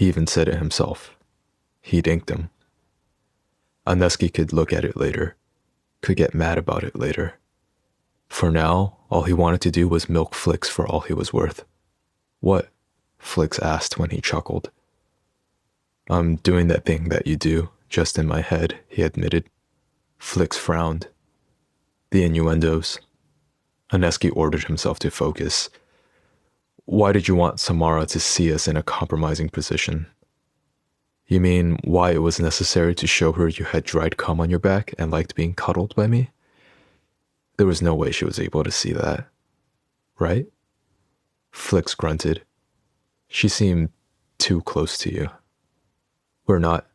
He even said it himself. He'd inked him. Aneski could look at it later, could get mad about it later. For now, all he wanted to do was milk Flix for all he was worth. What? Flix asked when he chuckled. I'm doing that thing that you do, just in my head, he admitted. Flix frowned. The innuendos. Aneski ordered himself to focus. Why did you want Samara to see us in a compromising position? You mean why it was necessary to show her you had dried cum on your back and liked being cuddled by me? There was no way she was able to see that. Right? Flix grunted. She seemed too close to you. We're not.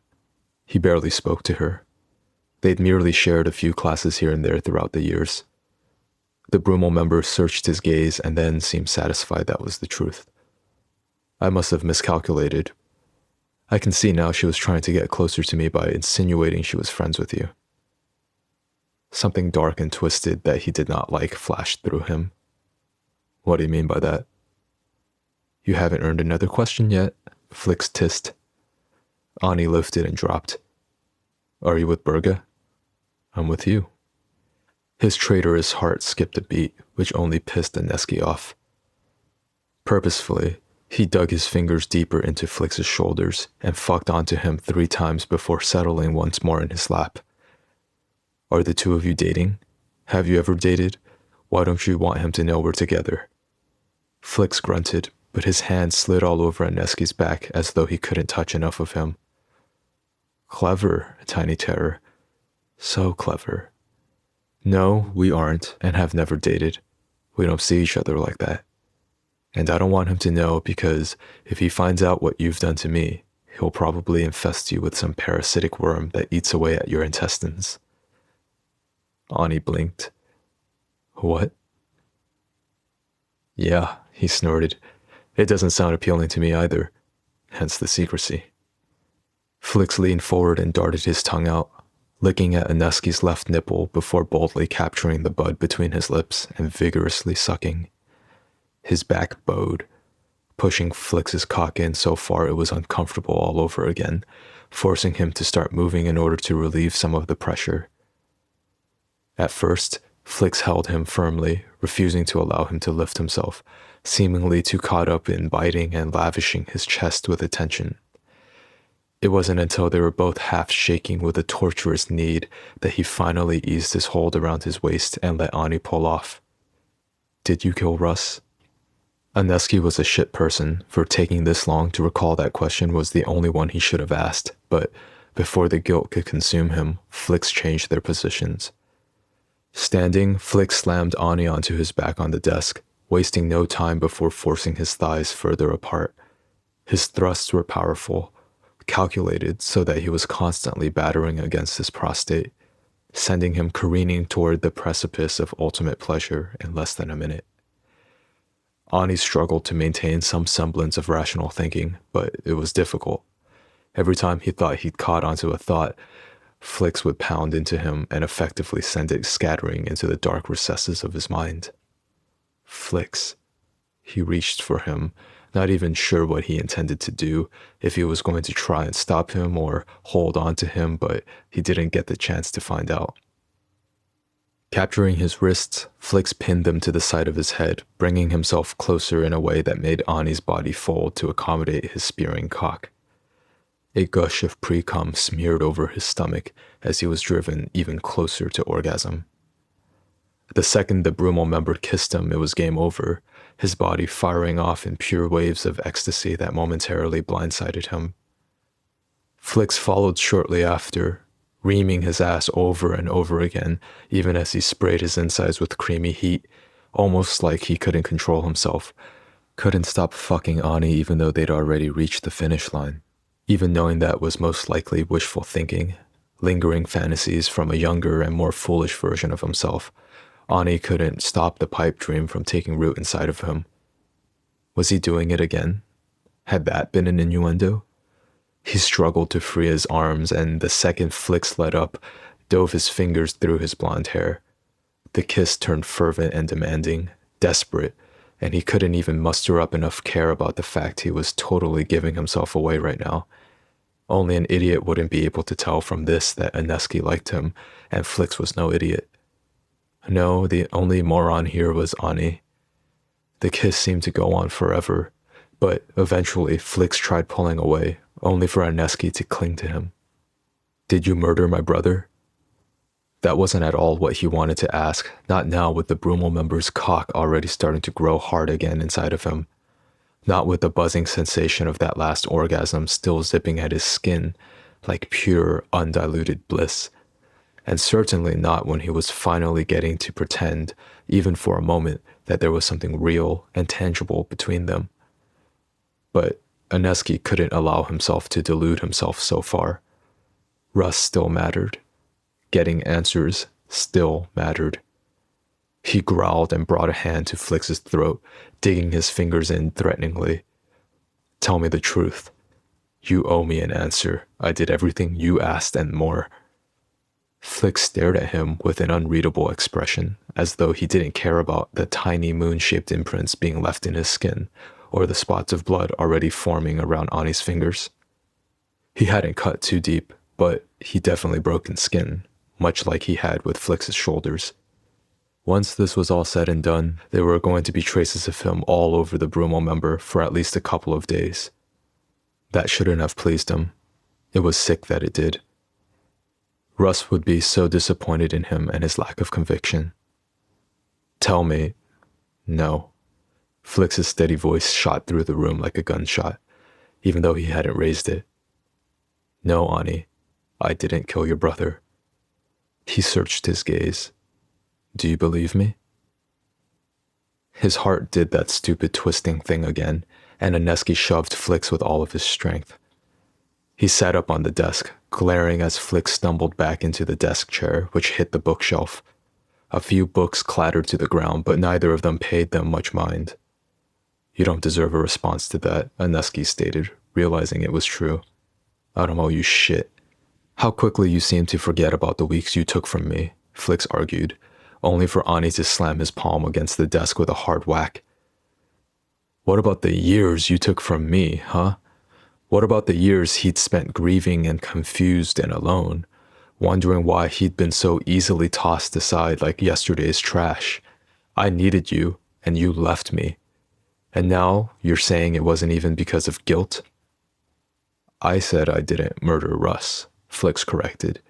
He barely spoke to her. They'd merely shared a few classes here and there throughout the years. The Brummel member searched his gaze and then seemed satisfied that was the truth. I must have miscalculated. I can see now she was trying to get closer to me by insinuating she was friends with you. Something dark and twisted that he did not like flashed through him. What do you mean by that? You haven't earned another question yet, Flix tissed. Ani lifted and dropped. Are you with Berga? I'm with you. His traitorous heart skipped a beat, which only pissed Aneski off. Purposefully, he dug his fingers deeper into Flix's shoulders and fucked onto him 3 times before settling once more in his lap. Are the two of you dating? Have you ever dated? Why don't you want him to know we're together? Flix grunted, but his hand slid all over Aneski's back as though he couldn't touch enough of him. Clever, Tiny Terror. So clever. No, we aren't and have never dated. We don't see each other like that. And I don't want him to know because if he finds out what you've done to me, he'll probably infest you with some parasitic worm that eats away at your intestines. Ani blinked. What? Yeah, he snorted. It doesn't sound appealing to me either. Hence the secrecy. Flix leaned forward and darted his tongue out, licking at Aneski's left nipple before boldly capturing the bud between his lips and vigorously sucking. His back bowed, pushing Flix's cock in so far it was uncomfortable all over again, forcing him to start moving in order to relieve some of the pressure. At first, Flix held him firmly, refusing to allow him to lift himself, seemingly too caught up in biting and lavishing his chest with attention. It wasn't until they were both half shaking with a torturous need that he finally eased his hold around his waist and let Ani pull off. Did you kill Russ? Aneski was a shit person, for taking this long to recall that question was the only one he should have asked, but before the guilt could consume him, Flix changed their positions. Standing, Flix slammed Ani onto his back on the desk, wasting no time before forcing his thighs further apart. His thrusts were powerful, calculated so that he was constantly battering against his prostate, sending him careening toward the precipice of ultimate pleasure in less than a minute. Ani struggled to maintain some semblance of rational thinking, but it was difficult. Every time he thought he'd caught onto a thought, Flix would pound into him and effectively send it scattering into the dark recesses of his mind. Flix. He reached for him, not even sure what he intended to do, if he was going to try and stop him or hold on to him, but he didn't get the chance to find out. Capturing his wrists, Flix pinned them to the side of his head, bringing himself closer in a way that made Ani's body fold to accommodate his spearing cock. A gush of pre-cum smeared over his stomach as he was driven even closer to orgasm. The second the Brummel member kissed him, it was game over, his body firing off in pure waves of ecstasy that momentarily blindsided him. Flix followed shortly after, reaming his ass over and over again, even as he sprayed his insides with creamy heat, almost like he couldn't control himself, couldn't stop fucking Ani even though they'd already reached the finish line. Even knowing that was most likely wishful thinking, lingering fantasies from a younger and more foolish version of himself, Ani couldn't stop the pipe dream from taking root inside of him. Was he doing it again? Had that been an innuendo? He struggled to free his arms, and the second Flix let up, dove his fingers through his blonde hair. The kiss turned fervent and demanding, desperate, and he couldn't even muster up enough care about the fact he was totally giving himself away right now. Only an idiot wouldn't be able to tell from this that Aneski liked him, and Flix was no idiot. No, the only moron here was Ani. The kiss seemed to go on forever, but eventually Flix tried pulling away, only for Aneski to cling to him. "Did you murder my brother?" That wasn't at all what he wanted to ask, not now with the Brummel member's cock already starting to grow hard again inside of him. Not with the buzzing sensation of that last orgasm still zipping at his skin like pure, undiluted bliss. And certainly not when he was finally getting to pretend, even for a moment, that there was something real and tangible between them. But Aneski couldn't allow himself to delude himself so far. Russ still mattered. Getting answers still mattered. He growled and brought a hand to Flix's throat, digging his fingers in threateningly. "Tell me the truth. You owe me an answer. I did everything you asked and more." Flix stared at him with an unreadable expression, as though he didn't care about the tiny moon-shaped imprints being left in his skin, or the spots of blood already forming around Ani's fingers. He hadn't cut too deep, but he definitely broken skin, much like he had with Flix's shoulders. Once this was all said and done, there were going to be traces of him all over the Brummel member for at least a couple of days. That shouldn't have pleased him. It was sick that it did. Russ would be so disappointed in him and his lack of conviction. "Tell me." "No." Flix's steady voice shot through the room like a gunshot, even though he hadn't raised it. "No, Ani, I didn't kill your brother." He searched his gaze. "Do you believe me?" His heart did that stupid twisting thing again, and Aneski shoved Flix with all of his strength. He sat up on the desk, glaring as Flix stumbled back into the desk chair, which hit the bookshelf. A few books clattered to the ground, but neither of them paid them much mind. "You don't deserve a response to that," Aneski stated, realizing it was true. "I don't owe you shit." "How quickly you seem to forget about the weeks you took from me," Flix argued, only for Ani to slam his palm against the desk with a hard whack. "What about the years you took from me, huh? What about the years he'd spent grieving and confused and alone, wondering why he'd been so easily tossed aside like yesterday's trash? I needed you, and you left me. And now you're saying it wasn't even because of guilt?" "I said I didn't murder Russ," Flix corrected.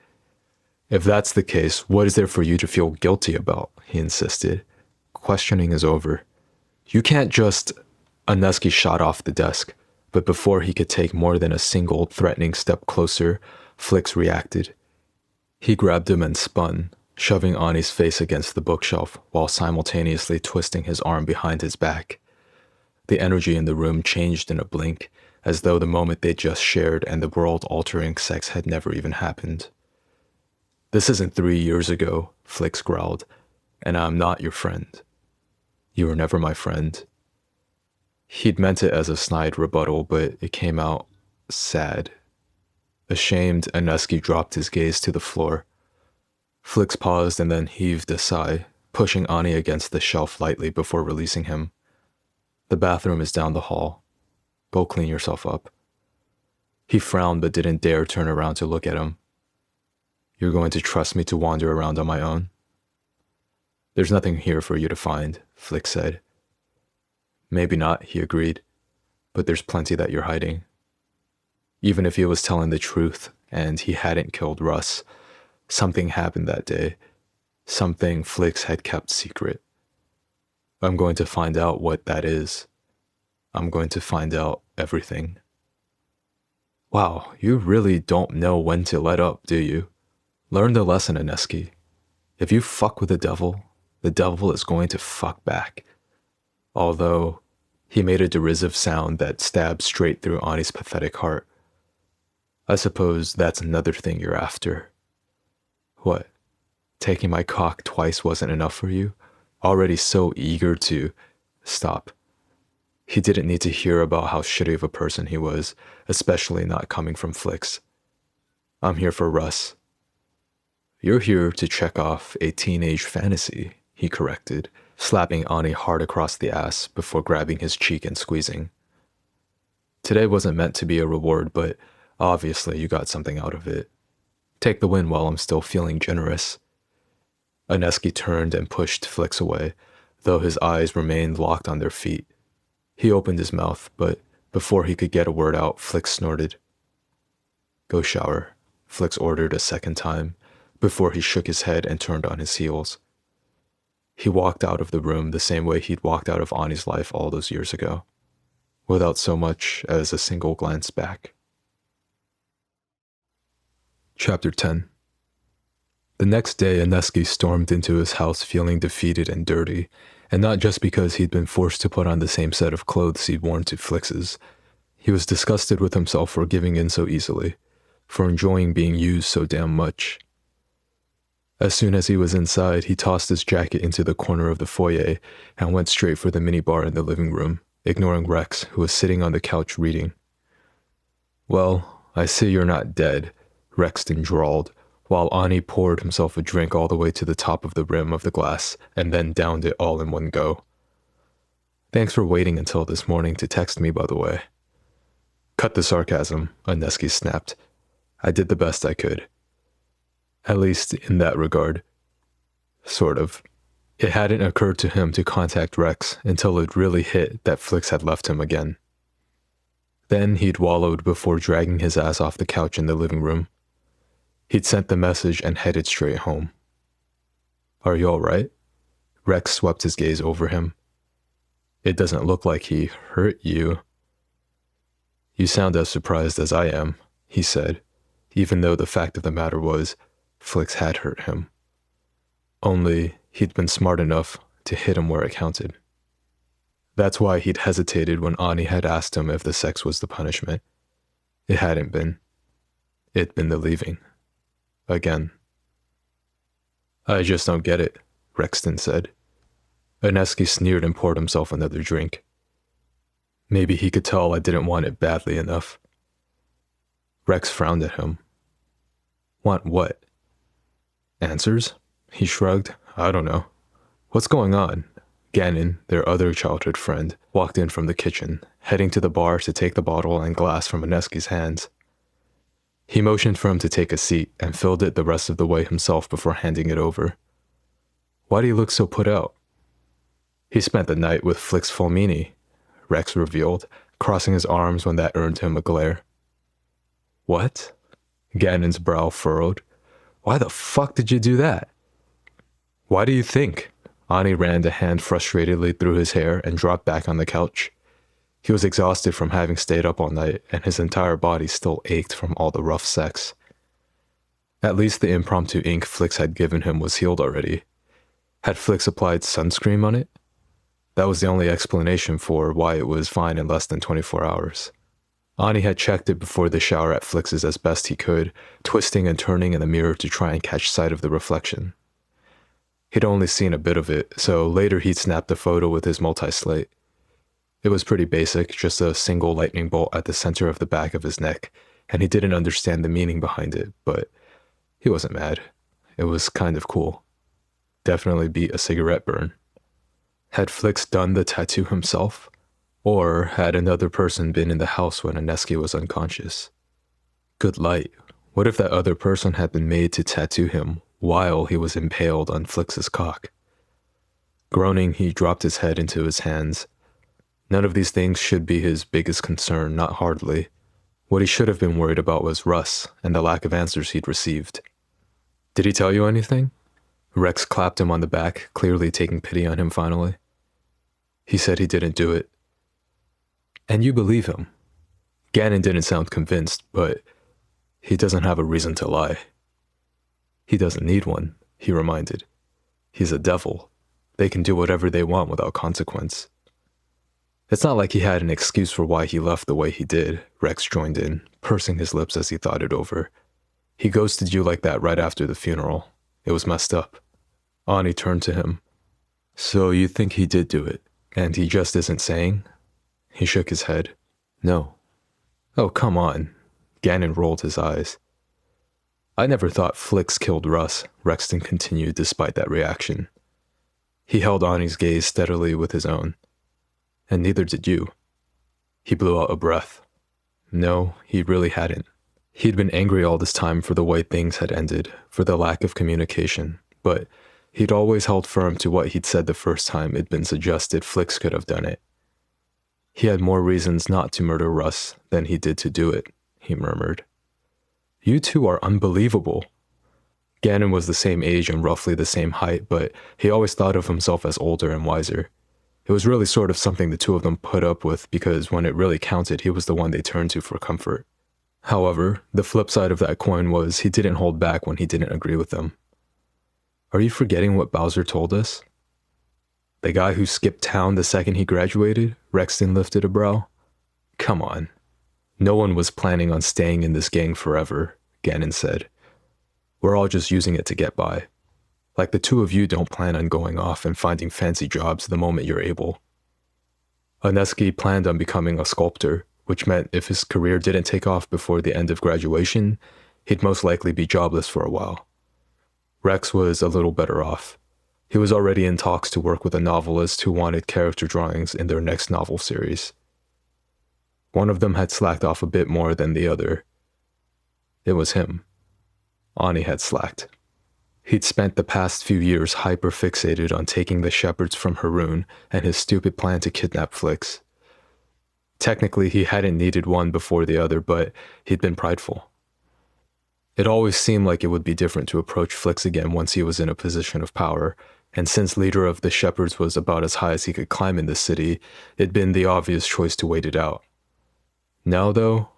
"If that's the case, what is there for you to feel guilty about?" he insisted. "Questioning is over. You can't just—" Aneski shot off the desk, but before he could take more than a single threatening step closer, Flix reacted. He grabbed him and spun, shoving Ani's face against the bookshelf while simultaneously twisting his arm behind his back. The energy in the room changed in a blink, as though the moment they just shared and the world-altering sex had never even happened. "This isn't 3 years ago," Flix growled, "and I'm not your friend. You were never my friend." He'd meant it as a snide rebuttal, but it came out sad. Ashamed, Aneski dropped his gaze to the floor. Flix paused and then heaved a sigh, pushing Ani against the shelf lightly before releasing him. "The bathroom is down the hall. Go clean yourself up." He frowned but didn't dare turn around to look at him. "You're going to trust me to wander around on my own?" "There's nothing here for you to find," Flix said. "Maybe not," he agreed, "but there's plenty that you're hiding." Even if he was telling the truth and he hadn't killed Russ, something happened that day, something Flix had kept secret. I'm going to find out what that is. I'm going to find out everything. Wow, you really don't know when to let up, do you? Learn the lesson, Aneski. If you fuck with the devil is going to fuck back. Although, he made a derisive sound that stabbed straight through Ani's pathetic heart. I suppose that's another thing you're after. What? Taking my cock twice wasn't enough for you? Already so eager to... Stop. He didn't need to hear about how shitty of a person he was, especially not coming from Flix. I'm here for Russ. You're here to check off a teenage fantasy, he corrected, slapping Ani hard across the ass before grabbing his cheek and squeezing. Today wasn't meant to be a reward, but obviously you got something out of it. Take the win while I'm still feeling generous. Aneski turned and pushed Flix away, though his eyes remained locked on their feet. He opened his mouth, but before he could get a word out, Flix snorted. Go shower, Flix ordered a second time, before he shook his head and turned on his heels. He walked out of the room the same way he'd walked out of Ani's life all those years ago, without so much as a single glance back. Chapter 10. The next day, Aneski stormed into his house feeling defeated and dirty, and not just because he'd been forced to put on the same set of clothes he'd worn to Flix's. He was disgusted with himself for giving in so easily, for enjoying being used so damn much. As soon as he was inside, he tossed his jacket into the corner of the foyer and went straight for the minibar in the living room, ignoring Rex, who was sitting on the couch reading. Well, I see you're not dead, Rexton drawled, while Ani poured himself a drink all the way to the top of the rim of the glass and then downed it all in one go. Thanks for waiting until this morning to text me, by the way. Cut the sarcasm, Aneski snapped. I did the best I could. At least in that regard. Sort of. It hadn't occurred to him to contact Rex until it really hit that Flix had left him again. Then he'd wallowed before dragging his ass off the couch in the living room. He'd sent the message and headed straight home. Are you all right? Rex swept his gaze over him. It doesn't look like he hurt you. You sound as surprised as I am, he said, even though the fact of the matter was, Flix had hurt him. Only he'd been smart enough to hit him where it counted. That's why he'd hesitated when Ani had asked him if the sex was the punishment. It hadn't been. It'd been the leaving. Again. I just don't get it, Rexton said. Aneski sneered and poured himself another drink. Maybe he could tell I didn't want it badly enough. Rex frowned at him. Want what? Answers? He shrugged. I don't know. What's going on? Gannon, their other childhood friend, walked in from the kitchen, heading to the bar to take the bottle and glass from Aneski's hands. He motioned for him to take a seat and filled it the rest of the way himself before handing it over. Why do you look so put out? He spent the night with Flix Fulmini, Rex revealed, crossing his arms when that earned him a glare. What? Gannon's brow furrowed. Why the fuck did you do that? Why do you think? Ani ran a hand frustratedly through his hair and dropped back on the couch. He was exhausted from having stayed up all night, and his entire body still ached from all the rough sex. At least the impromptu ink Flix had given him was healed already. Had Flix applied sunscreen on it? That was the only explanation for why it was fine in less than 24 hours. Ani had checked it before the shower at Flix's as best he could, twisting and turning in the mirror to try and catch sight of the reflection. He'd only seen a bit of it, so later he'd snapped a photo with his multi-slate. It was pretty basic, just a single lightning bolt at the center of the back of his neck, and he didn't understand the meaning behind it, but he wasn't mad. It was kind of cool. Definitely beat a cigarette burn. Had Flix done the tattoo himself? Or had another person been in the house when Aneski was unconscious? Good light. What if that other person had been made to tattoo him while he was impaled on Flix's cock? Groaning, he dropped his head into his hands. None of these things should be his biggest concern, not hardly. What he should have been worried about was Russ and the lack of answers he'd received. Did he tell you anything? Rex clapped him on the back, clearly taking pity on him finally. He said he didn't do it. And you believe him? Gannon didn't sound convinced, but he doesn't have a reason to lie. He doesn't need one, he reminded. He's a devil. They can do whatever they want without consequence. It's not like he had an excuse for why he left the way he did, Rex joined in, pursing his lips as he thought it over. He ghosted you like that right after the funeral. It was messed up. Ani turned to him. So you think he did do it, and he just isn't saying? He shook his head. No. Oh, come on. Gannon rolled his eyes. I never thought Flix killed Russ, Rexton continued despite that reaction. He held Ani's gaze steadily with his own. And neither did you. He blew out a breath. No, he really hadn't. He'd been angry all this time for the way things had ended, for the lack of communication, but he'd always held firm to what he'd said the first time it'd been suggested Flix could have done it. He had more reasons not to murder Russ than he did to do it, he murmured. You two are unbelievable. Gannon was the same age and roughly the same height, but he always thought of himself as older and wiser. It was really sort of something the two of them put up with because when it really counted, he was the one they turned to for comfort. However, the flip side of that coin was he didn't hold back when he didn't agree with them. Are you forgetting what Bowser told us? The guy who skipped town the second he graduated? Rexton lifted a brow. Come on. No one was planning on staying in this gang forever, Gannon said. We're all just using it to get by. Like the two of you don't plan on going off and finding fancy jobs the moment you're able. Oneski planned on becoming a sculptor, which meant if his career didn't take off before the end of graduation, he'd most likely be jobless for a while. Rex was a little better off. He was already in talks to work with a novelist who wanted character drawings in their next novel series. One of them had slacked off a bit more than the other. It was him. Ani had slacked. He'd spent the past few years hyper-fixated on taking the shepherds from Haroon and his stupid plan to kidnap Flix. Technically, he hadn't needed one before the other, but he'd been prideful. It always seemed like it would be different to approach Flix again once he was in a position of power, and since leader of the shepherds was about as high as he could climb in the city, it'd been the obvious choice to wait it out. Now, though,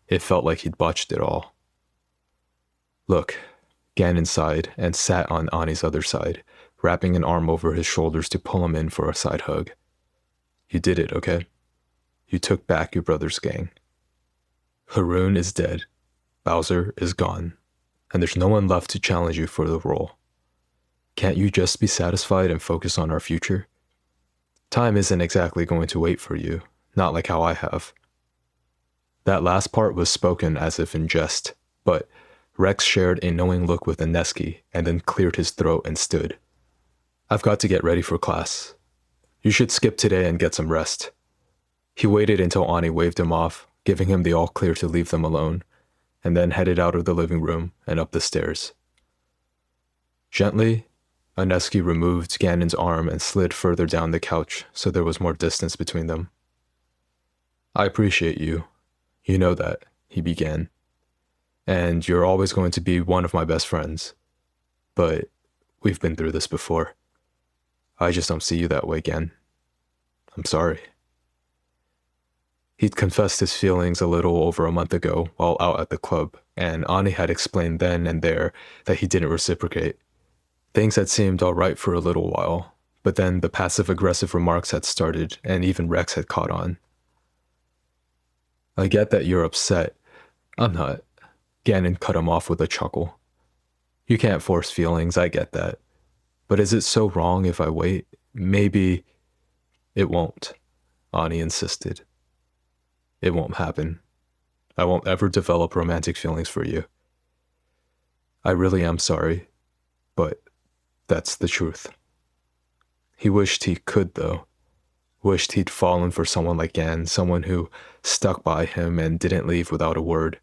it felt like he'd botched it all. Look, Gannon sighed and sat on Ani's other side, wrapping an arm over his shoulders to pull him in for a side hug. You did it, okay? You took back your brother's gang. Haroon is dead. Bowser is gone. And there's no one left to challenge you for the role. Can't you just be satisfied and focus on our future? Time isn't exactly going to wait for you, not like how I have. That last part was spoken as if in jest, but Rex shared a knowing look with Oneski and then cleared his throat and stood. I've got to get ready for class. You should skip today and get some rest. He waited until Ani waved him off, giving him the all clear to leave them alone, and then headed out of the living room and up the stairs. Gently, Oneski removed Gannon's arm and slid further down the couch so there was more distance between them. I appreciate you. You know that, he began. And you're always going to be one of my best friends. But we've been through this before. I just don't see you that way again. I'm sorry. He'd confessed his feelings a little over a month ago while out at the club, and Ani had explained then and there that he didn't reciprocate. Things had seemed all right for a little while, but then the passive-aggressive remarks had started, and even Rex had caught on. I get that you're upset. I'm not. Gannon cut him off with a chuckle. You can't force feelings, I get that. But is it so wrong if I wait? Maybe... It won't, Ani insisted. It won't happen. I won't ever develop romantic feelings for you. I really am sorry, but that's the truth. He wished he could, though. Wished he'd fallen for someone like Gann, someone who stuck by him and didn't leave without a word.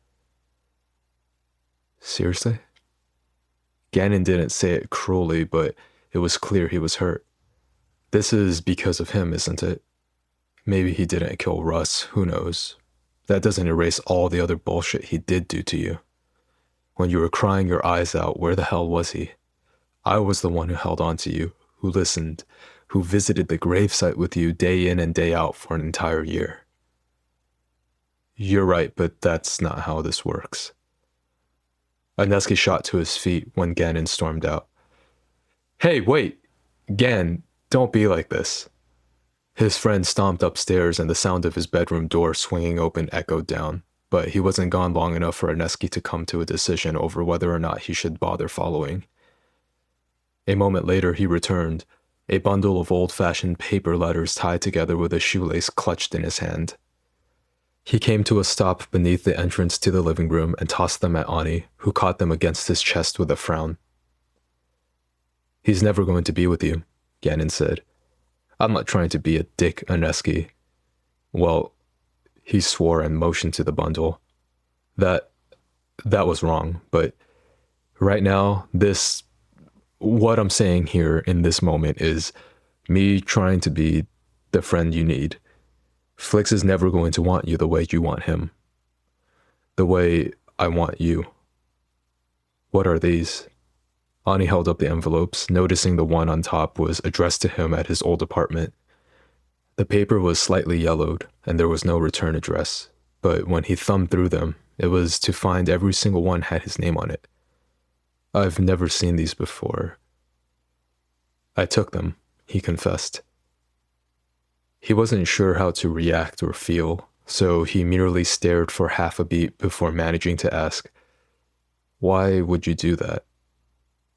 Seriously? Gannon didn't say it cruelly, but it was clear he was hurt. This is because of him, isn't it? Maybe he didn't kill Russ, who knows? That doesn't erase all the other bullshit he did do to you. When you were crying your eyes out, where the hell was he? I was the one who held on to you, who listened, who visited the gravesite with you day in and day out for an entire year. You're right, but that's not how this works. Oneski shot to his feet when Gannon stormed out. Hey, wait! Gann, don't be like this. His friend stomped upstairs and the sound of his bedroom door swinging open echoed down, but he wasn't gone long enough for Oneski to come to a decision over whether or not he should bother following. A moment later he returned, a bundle of old-fashioned paper letters tied together with a shoelace clutched in his hand. He came to a stop beneath the entrance to the living room and tossed them at Ani, who caught them against his chest with a frown. He's never going to be with you, Gannon said. I'm not trying to be a dick, Aneski. Well, he swore and motioned to the bundle. That was wrong, but right now, what I'm saying here in this moment is me trying to be the friend you need. Flix is never going to want you the way you want him. The way I want you. What are these? Ani held up the envelopes, noticing the one on top was addressed to him at his old apartment. The paper was slightly yellowed, and there was no return address, but when he thumbed through them, it was to find every single one had his name on it. I've never seen these before. I took them, he confessed. He wasn't sure how to react or feel, so he merely stared for half a beat before managing to ask, "Why would you do that?"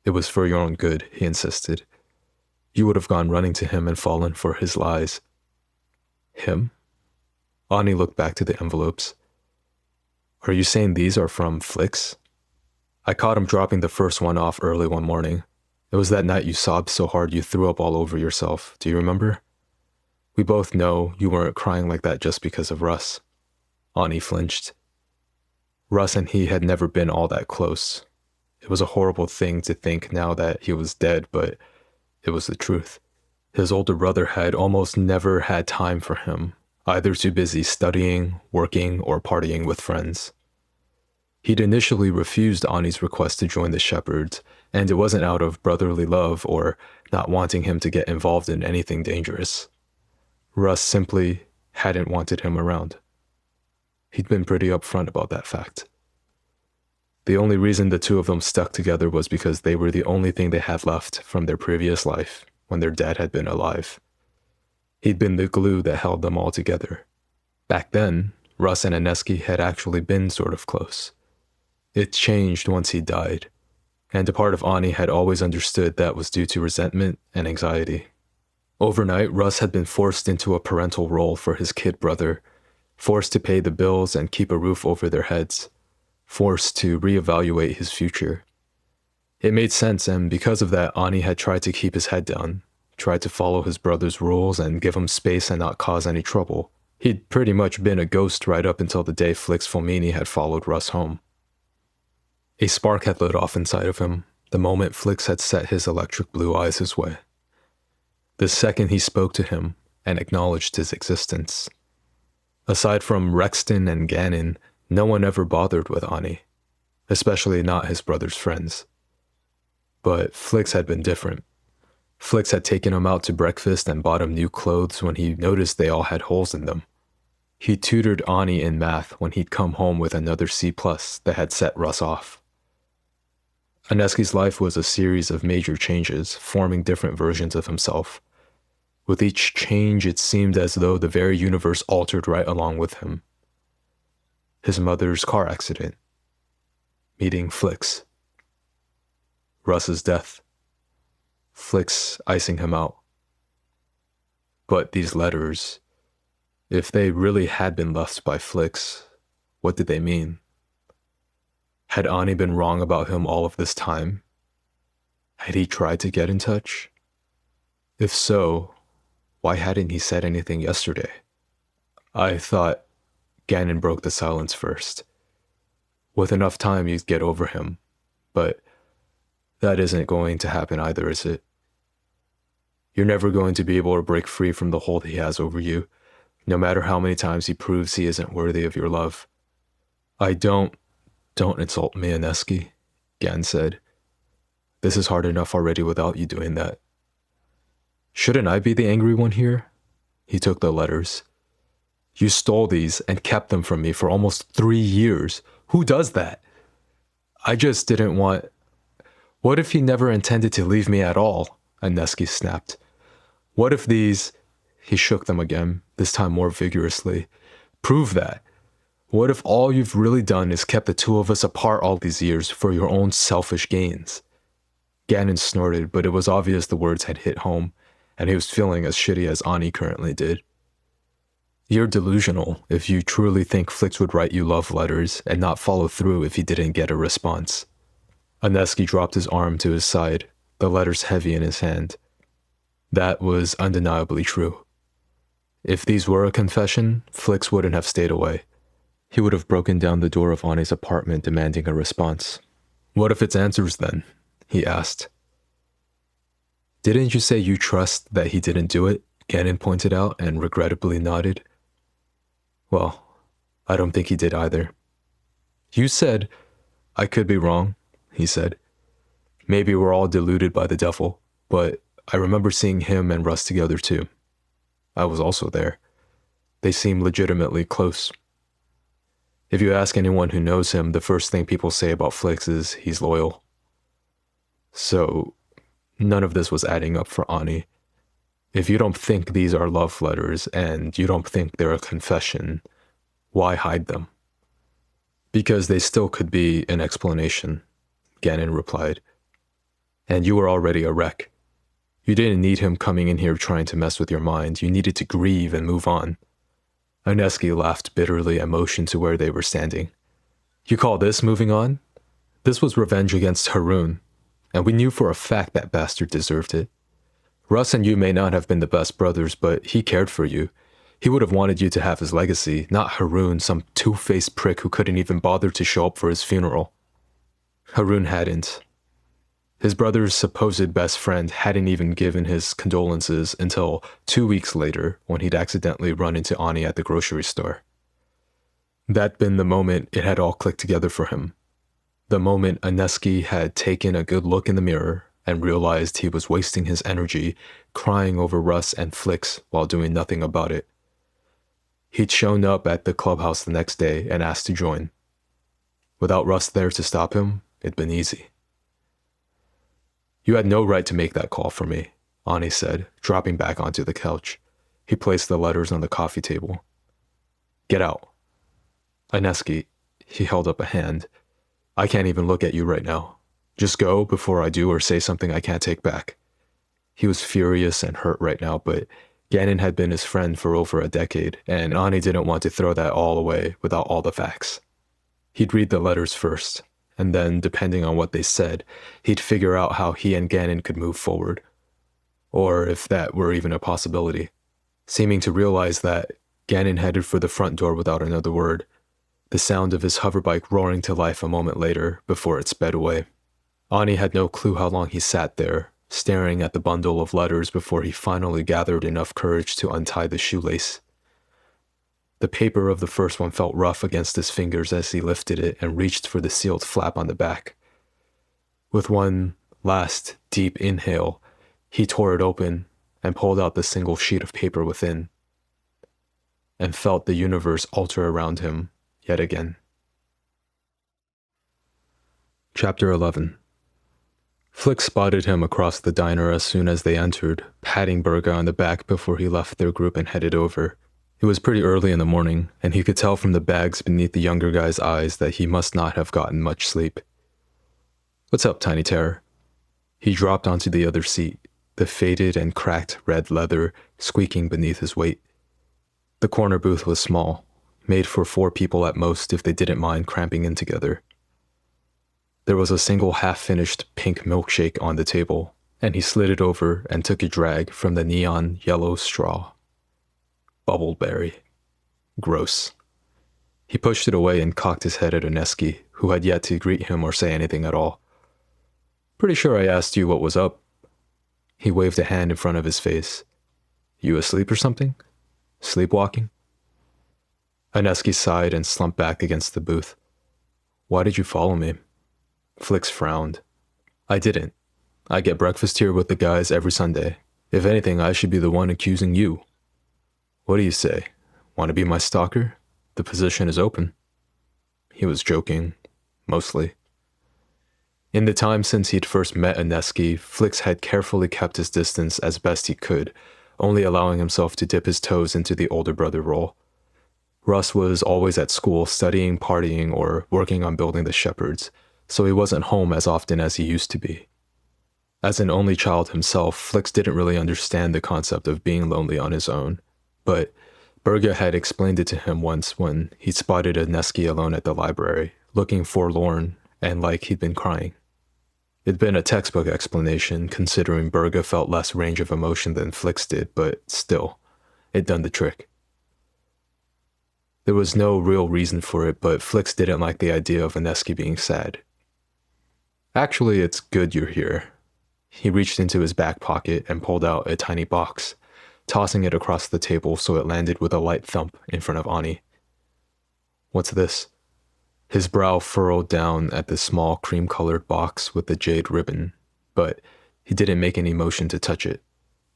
"It was for your own good," he insisted. "You would have gone running to him and fallen for his lies." Him? Ani looked back to the envelopes. "Are you saying these are from Flix?" "I caught him dropping the first one off early one morning. It was that night you sobbed so hard you threw up all over yourself. Do you remember? We both know you weren't crying like that just because of Russ." Ani flinched. Russ and he had never been all that close. It was a horrible thing to think now that he was dead, but it was the truth. His older brother had almost never had time for him, either too busy studying, working, or partying with friends. He'd initially refused Ani's request to join the Shepherds, and it wasn't out of brotherly love or not wanting him to get involved in anything dangerous. Russ simply hadn't wanted him around. He'd been pretty upfront about that fact. The only reason the two of them stuck together was because they were the only thing they had left from their previous life when their dad had been alive. He'd been the glue that held them all together. Back then, Russ and Aneski had actually been sort of close. It changed once he died, and a part of Ani had always understood that was due to resentment and anxiety. Overnight, Russ had been forced into a parental role for his kid brother, forced to pay the bills and keep a roof over their heads, forced to reevaluate his future. It made sense, and because of that, Ani had tried to keep his head down, tried to follow his brother's rules and give him space and not cause any trouble. He'd pretty much been a ghost right up until the day Flix Fulmini had followed Russ home. A spark had lit off inside of him the moment Flix had set his electric blue eyes his way. The second he spoke to him and acknowledged his existence. Aside from Rexton and Gannon, no one ever bothered with Ani, especially not his brother's friends. But Flix had been different. Flix had taken him out to breakfast and bought him new clothes when he noticed they all had holes in them. He tutored Ani in math when he'd come home with another C+ that had set Russ off. Aneski's life was a series of major changes, forming different versions of himself. With each change, it seemed as though the very universe altered right along with him. His mother's car accident. Meeting Flix. Russ's death. Flix icing him out. But these letters, if they really had been left by Flix, what did they mean? Had Ani been wrong about him all of this time? Had he tried to get in touch? If so, why hadn't he said anything yesterday? I thought Gannon broke the silence first. With enough time, you'd get over him, but that isn't going to happen either, is it? You're never going to be able to break free from the hold he has over you, no matter how many times he proves he isn't worthy of your love. Don't insult me, Aneski, Gan said. This is hard enough already without you doing that. Shouldn't I be the angry one here? He took the letters. You stole these and kept them from me for almost 3 years. Who does that? I just didn't want... What if he never intended to leave me at all? Aneski snapped. What if these... He shook them again, this time more vigorously. Prove that. What if all you've really done is kept the two of us apart all these years for your own selfish gains? Gannon snorted, but it was obvious the words had hit home, and he was feeling as shitty as Ani currently did. You're delusional if you truly think Flix would write you love letters and not follow through if he didn't get a response. Aneski dropped his arm to his side, the letters heavy in his hand. That was undeniably true. If these were a confession, Flix wouldn't have stayed away. He would have broken down the door of Ani's apartment demanding a response. "What if it's answers then?" he asked. "Didn't you say you trust that he didn't do it?" Gannon pointed out and regrettably nodded. "Well, I don't think he did either." "You said—" "I could be wrong," he said. "Maybe we're all deluded by the devil, but I remember seeing him and Russ together too. I was also there. They seem legitimately close. If you ask anyone who knows him, the first thing people say about Flix is he's loyal." So, none of this was adding up for Ani. If you don't think these are love letters and you don't think they're a confession, why hide them? "Because they still could be an explanation," Gannon replied. "And you were already a wreck. You didn't need him coming in here trying to mess with your mind. You needed to grieve and move on." Ineski laughed bitterly and motioned to where they were standing. "You call this moving on? This was revenge against Haroon, and we knew for a fact that bastard deserved it. Russ and you may not have been the best brothers, but he cared for you. He would have wanted you to have his legacy, not Haroon, some two-faced prick who couldn't even bother to show up for his funeral." Haroon hadn't. His brother's supposed best friend hadn't even given his condolences until 2 weeks later when he'd accidentally run into Ani at the grocery store. That'd been the moment it had all clicked together for him. The moment Ineski had taken a good look in the mirror and realized he was wasting his energy crying over Russ and Flix while doing nothing about it. He'd shown up at the clubhouse the next day and asked to join. Without Russ there to stop him, it'd been easy. "You had no right to make that call for me," Ani said, dropping back onto the couch. He placed the letters on the coffee table. "Get out." "Ineski," he held up a hand. "I can't even look at you right now. Just go before I do or say something I can't take back." He was furious and hurt right now, but Gannon had been his friend for over a decade, and Ani didn't want to throw that all away without all the facts. He'd read the letters first, and then, depending on what they said, he'd figure out how he and Gannon could move forward. Or if that were even a possibility. Seeming to realize that, Gannon headed for the front door without another word, the sound of his hoverbike roaring to life a moment later before it sped away. Ani had no clue how long he sat there, staring at the bundle of letters before he finally gathered enough courage to untie the shoelace. The paper of the first one felt rough against his fingers as he lifted it and reached for the sealed flap on the back. With one last deep inhale, he tore it open and pulled out the single sheet of paper within, and felt the universe alter around him yet again. Chapter 11. Flix spotted him across the diner as soon as they entered, patting Berga on the back before he left their group and headed over. It was pretty early in the morning, and he could tell from the bags beneath the younger guy's eyes that he must not have gotten much sleep. "What's up, Tiny Terror?" He dropped onto the other seat, the faded and cracked red leather squeaking beneath his weight. The corner booth was small, made for 4 people at most if they didn't mind cramping in together. There was a single half-finished pink milkshake on the table, and he slid it over and took a drag from the neon yellow straw. Bubbleberry. Gross. He pushed it away and cocked his head at Ineski, who had yet to greet him or say anything at all. "Pretty sure I asked you what was up." He waved a hand in front of his face. "You asleep or something? Sleepwalking?" Ineski sighed and slumped back against the booth. "Why did you follow me?" Flix frowned. "I didn't. I get breakfast here with the guys every Sunday. If anything, I should be the one accusing you. What do you say? Want to be my stalker? The position is open." He was joking, mostly. In the time since he'd first met Ineski, Flix had carefully kept his distance as best he could, only allowing himself to dip his toes into the older brother role. Russ was always at school studying, partying, or working on building the Shepherds, so he wasn't home as often as he used to be. As an only child himself, Flix didn't really understand the concept of being lonely on his own, but Berga had explained it to him once when he spotted Ineski alone at the library, looking forlorn and like he'd been crying. It'd been a textbook explanation, considering Berga felt less range of emotion than Flix did, but still, it done the trick. There was no real reason for it, but Flix didn't like the idea of Aneski being sad. Actually, it's good you're here. He reached into his back pocket and pulled out a tiny box, tossing it across the table so it landed with a light thump in front of Ani. What's this? His brow furrowed down at the small cream-colored box with the jade ribbon, but he didn't make any motion to touch it.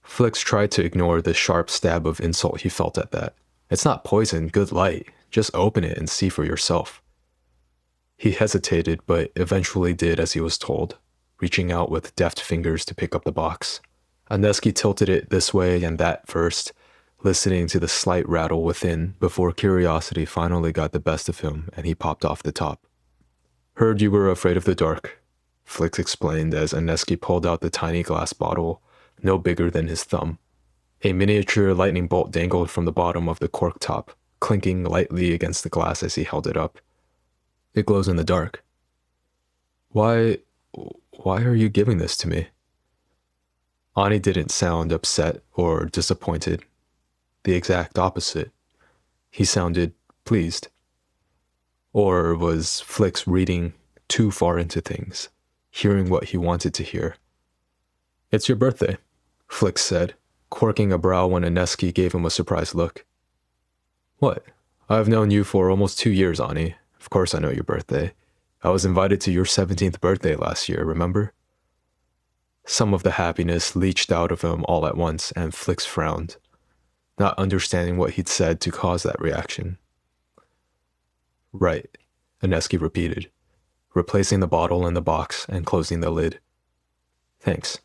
Flix tried to ignore the sharp stab of insult he felt at that. It's not poison, good light. Just open it and see for yourself. He hesitated, but eventually did as he was told, reaching out with deft fingers to pick up the box. Aneski tilted it this way and that first, listening to the slight rattle within before curiosity finally got the best of him and he popped off the top. Heard you were afraid of the dark, Flix explained as Aneski pulled out the tiny glass bottle, no bigger than his thumb. A miniature lightning bolt dangled from the bottom of the cork top, clinking lightly against the glass as he held it up. It glows in the dark. Why are you giving this to me? Ani didn't sound upset or disappointed. The exact opposite. He sounded pleased. Or was Flix reading too far into things, hearing what he wanted to hear? It's your birthday, Flix said, quirking a brow when Aneski gave him a surprised look. What? I've known you for almost 2 years, Ani. Of course I know your birthday. I was invited to your 17th birthday last year, remember? Some of the happiness leached out of him all at once, and Flix frowned, not understanding what he'd said to cause that reaction. Right, Aneski repeated, replacing the bottle in the box and closing the lid. Thanks.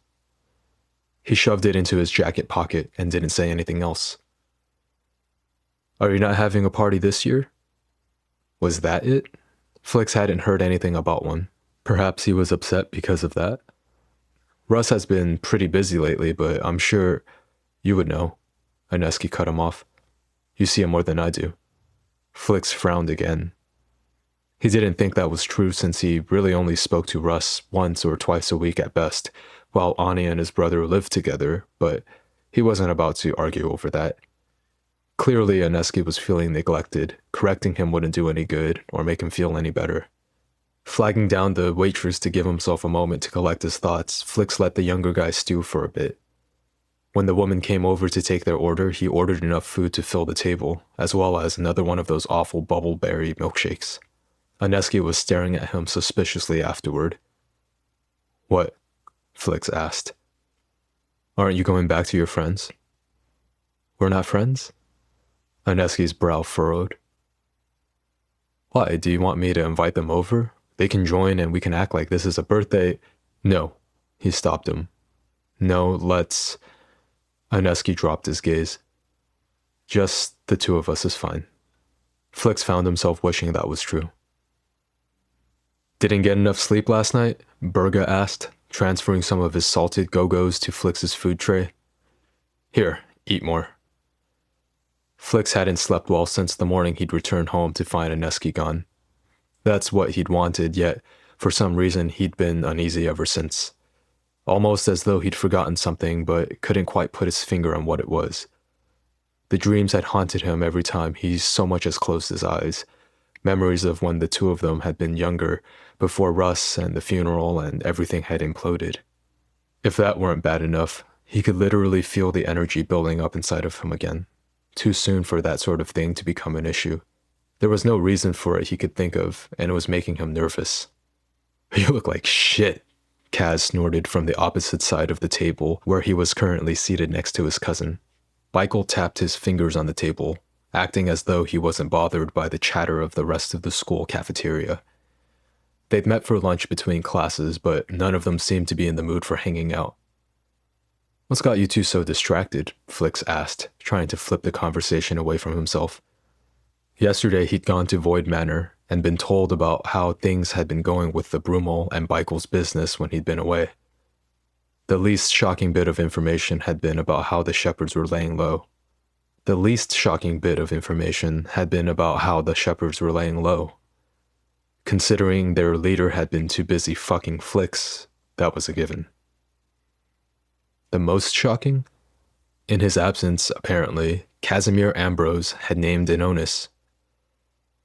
He shoved it into his jacket pocket and didn't say anything else. Are you not having a party this year? Was that it? Flix hadn't heard anything about one. Perhaps he was upset because of that? Russ has been pretty busy lately, but I'm sure you would know. Aneski cut him off. You see him more than I do. Flix frowned again. He didn't think that was true since he really only spoke to Russ once or twice a week at best, while Ani and his brother lived together, but he wasn't about to argue over that. Clearly, Aneski was feeling neglected. Correcting him wouldn't do any good or make him feel any better. Flagging down the waitress to give himself a moment to collect his thoughts, Flix let the younger guy stew for a bit. When the woman came over to take their order, he ordered enough food to fill the table, as well as another one of those awful bubbleberry milkshakes. Aneski was staring at him suspiciously afterward. What? Flix asked. Aren't you going back to your friends? We're not friends? Aneski's brow furrowed. Why, do you want me to invite them over? They can join and we can act like this is a birthday. No, he stopped him. No, let's... Aneski dropped his gaze. Just the two of us is fine. Flix found himself wishing that was true. Didn't get enough sleep last night? Berga asked, transferring some of his salted go-go's to Flix's food tray. Here, eat more. Flix hadn't slept well since the morning he'd returned home to find Aneski gone. That's what he'd wanted, yet for some reason he'd been uneasy ever since. Almost as though he'd forgotten something, but couldn't quite put his finger on what it was. The dreams had haunted him every time he so much as closed his eyes, memories of when the two of them had been younger, before Russ and the funeral and everything had imploded. If that weren't bad enough, he could literally feel the energy building up inside of him again. Too soon for that sort of thing to become an issue. There was no reason for it he could think of, and it was making him nervous. You look like shit, Kaz snorted from the opposite side of the table, where he was currently seated next to his cousin. Michael tapped his fingers on the table, acting as though he wasn't bothered by the chatter of the rest of the school cafeteria. They'd met for lunch between classes, but none of them seemed to be in the mood for hanging out. What's got you two so distracted? Flix asked, trying to flip the conversation away from himself. Yesterday he'd gone to Void Manor and been told about how things had been going with the Brummel and Beikel's business when he'd been away. The least shocking bit of information had been about how the Shepherds were laying low. The least shocking bit of information had been about how the Shepherds were laying low. Considering their leader had been too busy fucking Flix, That was a given. The most shocking? In his absence, apparently, Casimir Ambrose had named Inonis.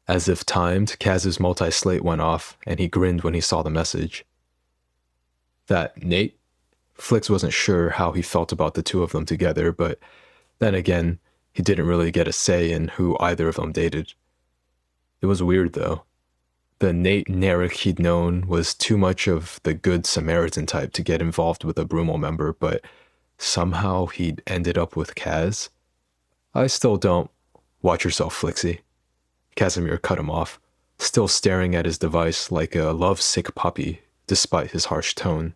As if timed, Kaz's multi-slate went off, and he grinned when he saw the message. That Nate? Flix wasn't sure how he felt about the two of them together, but then again, he didn't really get a say in who either of them dated. It was weird, though. The Nate Narek he'd known was too much of the good Samaritan type to get involved with a Brummel member, but somehow he'd ended up with Kaz. I still don't. Watch yourself, Flixie. Casimir cut him off, still staring at his device like a lovesick puppy, despite his harsh tone.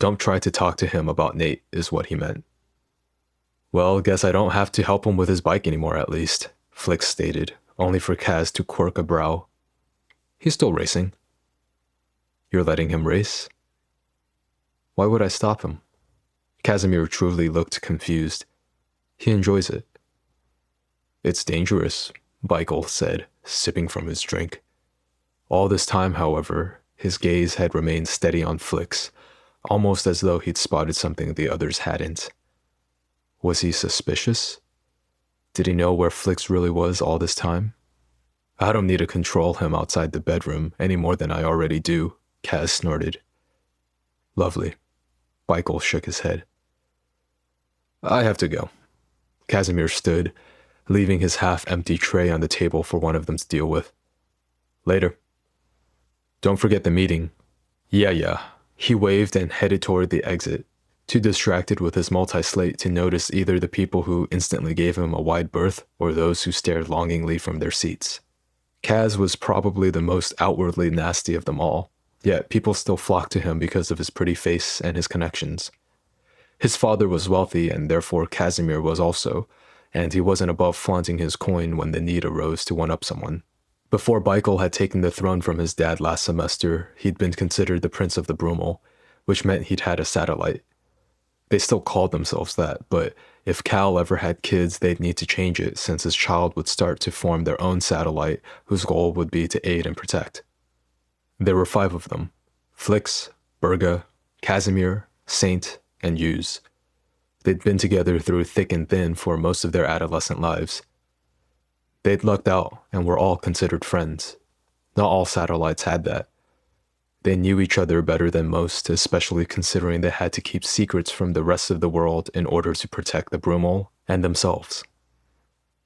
Don't try to talk to him about Nate, is what he meant. Well, guess I don't have to help him with his bike anymore, at least, Flix stated, only for Kaz to quirk a brow. He's still racing. You're letting him race? Why would I stop him? Casimir truly looked confused. He enjoys it. It's dangerous, Michael said, sipping from his drink. All this time, however, his gaze had remained steady on Flix, almost as though he'd spotted something the others hadn't. Was he suspicious? Did he know where Flix really was all this time? I don't need to control him outside the bedroom any more than I already do, Kaz snorted. Lovely. Michael shook his head. I have to go. Casimir stood, leaving his half-empty tray on the table for one of them to deal with. Later. Don't forget the meeting. Yeah. He waved and headed toward the exit, too distracted with his multi-slate to notice either the people who instantly gave him a wide berth or those who stared longingly from their seats. Kaz was probably the most outwardly nasty of them all, yet people still flocked to him because of his pretty face and his connections. His father was wealthy, and therefore Casimir was also, and he wasn't above flaunting his coin when the need arose to one-up someone. Before Michael had taken the throne from his dad last semester, he'd been considered the Prince of the Brummel, which meant he'd had a satellite. They still called themselves that, but if Cal ever had kids, they'd need to change it since his child would start to form their own satellite whose goal would be to aid and protect. There were 5 of them: Flix, Berga, Casimir, Saint, and Hughes. They'd been together through thick and thin for most of their adolescent lives. They'd lucked out and were all considered friends. Not all satellites had that. They knew each other better than most, especially considering they had to keep secrets from the rest of the world in order to protect the Brummel and themselves.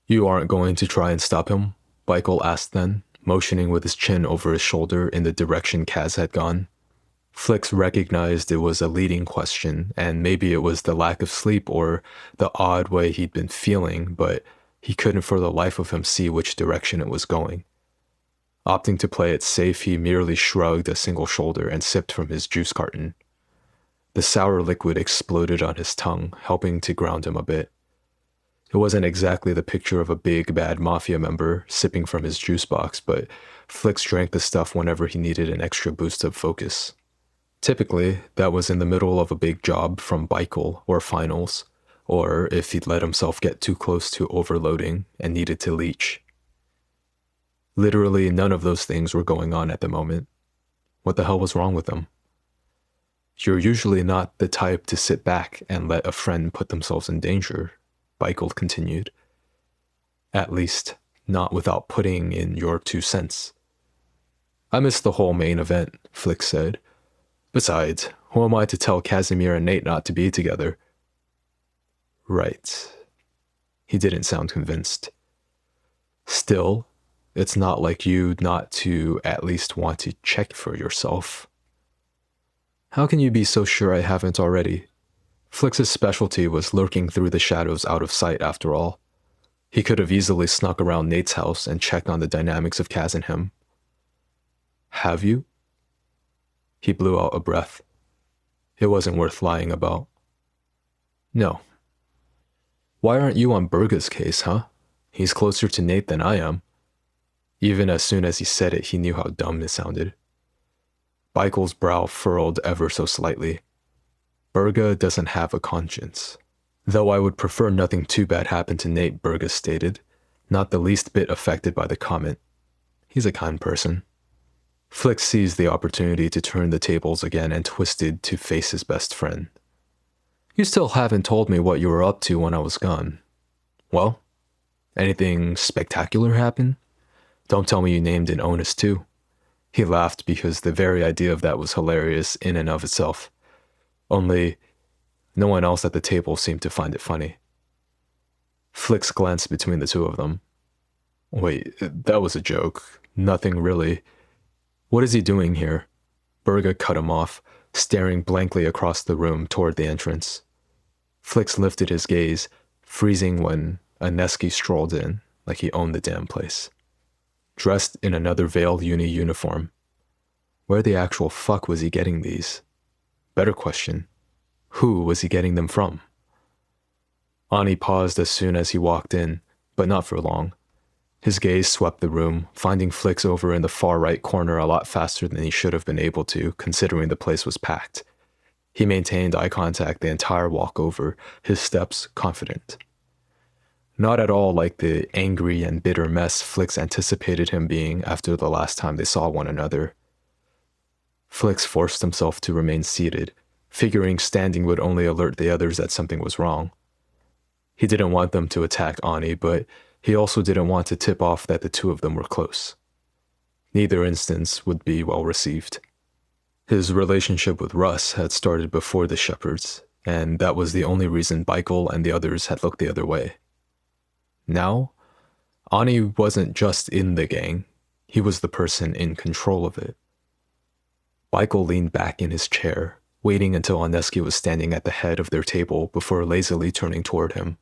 You aren't going to try and stop him? Michael asked then, motioning with his chin over his shoulder in the direction Kaz had gone. Flix recognized it was a leading question, and maybe it was the lack of sleep or the odd way he'd been feeling, but he couldn't for the life of him see which direction it was going. Opting to play it safe, he merely shrugged a single shoulder and sipped from his juice carton. The sour liquid exploded on his tongue, helping to ground him a bit. It wasn't exactly the picture of a big, bad mafia member sipping from his juice box, but Flix drank the stuff whenever he needed an extra boost of focus. Typically, that was in the middle of a big job from Baikel or finals, or if he'd let himself get too close to overloading and needed to leech. Literally none of those things were going on at the moment. What the hell was wrong with them? You're usually not the type to sit back and let a friend put themselves in danger, Baikel continued. At least, not without putting in your 2 cents. I missed the whole main event, Flix said. Besides, who am I to tell Casimir and Nate not to be together? Right. He didn't sound convinced. Still, it's not like you not to at least want to check for yourself. How can you be so sure I haven't already? Flix's specialty was lurking through the shadows out of sight after all. He could have easily snuck around Nate's house and checked on the dynamics of Kaz and him. Have you? He blew out a breath. It wasn't worth lying about. No. Why aren't you on Berga's case, huh? He's closer to Nate than I am. Even as soon as he said it, he knew how dumb it sounded. Baikel's brow furrowed ever so slightly. Berga doesn't have a conscience. Though I would prefer nothing too bad happen to Nate, Berga stated, not the least bit affected by the comment. He's a kind person. Flix seized the opportunity to turn the tables again and twisted to face his best friend. You still haven't told me what you were up to when I was gone. Well, anything spectacular happen? Don't tell me you named an onus too. He laughed because the very idea of that was hilarious in and of itself. Only, no one else at the table seemed to find it funny. Flix glanced between the two of them. Wait, that was a joke. Nothing really. What is he doing here? Berga cut him off, staring blankly across the room toward the entrance. Flix lifted his gaze, freezing when Aneski strolled in, like he owned the damn place. Dressed in another Veil Uni uniform. Where the actual fuck was he getting these? Better question, who was he getting them from? Ani paused as soon as he walked in, but not for long. His gaze swept the room, finding Flix over in the far right corner a lot faster than he should have been able to, considering the place was packed. He maintained eye contact the entire walk over, his steps confident. Not at all like the angry and bitter mess Flix anticipated him being after the last time they saw one another. Flix forced himself to remain seated, figuring standing would only alert the others that something was wrong. He didn't want them to attack Ani, but he also didn't want to tip off that the two of them were close. Neither instance would be well received. His relationship with Russ had started before the Shepherds, and that was the only reason Michael and the others had looked the other way. Now, Ani wasn't just in the gang, he was the person in control of it. Michael leaned back in his chair, waiting until Aneski was standing at the head of their table before lazily turning toward him.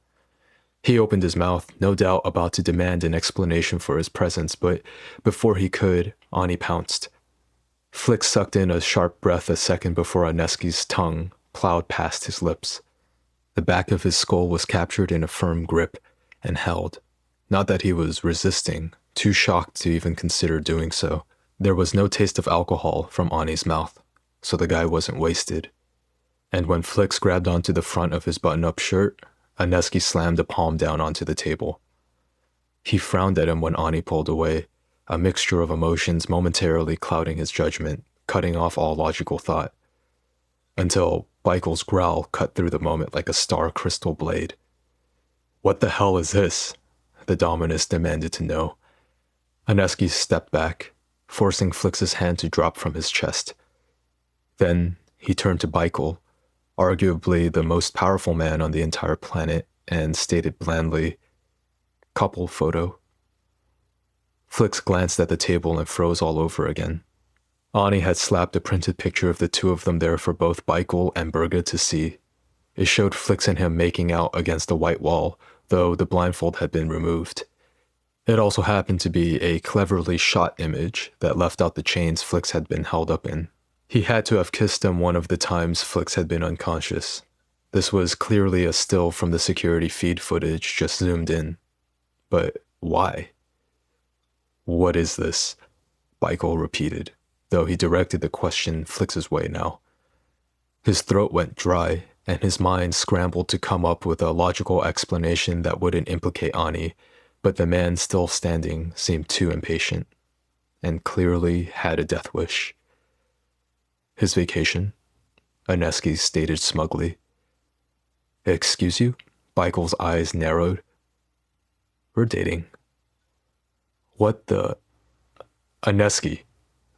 He opened his mouth, no doubt about to demand an explanation for his presence, but before he could, Ani pounced. Flix sucked in a sharp breath a second before Aneski's tongue plowed past his lips. The back of his skull was captured in a firm grip and held. Not that he was resisting, too shocked to even consider doing so. There was no taste of alcohol from Ani's mouth, so the guy wasn't wasted. And when Flix grabbed onto the front of his button-up shirt, Aneski slammed a palm down onto the table. He frowned at him when Ani pulled away, a mixture of emotions momentarily clouding his judgment, cutting off all logical thought. Until Michael's growl cut through the moment like a star crystal blade. What the hell is this? The Dominus demanded to know. Aneski stepped back, forcing Flix's hand to drop from his chest. Then he turned to Michael, arguably the most powerful man on the entire planet, and stated blandly, "Couple photo." Flix glanced at the table and froze all over again. Ani had slapped a printed picture of the two of them there for both Michael and Berga to see. It showed Flix and him making out against a white wall, though the blindfold had been removed. It also happened to be a cleverly shot image that left out the chains Flix had been held up in. He had to have kissed him one of the times Flix had been unconscious. This was clearly a still from the security feed footage just zoomed in. But why? What is this? Michael repeated, though he directed the question Flix's way now. His throat went dry, and his mind scrambled to come up with a logical explanation that wouldn't implicate Ani, but the man still standing seemed too impatient, and clearly had a death wish. His vacation, Aneski stated smugly. Excuse you? Michael's eyes narrowed. We're dating. What the? Aneski.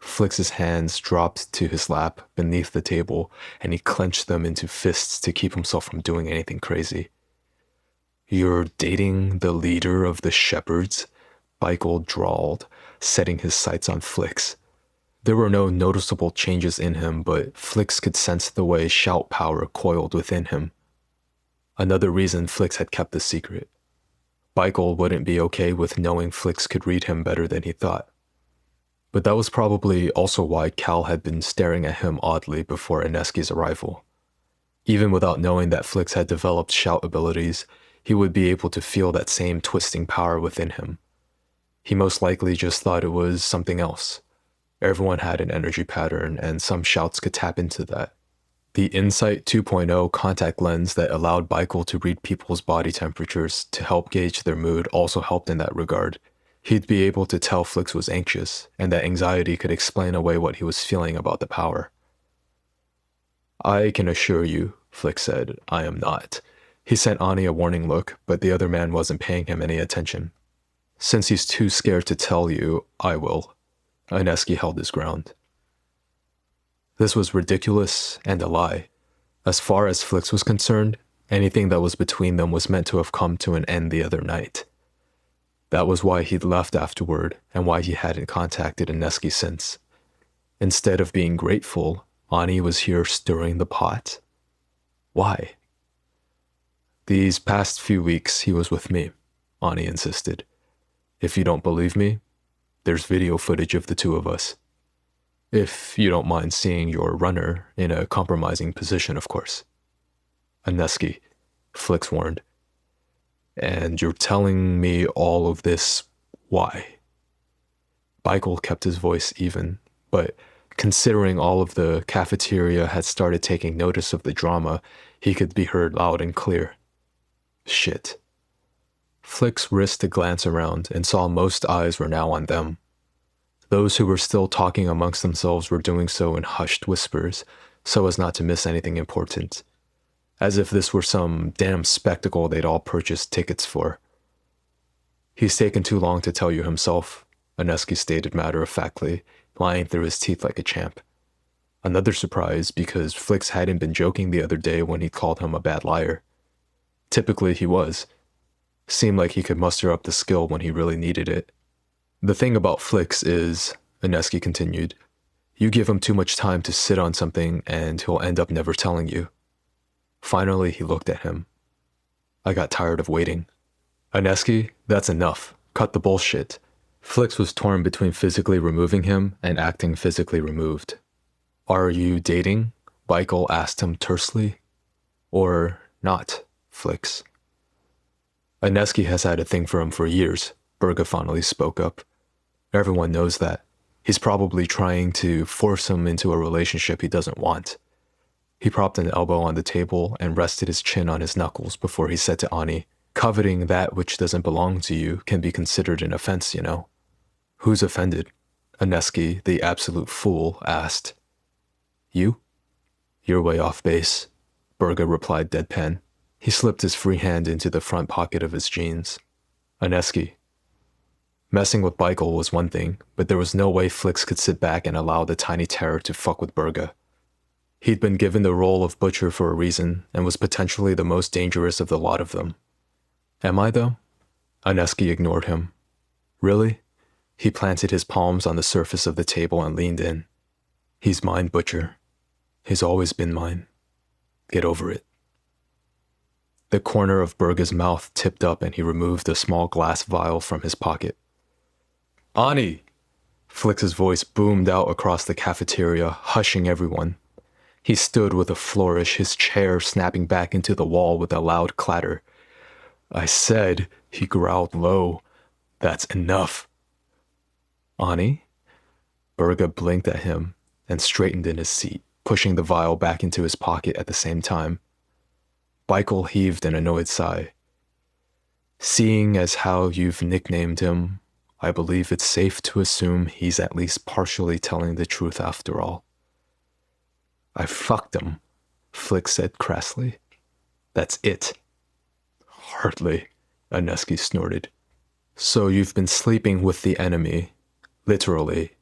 Flix's hands dropped to his lap beneath the table, and he clenched them into fists to keep himself from doing anything crazy. You're dating the leader of the Shepherds? Michael drawled, setting his sights on Flix. There were no noticeable changes in him, but Flix could sense the way shout power coiled within him. Another reason Flix had kept the secret. Michael wouldn't be okay with knowing Flix could read him better than he thought. But that was probably also why Cal had been staring at him oddly before Aneski's arrival. Even without knowing that Flix had developed shout abilities, he would be able to feel that same twisting power within him. He most likely just thought it was something else. Everyone had an energy pattern, and some shouts could tap into that. The Insight 2.0 contact lens that allowed Michael to read people's body temperatures to help gauge their mood also helped in that regard. He'd be able to tell Flix was anxious, and that anxiety could explain away what he was feeling about the power. "I can assure you," Flix said, "I am not." He sent Ani a warning look, but the other man wasn't paying him any attention. "Since he's too scared to tell you, I will." Ineski held his ground. This was ridiculous and a lie. As far as Flix was concerned, anything that was between them was meant to have come to an end the other night. That was why he'd left afterward and why he hadn't contacted Ineski since. Instead of being grateful, Ani was here stirring the pot. Why? "These past few weeks he was with me," Ani insisted. "If you don't believe me, there's video footage of the two of us. If you don't mind seeing your runner in a compromising position, of course." "Ineski," Flix warned. "And you're telling me all of this, why?" Michael kept his voice even, but considering all of the cafeteria had started taking notice of the drama, he could be heard loud and clear. "Shit." Flix risked a glance around and saw most eyes were now on them. Those who were still talking amongst themselves were doing so in hushed whispers, so as not to miss anything important, as if this were some damn spectacle they'd all purchased tickets for. "He's taken too long to tell you himself," Ineski stated matter-of-factly, lying through his teeth like a champ. Another surprise, because Flix hadn't been joking the other day when he called him a bad liar. Typically he was. Seemed like he could muster up the skill when he really needed it. "The thing about Flix is," Ineski continued, "you give him too much time to sit on something and he'll end up never telling you." Finally, he looked at him. "I got tired of waiting." "Ineski, that's enough. Cut the bullshit." Flix was torn between physically removing him and acting physically removed. "Are you dating?" Michael asked him tersely. "Or not, Flix?" "Ineski has had a thing for him for years," Berga finally spoke up. "Everyone knows that. He's probably trying to force him into a relationship he doesn't want." He propped an elbow on the table and rested his chin on his knuckles before he said to Ani, "Coveting that which doesn't belong to you can be considered an offense, you know." "Who's offended?" Ineski, the absolute fool, asked. "You?" "You're way off base," Berga replied deadpan. He slipped his free hand into the front pocket of his jeans. "Ineski." Messing with Michael was one thing, but there was no way Flix could sit back and allow the tiny terror to fuck with Berga. He'd been given the role of butcher for a reason and was potentially the most dangerous of the lot of them. "Am I, though?" Ineski ignored him. "Really?" He planted his palms on the surface of the table and leaned in. "He's mine, butcher. He's always been mine. Get over it." The corner of Berga's mouth tipped up and he removed a small glass vial from his pocket. "Ani!" Flix's voice boomed out across the cafeteria, hushing everyone. He stood with a flourish, his chair snapping back into the wall with a loud clatter. "I said," he growled low, "that's enough." "Ani?" Berga blinked at him and straightened in his seat, pushing the vial back into his pocket at the same time. Michael heaved an annoyed sigh. "Seeing as how you've nicknamed him, I believe it's safe to assume he's at least partially telling the truth after all." "I fucked him," Flix said crassly. "That's it." "Hardly," Ineski snorted. "So you've been sleeping with the enemy, literally,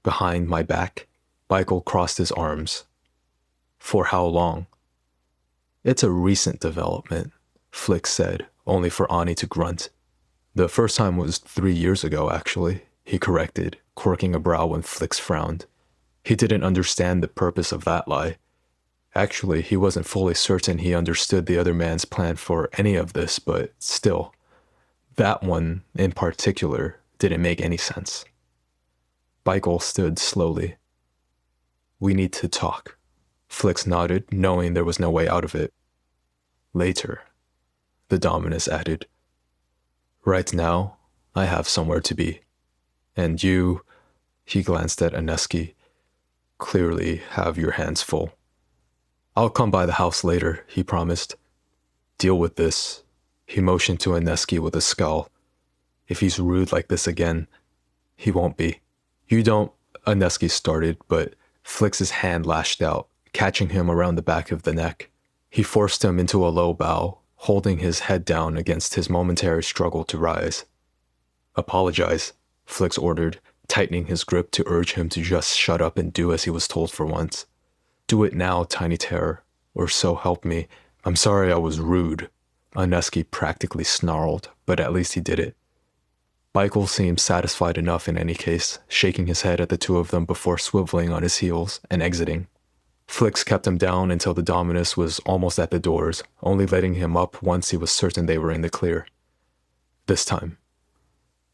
behind my back?" Michael crossed his arms. "For how long?" "It's a recent development," Flix said, only for Ani to grunt. "The first time was 3 years ago, actually," he corrected, quirking a brow when Flix frowned. He didn't understand the purpose of that lie. Actually, he wasn't fully certain he understood the other man's plan for any of this, but still, that one, in particular, didn't make any sense. Michael stood slowly. "We need to talk." Flix nodded, knowing there was no way out of it. "Later," the Dominus added. "Right now, I have somewhere to be. And you," he glanced at Ineski, "clearly have your hands full." "I'll come by the house later," he promised. "Deal with this." He motioned to Ineski with a scowl. If he's rude like this again, he won't be. You don't, Aneski started, but Flix's hand lashed out, catching him around the back of the neck. He forced him into a low bow, holding his head down against his momentary struggle to rise. Apologize, Flix ordered, tightening his grip to urge him to just shut up and do as he was told for once. Do it now, Tiny Terror, or so help me. I'm sorry I was rude, Aneski practically snarled, but at least he did it. Michael seemed satisfied enough in any case, shaking his head at the two of them before swiveling on his heels and exiting. Flix kept him down until the Dominus was almost at the doors, only letting him up once he was certain they were in the clear. This time.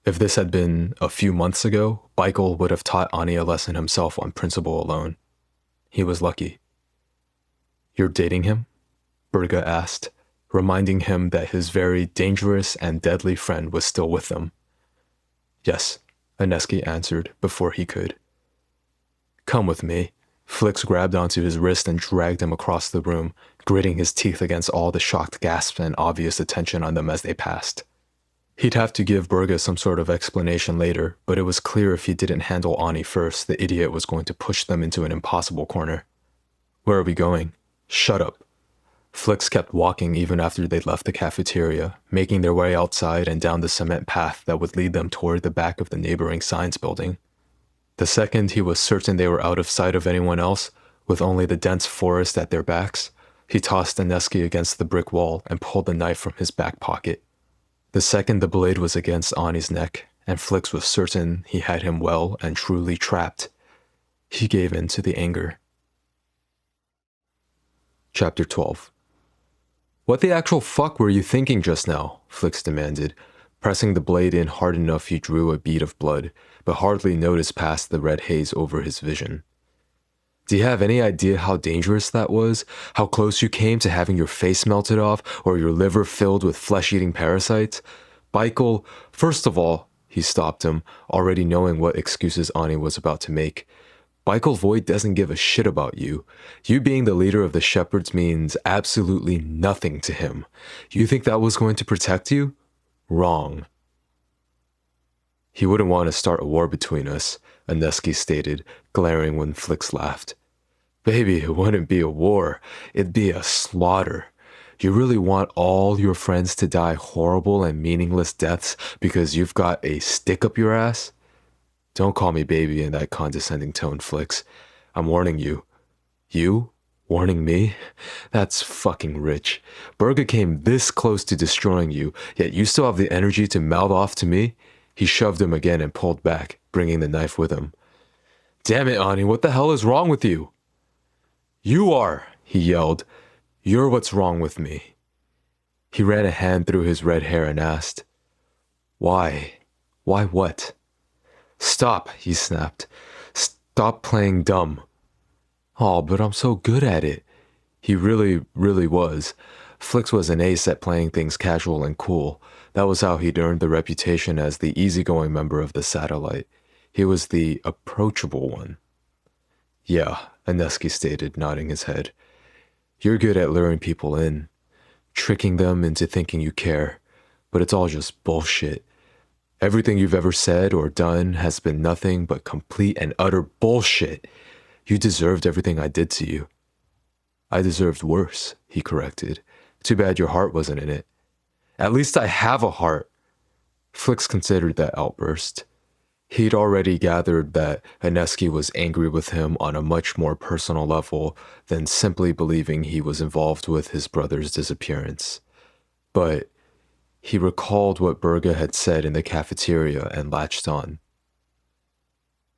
If this had been a few months ago, Michael would have taught Ani a lesson himself on principle alone. He was lucky. You're dating him? Berga asked, reminding him that his very dangerous and deadly friend was still with them. Yes, Aneski answered before he could. Come with me. Flix grabbed onto his wrist and dragged him across the room, gritting his teeth against all the shocked gasps and obvious attention on them as they passed. He'd have to give Berga some sort of explanation later, but it was clear if he didn't handle Ani first, the idiot was going to push them into an impossible corner. Where are we going? Shut up. Flix kept walking even after they'd left the cafeteria, making their way outside and down the cement path that would lead them toward the back of the neighboring science building. The second he was certain they were out of sight of anyone else, with only the dense forest at their backs, he tossed Aneski against the brick wall and pulled the knife from his back pocket. The second the blade was against Ani's neck, and Flix was certain he had him well and truly trapped, he gave in to the anger. Chapter 12. What the actual fuck were you thinking just now? Flix demanded, pressing the blade in hard enough he drew a bead of blood, but hardly noticed past the red haze over his vision. Do you have any idea how dangerous that was? How close you came to having your face melted off or your liver filled with flesh-eating parasites? Michael, first of all, he stopped him, already knowing what excuses Ani was about to make. Michael Voigt doesn't give a shit about you. You being the leader of the Shepherds means absolutely nothing to him. You think that was going to protect you? Wrong. He wouldn't want to start a war between us, Aneski stated, glaring when Flix laughed. Baby, it wouldn't be a war. It'd be a slaughter. You really want all your friends to die horrible and meaningless deaths because you've got a stick up your ass? Don't call me baby in that condescending tone, Flix. I'm warning you. You? Warning me? That's fucking rich. Berga came this close to destroying you, yet you still have the energy to mouth off to me? He shoved him again and pulled back, bringing the knife with him. Damn it, Ani, what the hell is wrong with you? You are, he yelled. You're what's wrong with me. He ran a hand through his red hair and asked, Why? Why what? Stop, he snapped. Stop playing dumb. Oh, but I'm so good at it. He really, really was. Flix was an ace at playing things casual and cool. That was how he'd earned the reputation as the easygoing member of the satellite. He was the approachable one. Yeah, Aneski stated, nodding his head. You're good at luring people in, tricking them into thinking you care, but it's all just bullshit. Everything you've ever said or done has been nothing but complete and utter bullshit. You deserved everything I did to you. I deserved worse, he corrected. Too bad your heart wasn't in it. At least I have a heart. Flix considered that outburst. He'd already gathered that Aneski was angry with him on a much more personal level than simply believing he was involved with his brother's disappearance. But he recalled what Berga had said in the cafeteria and latched on.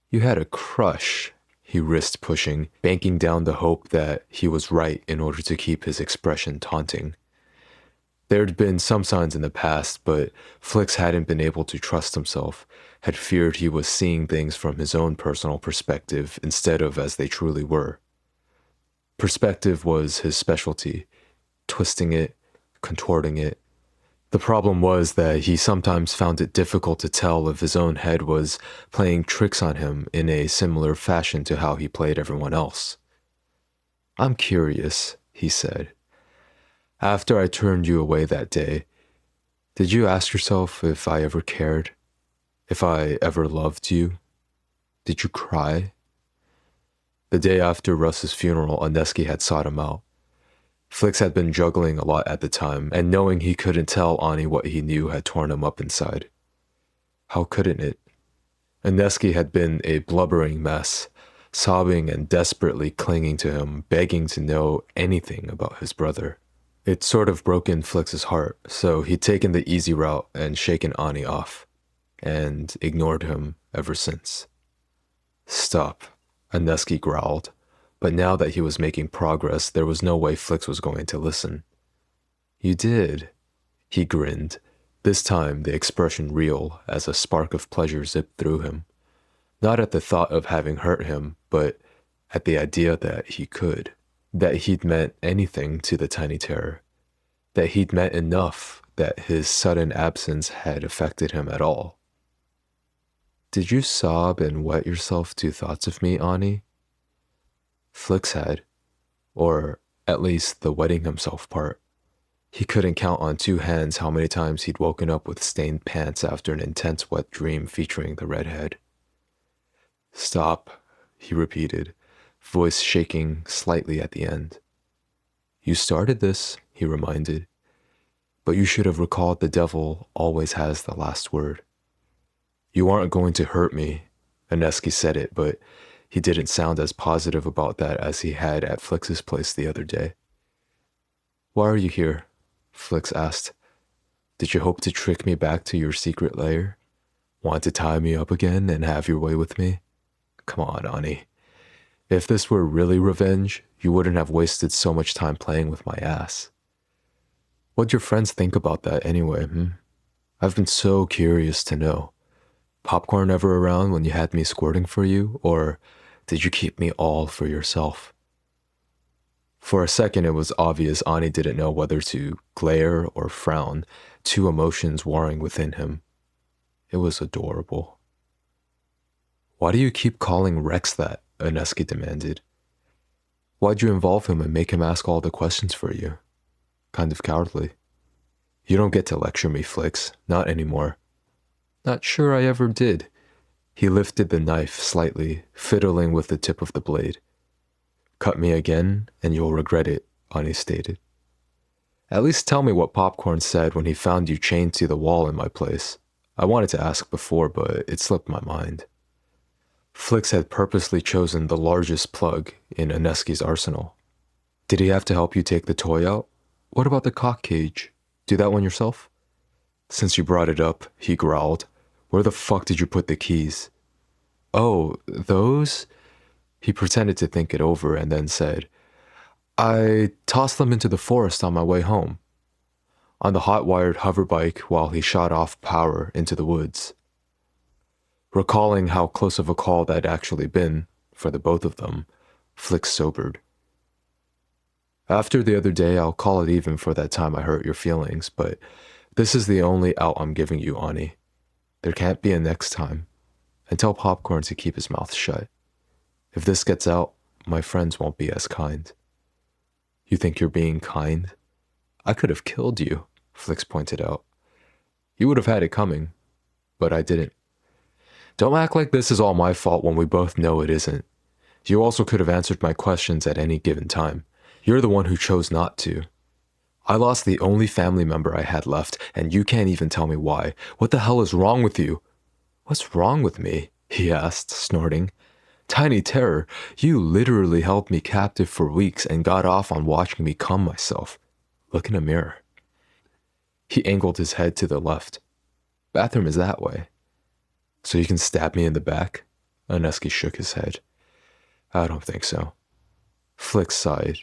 You had a crush, he risked pushing, banking down the hope that he was right in order to keep his expression taunting. There'd been some signs in the past, but Flix hadn't been able to trust himself, had feared he was seeing things from his own personal perspective instead of as they truly were. Perspective was his specialty, twisting it, contorting it. The problem was that he sometimes found it difficult to tell if his own head was playing tricks on him in a similar fashion to how he played everyone else. I'm curious, he said. After I turned you away that day, Did you ask yourself if I ever cared? If I ever loved you? Did you cry? The day after Russ's funeral, Oneski had sought him out. Flix had been juggling a lot at the time, and knowing he couldn't tell Ani what he knew had torn him up inside. How couldn't it? Oneski had been a blubbering mess, sobbing and desperately clinging to him, begging to know anything about his brother. It sort of broken Flix's heart, so he'd taken the easy route and shaken Ani off, and ignored him ever since. Stop, Oneski growled, but now that he was making progress, there was no way Flix was going to listen. You did, he grinned, this time the expression real as a spark of pleasure zipped through him. Not at the thought of having hurt him, but at the idea that he could. That he'd meant anything to the tiny terror. That he'd meant enough that his sudden absence had affected him at all. Did you sob and wet yourself to thoughts of me, Ani? Flix had. Or at least the wetting himself part. He couldn't count on two hands how many times he'd woken up with stained pants after an intense wet dream featuring the redhead. Stop, he repeated, voice shaking slightly at the end. You started this, he reminded, but you should have recalled the devil always has the last word. You aren't going to hurt me, Oneski said it, but he didn't sound as positive about that as he had at Flix's place the other day. Why are you here? Flix asked. Did you hope to trick me back to your secret lair? Want to tie me up again and have your way with me? Come on, Ani. If this were really revenge, you wouldn't have wasted so much time playing with my ass. What'd your friends think about that anyway, I've been so curious to know. Popcorn ever around when you had me squirting for you, or did you keep me all for yourself? For a second, it was obvious Ani didn't know whether to glare or frown, two emotions warring within him. It was adorable. Why do you keep calling Rex that? Oneski demanded. Why'd you involve him and make him ask all the questions for you? Kind of cowardly. You don't get to lecture me, Flix. Not anymore. Not sure I ever did. He lifted the knife slightly, fiddling with the tip of the blade. Cut me again, and you'll regret it, Ani stated. At least tell me what Popcorn said when he found you chained to the wall in my place. I wanted to ask before, but it slipped my mind. Flix had purposely chosen the largest plug in Oneski's arsenal. Did he have to help you take the toy out? What about the cock cage? Do that one yourself? Since you brought it up, he growled. Where the fuck did you put the keys? Oh, those? He pretended to think it over and then said, I tossed them into the forest on my way home. On the hot-wired hoverbike while he shot off power into the woods. Recalling how close of a call that'd actually been, for the both of them, Flix sobered. After the other day, I'll call it even for that time I hurt your feelings, but this is the only out I'm giving you, Ani. There can't be a next time. And tell Popcorn to keep his mouth shut. If this gets out, my friends won't be as kind. You think you're being kind? I could have killed you, Flix pointed out. You would have had it coming, but I didn't. Don't act like this is all my fault when we both know it isn't. You also could have answered my questions at any given time. You're the one who chose not to. I lost the only family member I had left, and you can't even tell me why. What the hell is wrong with you? What's wrong with me? He asked, snorting. Tiny Terror, you literally held me captive for weeks and got off on watching me cum myself. Look in a mirror. He angled his head to the left. Bathroom is that way. So you can stab me in the back? Oneski shook his head. I don't think so. Flix sighed.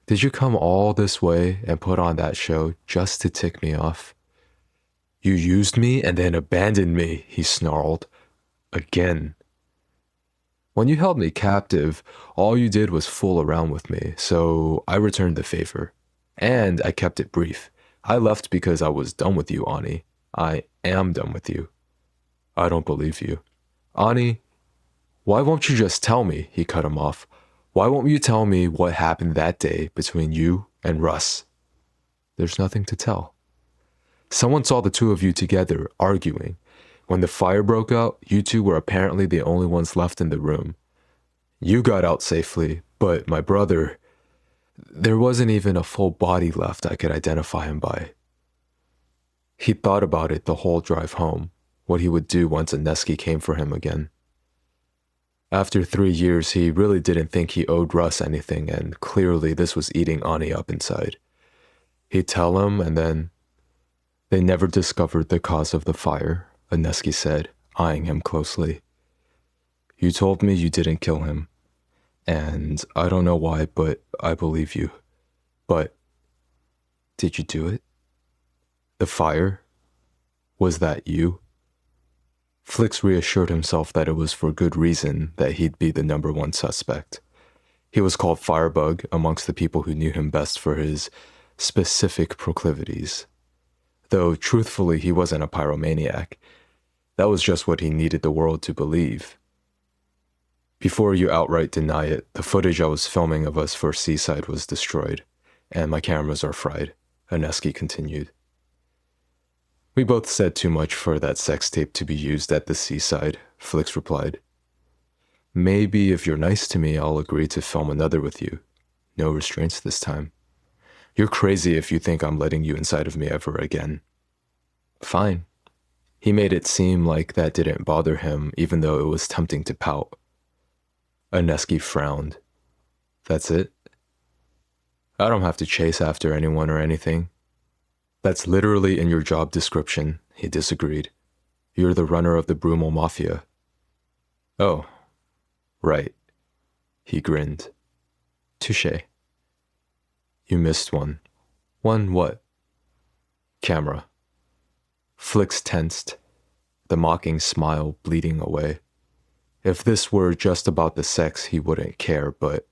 Did you come all this way and put on that show just to tick me off? You used me and then abandoned me, he snarled. Again. When you held me captive, all you did was fool around with me, so I returned the favor. And I kept it brief. I left because I was done with you, Ani. I am done with you. I don't believe you. Ani, why won't you just tell me? He cut him off. Why won't you tell me what happened that day between you and Russ? There's nothing to tell. Someone saw the two of you together, arguing. When the fire broke out, you two were apparently the only ones left in the room. You got out safely, but my brother, there wasn't even a full body left I could identify him by. He thought about it the whole drive home, what he would do once Aneski came for him again. After 3 years, he really didn't think he owed Russ anything, and clearly this was eating Ani up inside. He'd tell him, and then they never discovered the cause of the fire, Aneski said, eyeing him closely. You told me you didn't kill him, and I don't know why, but I believe you. But did you do it? The fire? Was that you? Flix reassured himself that it was for good reason that he'd be the number one suspect. He was called Firebug amongst the people who knew him best for his specific proclivities. Though, truthfully, he wasn't a pyromaniac. That was just what he needed the world to believe. Before you outright deny it, the footage I was filming of us for Seaside was destroyed, and my cameras are fried, Aneski continued. We both said too much for that sex tape to be used at the Seaside, Flix replied. Maybe if you're nice to me, I'll agree to film another with you. No restraints this time. You're crazy if you think I'm letting you inside of me ever again. Fine. He made it seem like that didn't bother him, even though it was tempting to pout. Aneski frowned. That's it? I don't have to chase after anyone or anything. That's literally in your job description, he disagreed. You're the runner of the Brummel Mafia. Oh, right. He grinned. Touché. You missed one. One what? Camera. Flix tensed, the mocking smile bleeding away. If this were just about the sex, he wouldn't care, but...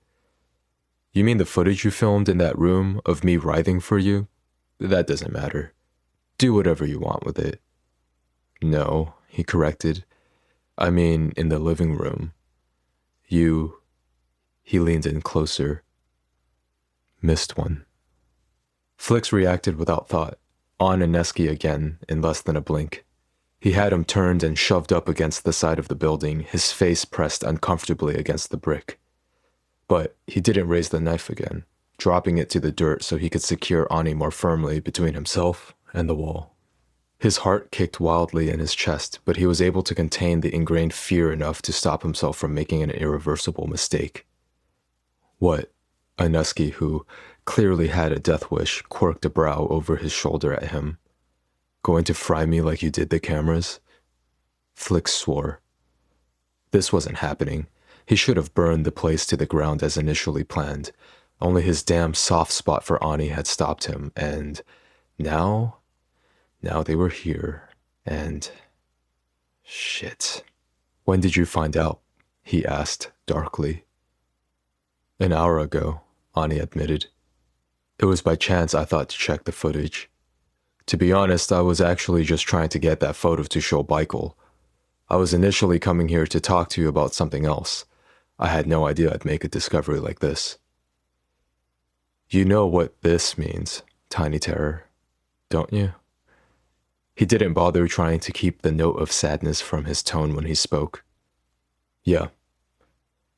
You mean the footage you filmed in that room of me writhing for you? That doesn't matter. Do whatever you want with it. No, he corrected. I mean, in the living room. You... He leaned in closer. Missed one. Flix reacted without thought, on Aneski again in less than a blink. He had him turned and shoved up against the side of the building, his face pressed uncomfortably against the brick. But he didn't raise the knife again, dropping it to the dirt so he could secure Ani more firmly between himself and the wall. His heart kicked wildly in his chest, but he was able to contain the ingrained fear enough to stop himself from making an irreversible mistake. What? Aneski, who clearly had a death wish, quirked a brow over his shoulder at him. Going to fry me like you did the cameras? Flix swore. This wasn't happening. He should have burned the place to the ground as initially planned. Only his damn soft spot for Ani had stopped him, and now they were here, and... Shit. When did you find out? He asked, darkly. An hour ago, Ani admitted. It was by chance I thought to check the footage. To be honest, I was actually just trying to get that photo to show Michael. I was initially coming here to talk to you about something else. I had no idea I'd make a discovery like this. You know what this means, Tiny Terror, don't you? He didn't bother trying to keep the note of sadness from his tone when he spoke. Yeah.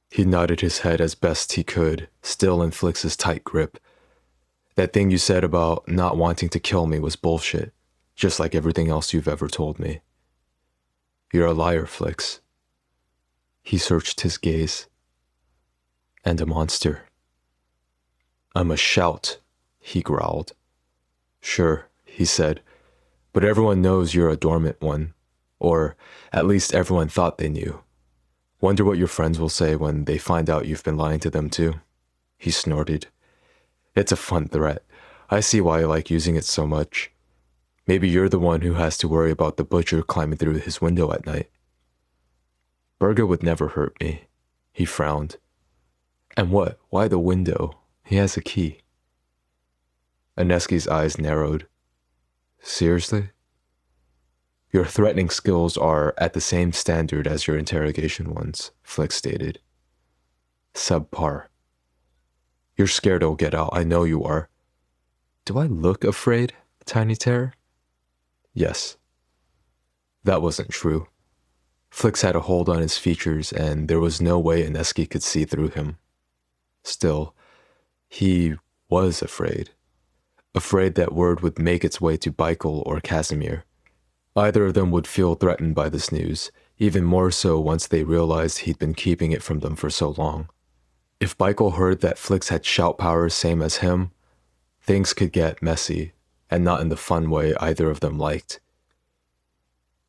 He nodded his head as best he could, still in Flix's tight grip. That thing you said about not wanting to kill me was bullshit, just like everything else you've ever told me. You're a liar, Flix. He searched his gaze. And a monster. I'm a shout, he growled. Sure, he said, but everyone knows you're a dormant one, or at least everyone thought they knew. Wonder what your friends will say when they find out you've been lying to them too. He snorted. It's a fun threat. I see why I like using it so much. Maybe you're the one who has to worry about the butcher climbing through his window at night. Berger would never hurt me. He frowned. And what? Why the window? He has a key. Aneski's eyes narrowed. Seriously? Your threatening skills are at the same standard as your interrogation ones, Flix stated. Subpar. You're scared it'll get out, I know you are. Do I look afraid, Tiny Terror? Yes. That wasn't true. Flix had a hold on his features, and there was no way Ineski could see through him. Still, he was afraid. Afraid that word would make its way to Baikel or Casimir. Either of them would feel threatened by this news, even more so once they realized he'd been keeping it from them for so long. If Baikel heard that Flix had shout powers same as him, things could get messy, and not in the fun way either of them liked.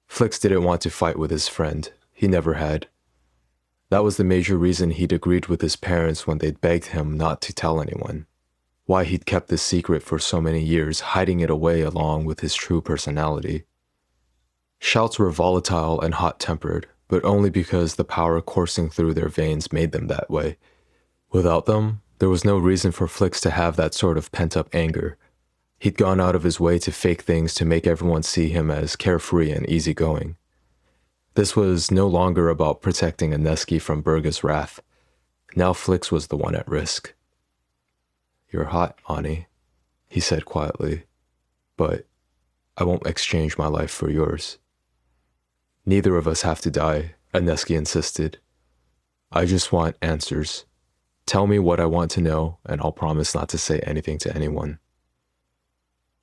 Flix didn't want to fight with his friend. He never had. That was the major reason he'd agreed with his parents when they'd begged him not to tell anyone. Why he'd kept this secret for so many years, hiding it away along with his true personality. Shouts were volatile and hot-tempered, but only because the power coursing through their veins made them that way. Without them, there was no reason for Flix to have that sort of pent-up anger. He'd gone out of his way to fake things to make everyone see him as carefree and easygoing. This was no longer about protecting Ineski from Berga's wrath. Now Flix was the one at risk. "You're hot, Ani," he said quietly, "but I won't exchange my life for yours." "Neither of us have to die," Ineski insisted. "I just want answers. Tell me what I want to know, and I'll promise not to say anything to anyone."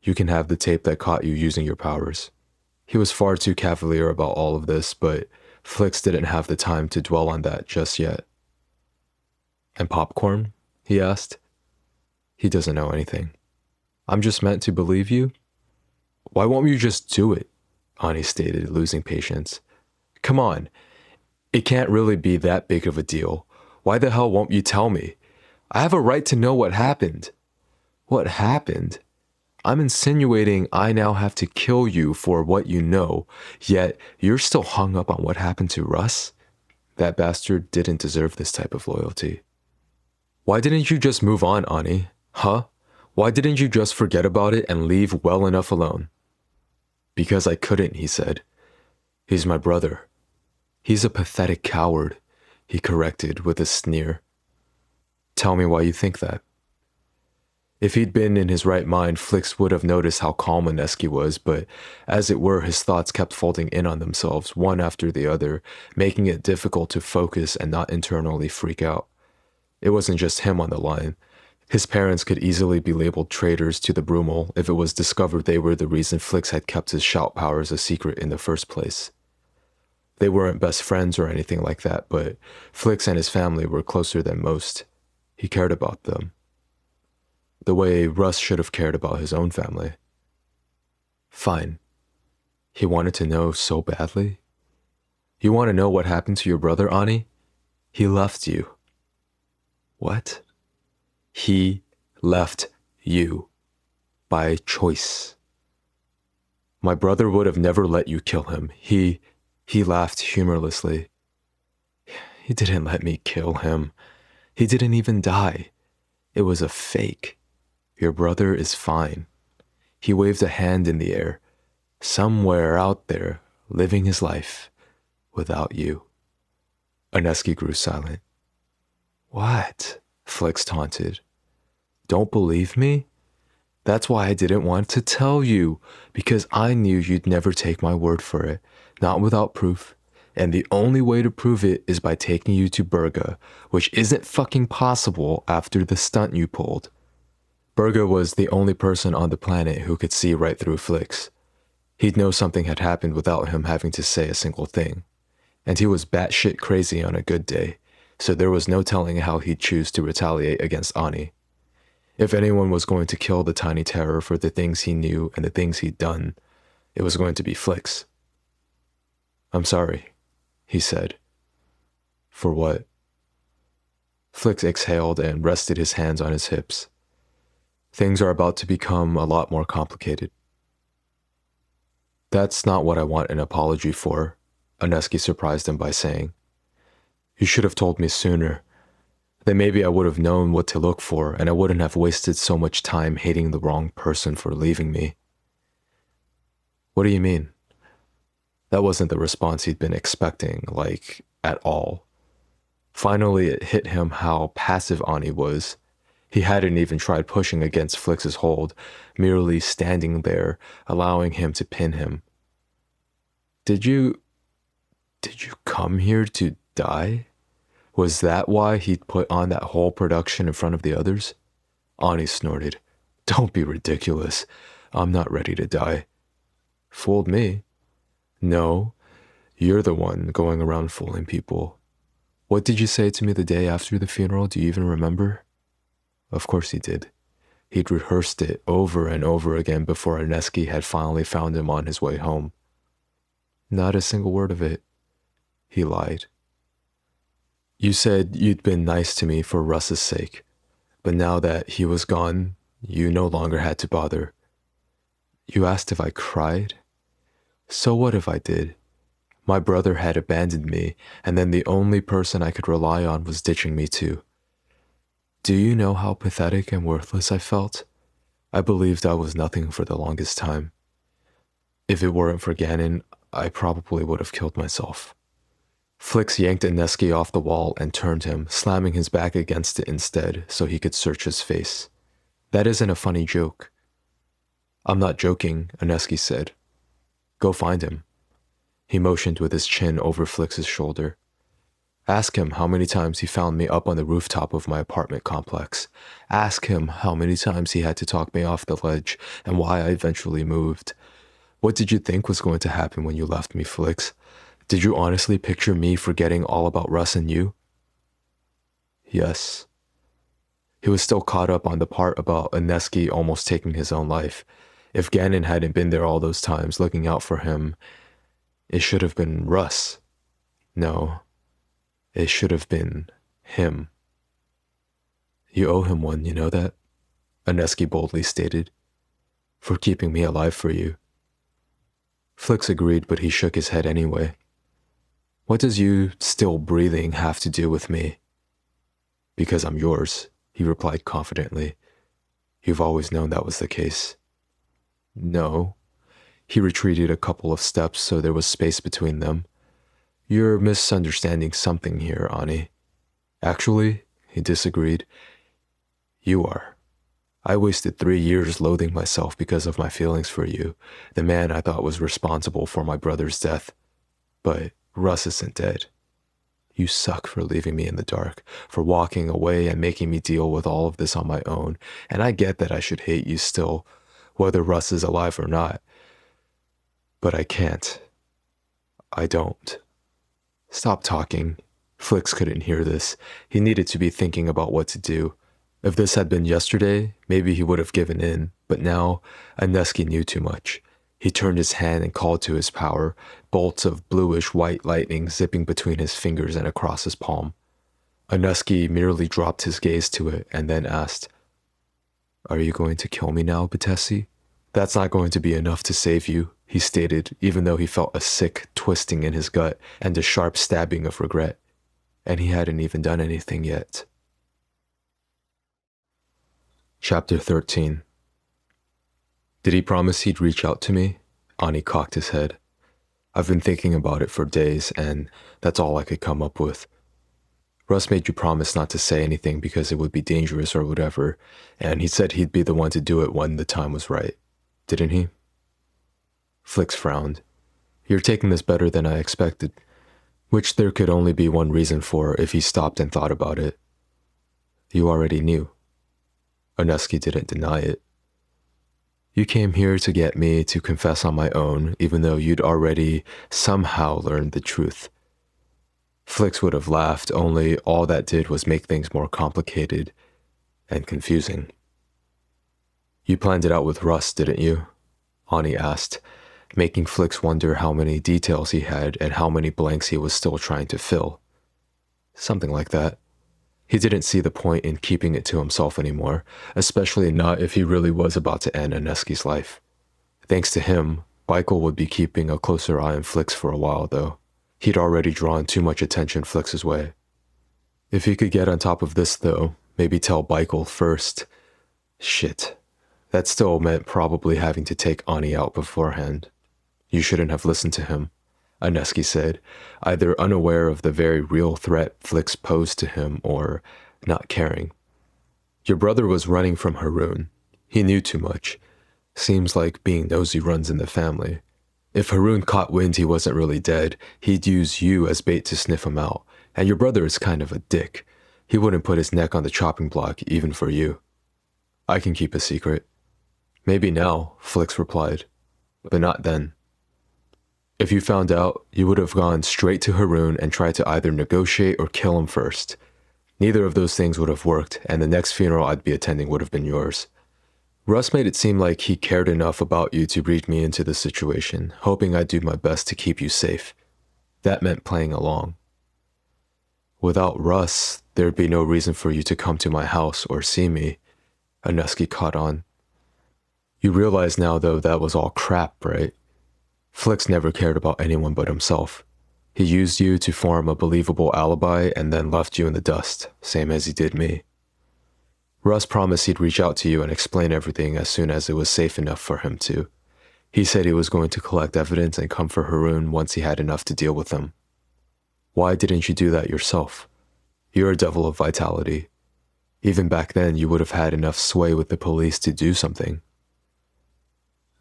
"You can have the tape that caught you using your powers." He was far too cavalier about all of this, but Flix didn't have the time to dwell on that just yet. "And popcorn?" he asked. He doesn't know anything. "I'm just meant to believe you?" "Why won't you just do it?" Ani stated, losing patience. "Come on. It can't really be that big of a deal. Why the hell won't you tell me? I have a right to know what happened." "What happened? I'm insinuating I now have to kill you for what you know, yet you're still hung up on what happened to Russ? That bastard didn't deserve this type of loyalty." "Why didn't you just move on, Ani? Huh? Why didn't you just forget about it and leave well enough alone?" "Because I couldn't," he said. "He's my brother." "He's a pathetic coward," he corrected with a sneer. "Tell me why you think that." If he'd been in his right mind, Flix would have noticed how calm Ineski was, but as it were, his thoughts kept folding in on themselves, one after the other, making it difficult to focus and not internally freak out. It wasn't just him on the line. His parents could easily be labeled traitors to the Brummel if it was discovered they were the reason Flix had kept his shout powers a secret in the first place. They weren't best friends or anything like that, but Flix and his family were closer than most. He cared about them. The way Russ should have cared about his own family. Fine. He wanted to know so badly. "You want to know what happened to your brother, Ani? He left you." "What?" "He left you. By choice. My brother would have never let you kill him. He laughed humorlessly. "He didn't let me kill him. He didn't even die. It was a fake. Your brother is fine." He waved a hand in the air. "Somewhere out there, living his life, without you." Ineski grew silent. "What?" Flix taunted. "Don't believe me? That's why I didn't want to tell you, because I knew you'd never take my word for it, not without proof. And the only way to prove it is by taking you to Berga, which isn't fucking possible after the stunt you pulled." Berga was the only person on the planet who could see right through Flix. He'd know something had happened without him having to say a single thing. And he was batshit crazy on a good day, so there was no telling how he'd choose to retaliate against Ani. If anyone was going to kill the tiny terror for the things he knew and the things he'd done, it was going to be Flix. "I'm sorry," he said. "For what?" Flix exhaled and rested his hands on his hips. "Things are about to become a lot more complicated." "That's not what I want an apology for," Ineski surprised him by saying. "You should have told me sooner. Then maybe I would have known what to look for, and I wouldn't have wasted so much time hating the wrong person for leaving me." "What do you mean?" That wasn't the response he'd been expecting, like, at all. Finally, it hit him how passive Ani was. He hadn't even tried pushing against Flix's hold, merely standing there, allowing him to pin him. Did you come here to die? Was that why he'd put on that whole production in front of the others? Ani snorted. Don't be ridiculous. I'm not ready to die. Fooled me. No, you're the one going around fooling people. What did you say to me the day after the funeral? Do you even remember? Of course he did. He'd rehearsed it over and over again before Aneski had finally found him on his way home. Not a single word of it. He lied. You said you'd been nice to me for Russ's sake, but now that he was gone, you no longer had to bother. You asked if I cried? So what if I did? My brother had abandoned me, and then the only person I could rely on was ditching me too. Do you know how pathetic and worthless I felt? I believed I was nothing for the longest time. If it weren't for Ganon, I probably would have killed myself. Flix yanked Aneski off the wall and turned him, slamming his back against it instead so he could search his face. That isn't a funny joke. I'm not joking, Aneski said. Go find him. He motioned with his chin over Flix's shoulder. Ask him how many times he found me up on the rooftop of my apartment complex. Ask him how many times he had to talk me off the ledge and why I eventually moved. What did you think was going to happen when you left me, Flix? Did you honestly picture me forgetting all about Russ and you? Yes. He was still caught up on the part about Aneski almost taking his own life. If Ganon hadn't been there all those times looking out for him, it should have been Russ. No, it should have been him. You owe him one, you know that? Aneski boldly stated. For keeping me alive for you. Flix agreed, but he shook his head anyway. What does you still breathing have to do with me? Because I'm yours, he replied confidently. You've always known that was the case. No. He retreated a couple of steps so there was space between them. You're misunderstanding something here, Ani. Actually, he disagreed. You are. I wasted 3 years loathing myself because of my feelings for you, the man I thought was responsible for my brother's death. But Russ isn't dead. You suck for leaving me in the dark, for walking away and making me deal with all of this on my own, and I get that I should hate you still, whether Russ is alive or not. But I can't. I don't. Stop talking. Flix couldn't hear this. He needed to be thinking about what to do. If this had been yesterday, maybe he would have given in, but now Aneski knew too much. He turned his hand and called to his power, bolts of bluish-white lightning zipping between his fingers and across his palm. Aneski merely dropped his gaze to it and then asked, Are you going to kill me now, Batessi? That's not going to be enough to save you, he stated, even though he felt a sick twisting in his gut and a sharp stabbing of regret. And he hadn't even done anything yet. Chapter 13. Did he promise he'd reach out to me? Ani cocked his head. I've been thinking about it for days, and that's all I could come up with. Russ made you promise not to say anything because it would be dangerous or whatever, and he said he'd be the one to do it when the time was right. Didn't he? Flix frowned. You're taking this better than I expected, which there could only be one reason for if he stopped and thought about it. You already knew. Aneski didn't deny it. You came here to get me to confess on my own, even though you'd already somehow learned the truth. Flix would have laughed, only all that did was make things more complicated and confusing. You planned it out with Russ, didn't you? Ani asked, making Flix wonder how many details he had and how many blanks he was still trying to fill. Something like that. He didn't see the point in keeping it to himself anymore, especially not if he really was about to end Aneski's life. Thanks to him, Michael would be keeping a closer eye on Flix for a while, though. He'd already drawn too much attention Flix's way. If he could get on top of this, though, maybe tell Michael first. Shit. That still meant probably having to take Ani out beforehand. You shouldn't have listened to him, Aneski said, either unaware of the very real threat Flix posed to him or not caring. Your brother was running from Haroon. He knew too much. Seems like being nosy runs in the family. If Haroon caught wind he wasn't really dead, he'd use you as bait to sniff him out. And your brother is kind of a dick. He wouldn't put his neck on the chopping block even for you. I can keep a secret. Maybe now, Flix replied, but not then. If you found out, you would have gone straight to Haroon and tried to either negotiate or kill him first. Neither of those things would have worked, and the next funeral I'd be attending would have been yours. Russ made it seem like he cared enough about you to read me into the situation, hoping I'd do my best to keep you safe. That meant playing along. Without Russ, there'd be no reason for you to come to my house or see me, Anuski caught on. You realize now, though, that was all crap, right? Flix never cared about anyone but himself. He used you to form a believable alibi and then left you in the dust, same as he did me. Russ promised he'd reach out to you and explain everything as soon as it was safe enough for him to. He said he was going to collect evidence and come for Haroon once he had enough to deal with him. Why didn't you do that yourself? You're a devil of vitality. Even back then, you would have had enough sway with the police to do something.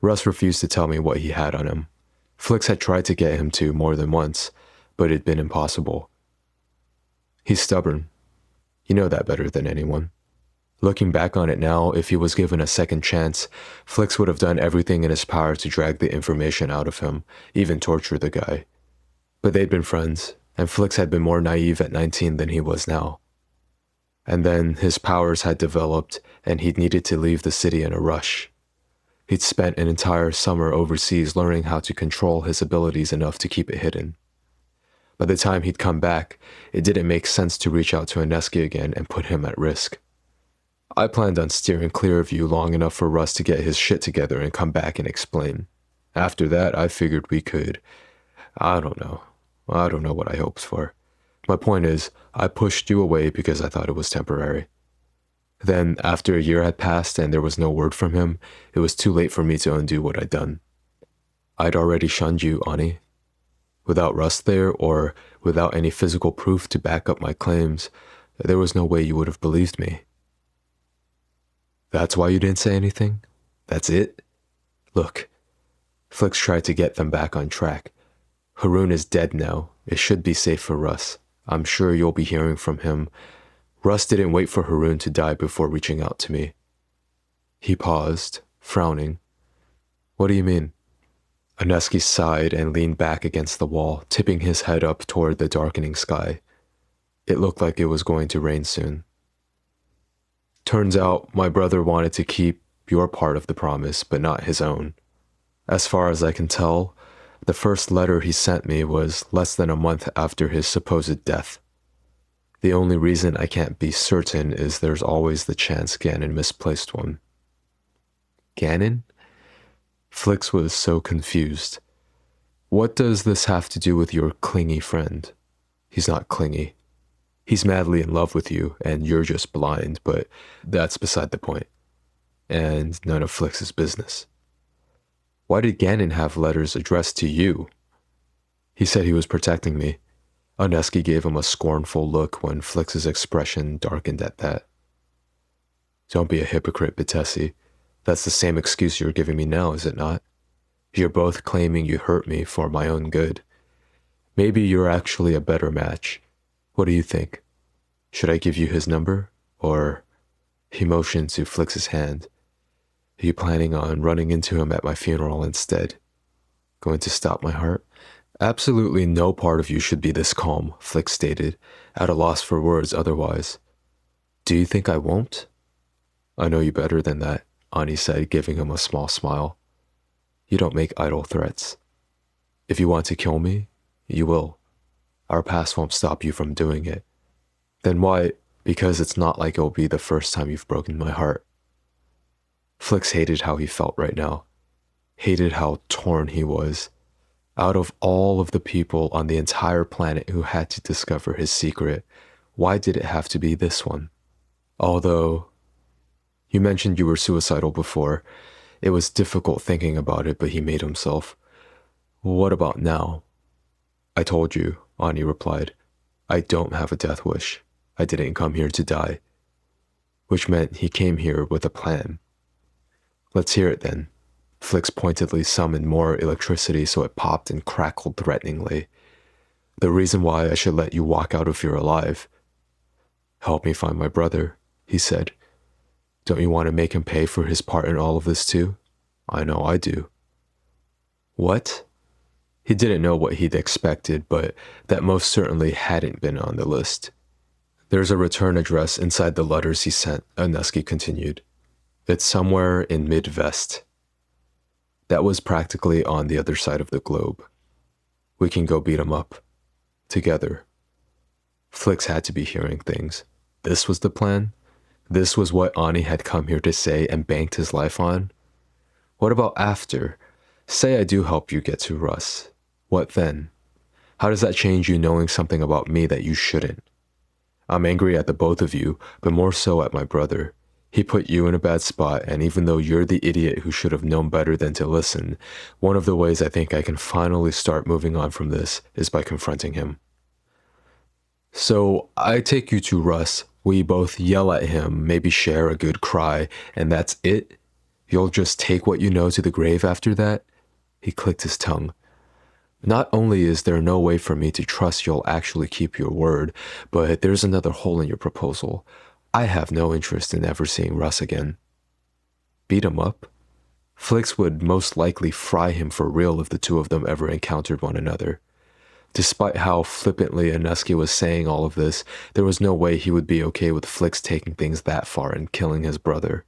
Russ refused to tell me what he had on him. Flix had tried to get him to more than once, but it'd been impossible. He's stubborn. You know that better than anyone. Looking back on it now, if he was given a second chance, Flix would have done everything in his power to drag the information out of him, even torture the guy. But they'd been friends, and Flix had been more naive at 19 than he was now. And then his powers had developed, and he'd needed to leave the city in a rush. He'd spent an entire summer overseas learning how to control his abilities enough to keep it hidden. By the time he'd come back, it didn't make sense to reach out to Aneski again and put him at risk. I planned on steering clear of you long enough for Russ to get his shit together and come back and explain. After that, I figured we could. I don't know what I hoped for. My point is, I pushed you away because I thought it was temporary. Then, after a year had passed and there was no word from him, it was too late for me to undo what I'd done. I'd already shunned you, Ani. Without Russ there, or without any physical proof to back up my claims, there was no way you would have believed me. That's why you didn't say anything? That's it? Look, Flix tried to get them back on track. Haroon is dead now. It should be safe for Russ. I'm sure you'll be hearing from him. Russ didn't wait for Haroon to die before reaching out to me. He paused, frowning. What do you mean? Aneski sighed and leaned back against the wall, tipping his head up toward the darkening sky. It looked like it was going to rain soon. Turns out my brother wanted to keep your part of the promise, but not his own. As far as I can tell, the first letter he sent me was less than a month after his supposed death. The only reason I can't be certain is there's always the chance Gannon misplaced one. Gannon? Flix was so confused. What does this have to do with your clingy friend? He's not clingy. He's madly in love with you, and you're just blind, but that's beside the point. And none of Flix's business. Why did Gannon have letters addressed to you? He said he was protecting me. Aneski gave him a scornful look when Flix's expression darkened at that. Don't be a hypocrite, Bitessi. That's the same excuse you're giving me now, is it not? You're both claiming you hurt me for my own good. Maybe you're actually a better match. What do you think? Should I give you his number? Or... He motioned to Flix's hand. Are you planning on running into him at my funeral instead? Going to stop my heart? Absolutely no part of you should be this calm, Flix stated, at a loss for words otherwise. Do you think I won't? I know you better than that, Ani said, giving him a small smile. You don't make idle threats. If you want to kill me, you will. Our past won't stop you from doing it. Then why? Because it's not like it'll be the first time you've broken my heart. Flix hated how he felt right now. Hated how torn he was. Out of all of the people on the entire planet who had to discover his secret, why did it have to be this one? Although, you mentioned you were suicidal before. It was difficult thinking about it, but he made himself. What about now? I told you, Ani replied. I don't have a death wish. I didn't come here to die. which meant he came here with a plan. Let's hear it then. Flix pointedly summoned more electricity so it popped and crackled threateningly. The reason why I should let you walk out if you're alive. Help me find my brother, he said. Don't you want to make him pay for his part in all of this too? I know I do. What? He didn't know what he'd expected, but that most certainly hadn't been on the list. There's a return address inside the letters he sent, Aneski continued. It's somewhere in Mid-Vest. That was practically on the other side of the globe. We can go beat him up. Together. Flix had to be hearing things. This was the plan? This was what Ani had come here to say and banked his life on? What about after? Say I do help you get to Russ. What then? How does that change you knowing something about me that you shouldn't? I'm angry at the both of you, but more so at my brother. He put you in a bad spot, and even though you're the idiot who should have known better than to listen, one of the ways I think I can finally start moving on from this is by confronting him. So I take you to Russ, we both yell at him, maybe share a good cry, and that's it? You'll just take what you know to the grave after that? He clicked his tongue. Not only is there no way for me to trust you'll actually keep your word, but there's another hole in your proposal. I have no interest in ever seeing Russ again. Beat him up? Flix would most likely fry him for real if the two of them ever encountered one another. Despite how flippantly Aneski was saying all of this, there was no way he would be okay with Flix taking things that far and killing his brother.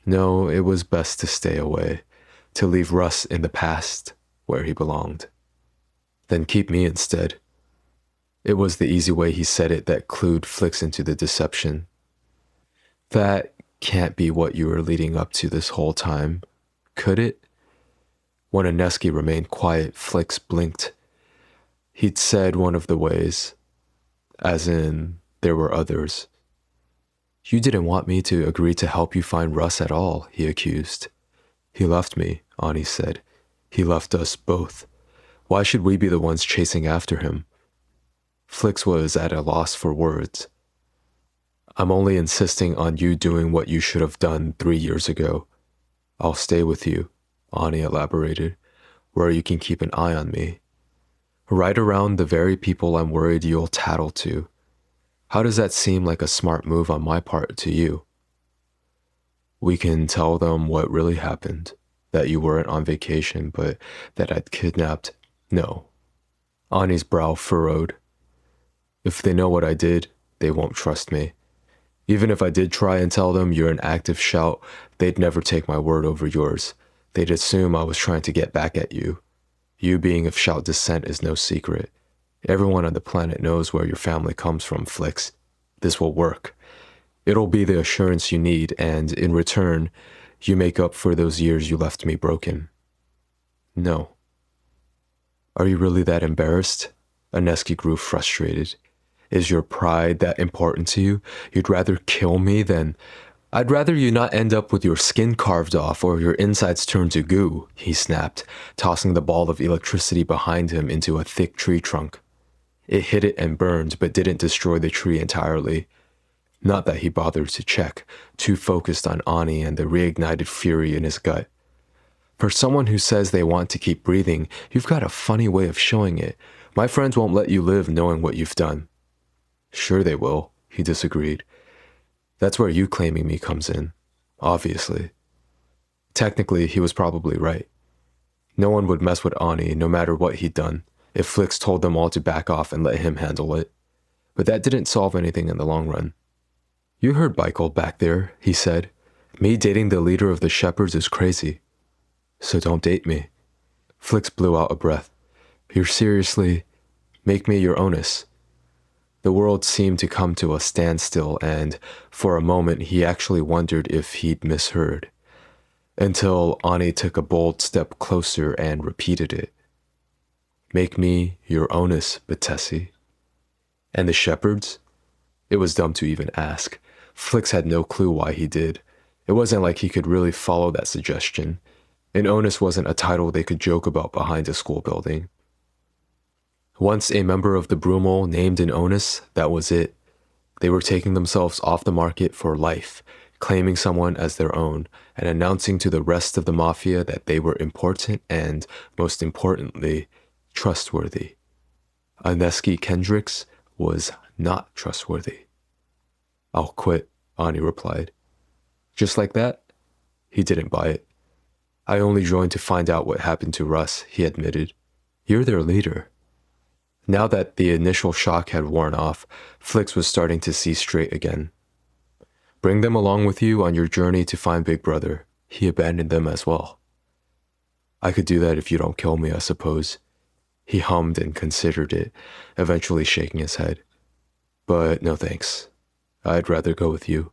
No, it was best to stay away, to leave Russ in the past, where he belonged. Then keep me instead. It was the easy way he said it that clued Flix into the deception. That can't be what you were leading up to this whole time, could it? When Aneski remained quiet, Flix blinked. He'd said one of the ways, as in there were others. You didn't want me to agree to help you find Russ at all, he accused. He left me, Ani said. He left us both. Why should we be the ones chasing after him? Flix was at a loss for words. I'm only insisting on you doing what you should have done 3 years ago. I'll stay with you, Ani elaborated, where you can keep an eye on me. Right around the very people I'm worried you'll tattle to. How does that seem like a smart move on my part to you? We can tell them what really happened, that you weren't on vacation, but that I'd kidnapped. No. Ani's brow furrowed. If they know what I did, they won't trust me. Even if I did try and tell them you're an active shout, they'd never take my word over yours. They'd assume I was trying to get back at you. You being of shout descent is no secret. Everyone on the planet knows where your family comes from, Flix. This will work. It'll be the assurance you need, and in return, you make up for those years you left me broken. No. Are you really that embarrassed? Aneski grew frustrated. Is your pride that important to you? You'd rather kill me than... I'd rather you not end up with your skin carved off or your insides turned to goo, he snapped, tossing the ball of electricity behind him into a thick tree trunk. It hit it and burned, but didn't destroy the tree entirely. Not that he bothered to check, too focused on Ani and the reignited fury in his gut. For someone who says they want to keep breathing, you've got a funny way of showing it. My friends won't let you live knowing what you've done. Sure they will, he disagreed. That's where you claiming me comes in, obviously. Technically, he was probably right. No one would mess with Ani, no matter what he'd done, if Flix told them all to back off and let him handle it. But that didn't solve anything in the long run. You heard Michael back there, he said. Me dating the leader of the Shepherds is crazy. So don't date me. Flix blew out a breath. You're seriously... Make me your onus. The world seemed to come to a standstill, and for a moment he actually wondered if he'd misheard. Until Ani took a bold step closer and repeated it. Make me your onus, Betessi. And the Shepherds? It was dumb to even ask. Flix had no clue why he did. It wasn't like he could really follow that suggestion. An onus wasn't a title they could joke about behind a school building. Once a member of the Brummel named an onus, that was it. They were taking themselves off the market for life, claiming someone as their own, and announcing to the rest of the mafia that they were important and, most importantly, trustworthy. Aneski Kendricks was not trustworthy. "I'll quit," Ani replied. "Just like that?" He didn't buy it. "I only joined to find out what happened to Russ," he admitted. "You're their leader." Now that the initial shock had worn off, Flix was starting to see straight again. "Bring them along with you on your journey to find Big Brother." He abandoned them as well. "I could do that if you don't kill me, I suppose." He hummed and considered it, eventually shaking his head. "But no thanks. I'd rather go with you."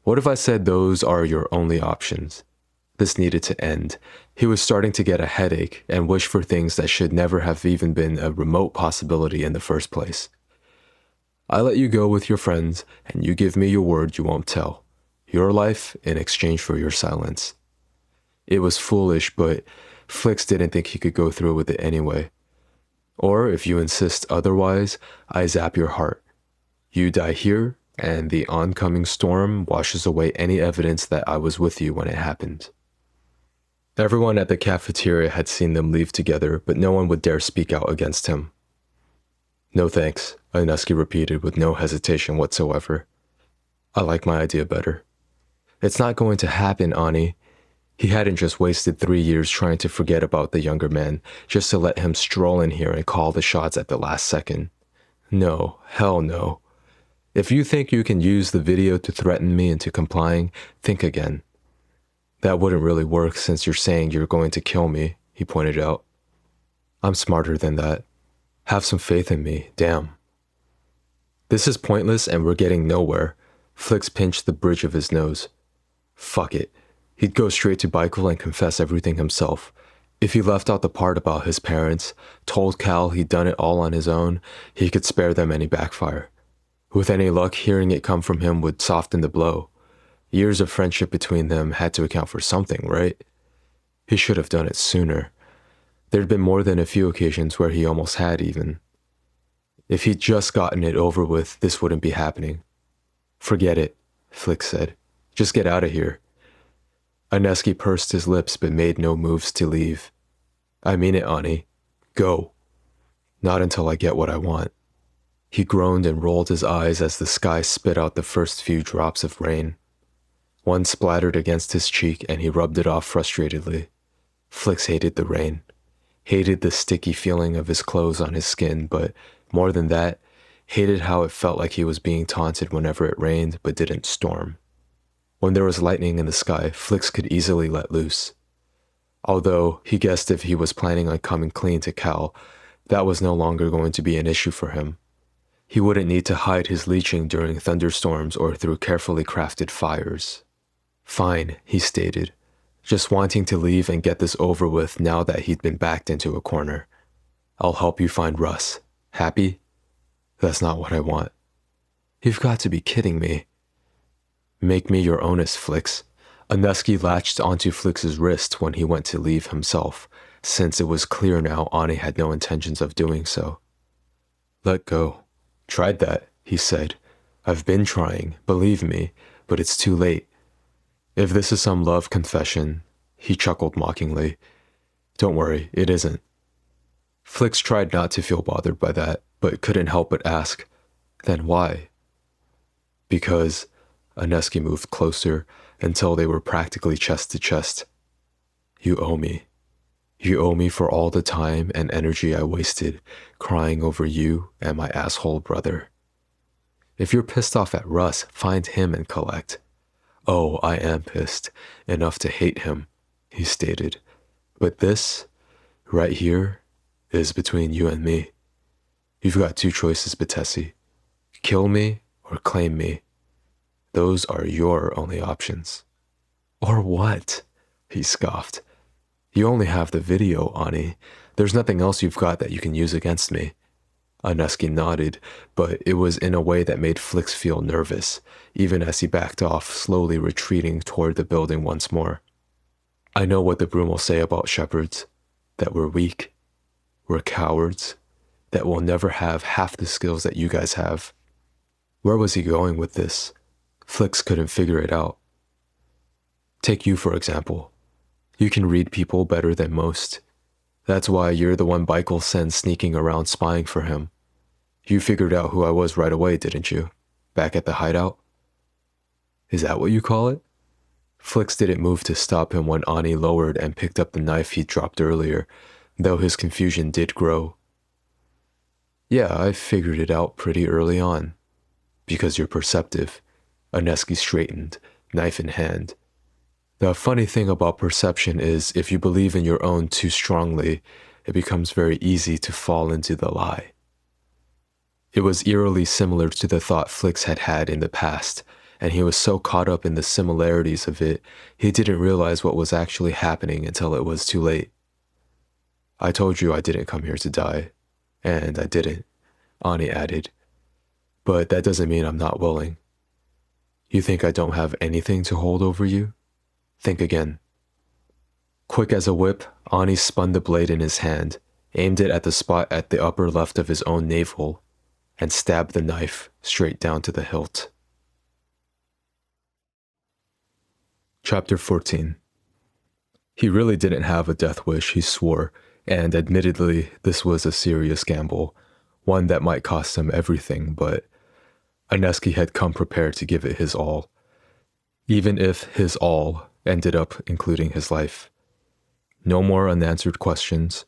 "What if I said those are your only options?" This needed to end. He was starting to get a headache and wish for things that should never have even been a remote possibility in the first place. "I let you go with your friends, and you give me your word you won't tell. Your life in exchange for your silence." It was foolish, but Flix didn't think he could go through with it anyway. "Or if you insist otherwise, I zap your heart. You die here, and the oncoming storm washes away any evidence that I was with you when it happened." Everyone at the cafeteria had seen them leave together, but no one would dare speak out against him. "No thanks," Aneski repeated with no hesitation whatsoever. "I like my idea better." "It's not going to happen, Ani." He hadn't just wasted 3 years trying to forget about the younger man, just to let him stroll in here and call the shots at the last second. "No, hell no. If you think you can use the video to threaten me into complying, think again. That wouldn't really work since you're saying you're going to kill me," he pointed out. "I'm smarter than that. Have some faith in me, damn." "This is pointless and we're getting nowhere." Flix pinched the bridge of his nose. Fuck it. He'd go straight to Michael and confess everything himself. If he left out the part about his parents, told Cal he'd done it all on his own, he could spare them any backfire. With any luck, hearing it come from him would soften the blow. Years of friendship between them had to account for something, right? He should have done it sooner. There'd been more than a few occasions where he almost had even. If he'd just gotten it over with, this wouldn't be happening. "Forget it," Flick said. "Just get out of here." Aneski pursed his lips but made no moves to leave. "I mean it, Ani. Go." "Not until I get what I want." He groaned and rolled his eyes as the sky spit out the first few drops of rain. One splattered against his cheek and he rubbed it off frustratedly. Flix hated the rain, hated the sticky feeling of his clothes on his skin, but more than that, hated how it felt like he was being taunted whenever it rained but didn't storm. When there was lightning in the sky, Flix could easily let loose. Although he guessed if he was planning on coming clean to Cal, that was no longer going to be an issue for him. He wouldn't need to hide his leeching during thunderstorms or through carefully crafted fires. "Fine," he stated, just wanting to leave and get this over with now that he'd been backed into a corner. "I'll help you find Russ. Happy?" "That's not what I want." "You've got to be kidding me." "Make me your onus, Flix." Aneski latched onto Flix's wrist when he went to leave himself, since it was clear now Ani had no intentions of doing so. "Let go." "Tried that," he said. "I've been trying, believe me, but it's too late. If this is some love confession," he chuckled mockingly, "don't worry, it isn't." Flix tried not to feel bothered by that, but couldn't help but ask, "Then why?" "Because," Aneski moved closer until they were practically chest to chest. "You owe me. You owe me for all the time and energy I wasted crying over you and my asshole brother. If you're pissed off at Russ, find him and collect." "Oh, I am pissed. Enough to hate him," he stated. "But this, right here, is between you and me. You've got two choices, Batesi. Kill me or claim me. Those are your only options." "Or what?" he scoffed. "You only have the video, Ani. There's nothing else you've got that you can use against me." Aneski nodded, but it was in a way that made Flix feel nervous, even as he backed off, slowly retreating toward the building once more. "I know what the broom will say about shepherds, that we're weak, we're cowards, that we'll never have half the skills that you guys have. Where was he going with this? Flix couldn't figure it out. Take you, for example. You can read people better than most. That's why you're the one Michael sends sneaking around spying for him. You figured out who I was right away, didn't you? Back at the hideout? Is that what you call it? Flix didn't move to stop him when Ani lowered and picked up the knife he'd dropped earlier, though his confusion did grow. Yeah, I figured it out pretty early on. Because you're perceptive. Oneski straightened, knife in hand. The funny thing about perception is if you believe in your own too strongly, it becomes very easy to fall into the lie. It was eerily similar to the thought Flix had had in the past, and he was so caught up in the similarities of it, he didn't realize what was actually happening until it was too late. I told you I didn't come here to die, and I didn't, Ani added. But that doesn't mean I'm not willing. You think I don't have anything to hold over you? Think again. Quick as a whip, Ani spun the blade in his hand, aimed it at the spot at the upper left of his own navel, and stabbed the knife straight down to the hilt. Chapter 14. He really didn't have a death wish, he swore, and admittedly, this was a serious gamble, one that might cost him everything, but Oneski had come prepared to give it his all, even if his all ended up including his life. No more unanswered questions,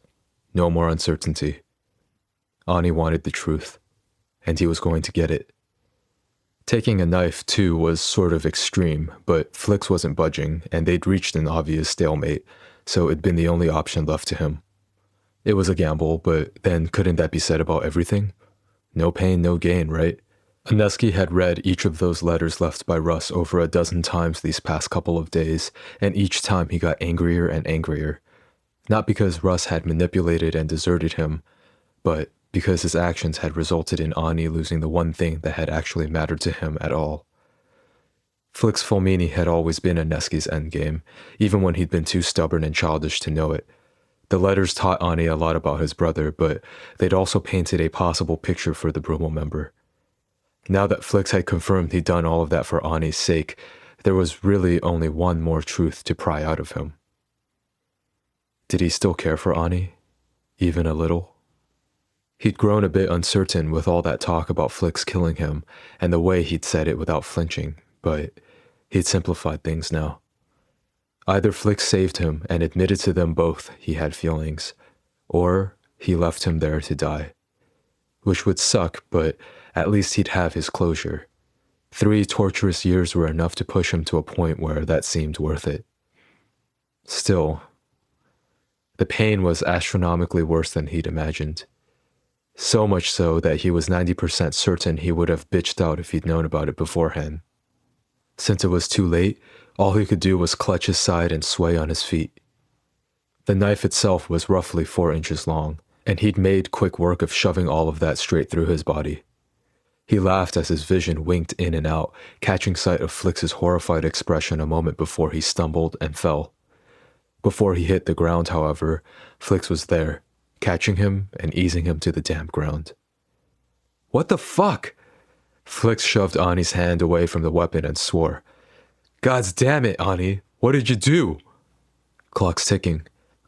no more uncertainty. Ani wanted the truth, and he was going to get it. Taking a knife, too, was sort of extreme, but Flix wasn't budging, and they'd reached an obvious stalemate, so it'd been the only option left to him. It was a gamble, but then couldn't that be said about everything? No pain, no gain, right? Oneski had read each of those letters left by Russ over a dozen times these past couple of days, and each time he got angrier and angrier. Not because Russ had manipulated and deserted him, but because his actions had resulted in Ani losing the one thing that had actually mattered to him at all. Flix Fulmini had always been Oneski's endgame, even when he'd been too stubborn and childish to know it. The letters taught Ani a lot about his brother, but they'd also painted a possible picture for the Brummel member. Now that Flix had confirmed he'd done all of that for Ani's sake, there was really only one more truth to pry out of him. Did he still care for Ani? Even a little? He'd grown a bit uncertain with all that talk about Flix killing him and the way he'd said it without flinching, but he'd simplified things now. Either Flix saved him and admitted to them both he had feelings, or he left him there to die. Which would suck, but at least he'd have his closure. 3 torturous years were enough to push him to a point where that seemed worth it. Still, the pain was astronomically worse than he'd imagined. So much so that he was 90% certain he would have bitched out if he'd known about it beforehand. Since it was too late, all he could do was clutch his side and sway on his feet. The knife itself was roughly 4 inches long, and he'd made quick work of shoving all of that straight through his body. He laughed as his vision winked in and out, catching sight of Flix's horrified expression a moment before he stumbled and fell. Before he hit the ground, however, Flix was there, catching him and easing him to the damp ground. What the fuck? Flix shoved Ani's hand away from the weapon and swore. God's damn it, Ani, what did you do? Clock's ticking,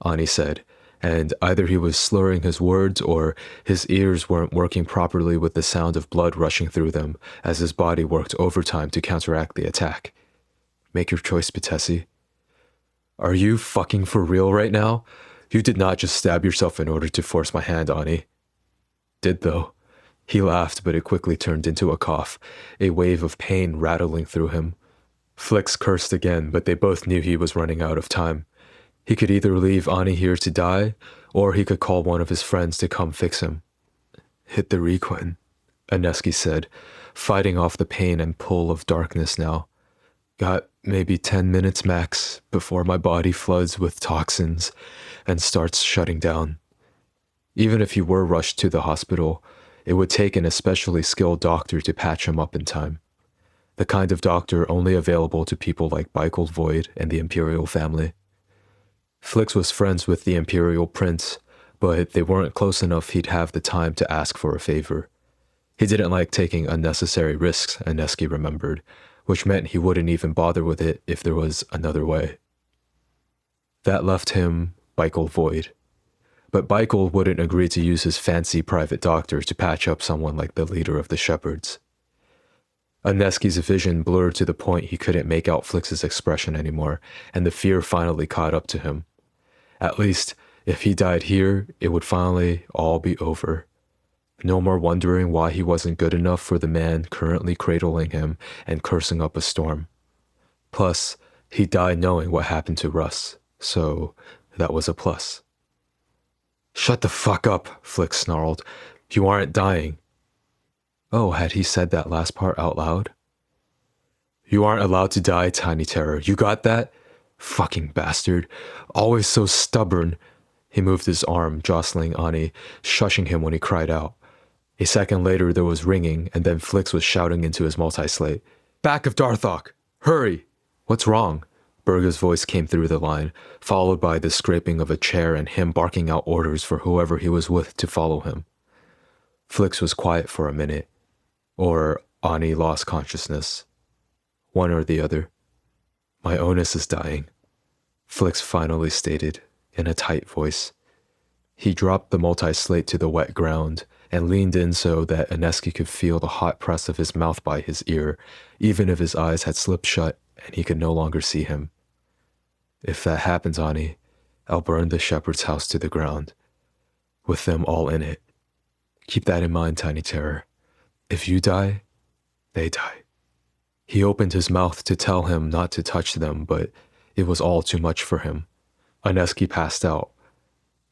Ani said, and either he was slurring his words or his ears weren't working properly with the sound of blood rushing through them as his body worked overtime to counteract the attack. Make your choice, Patesi. Are you fucking for real right now? You did not just stab yourself in order to force my hand, Ani. Did though. He laughed, but it quickly turned into a cough, a wave of pain rattling through him. Flix cursed again, but they both knew he was running out of time. He could either leave Ani here to die, or he could call one of his friends to come fix him. Hit the requin, Oneski said, fighting off the pain and pull of darkness now. Got maybe 10 minutes max before my body floods with toxins and starts shutting down. Even if he were rushed to the hospital, it would take an especially skilled doctor to patch him up in time. The kind of doctor only available to people like Beichel Void and the Imperial family. Flix was friends with the Imperial Prince, but they weren't close enough he'd have the time to ask for a favor. He didn't like taking unnecessary risks, Aneski remembered, which meant he wouldn't even bother with it if there was another way. That left him Michael Void. But Michael wouldn't agree to use his fancy private doctor to patch up someone like the leader of the Shepherds. Aneski's vision blurred to the point he couldn't make out Flix's expression anymore, and the fear finally caught up to him. At least, if he died here, it would finally all be over. No more wondering why he wasn't good enough for the man currently cradling him and cursing up a storm. Plus, he died knowing what happened to Russ, so that was a plus. "Shut the fuck up," Flix snarled. "You aren't dying." Oh, had he said that last part out loud? "You aren't allowed to die, Tiny Terror. You got that? Fucking bastard. Always so stubborn." He moved his arm, jostling Ani, shushing him when he cried out. A second later, there was ringing, and then Flix was shouting into his multi-slate. "Back of Darthok! Hurry!" "What's wrong?" Berga's voice came through the line, followed by the scraping of a chair and him barking out orders for whoever he was with to follow him. Flix was quiet for a minute. Or Ani lost consciousness. One or the other. "My onus is dying," Flix finally stated, in a tight voice. He dropped the multi-slate to the wet ground and leaned in so that Aneski could feel the hot press of his mouth by his ear, even if his eyes had slipped shut and he could no longer see him. "If that happens, Ani, I'll burn the shepherd's house to the ground, with them all in it. Keep that in mind, Tiny Terror. If you die, they die." He opened his mouth to tell him not to touch them, but it was all too much for him. Aneski passed out,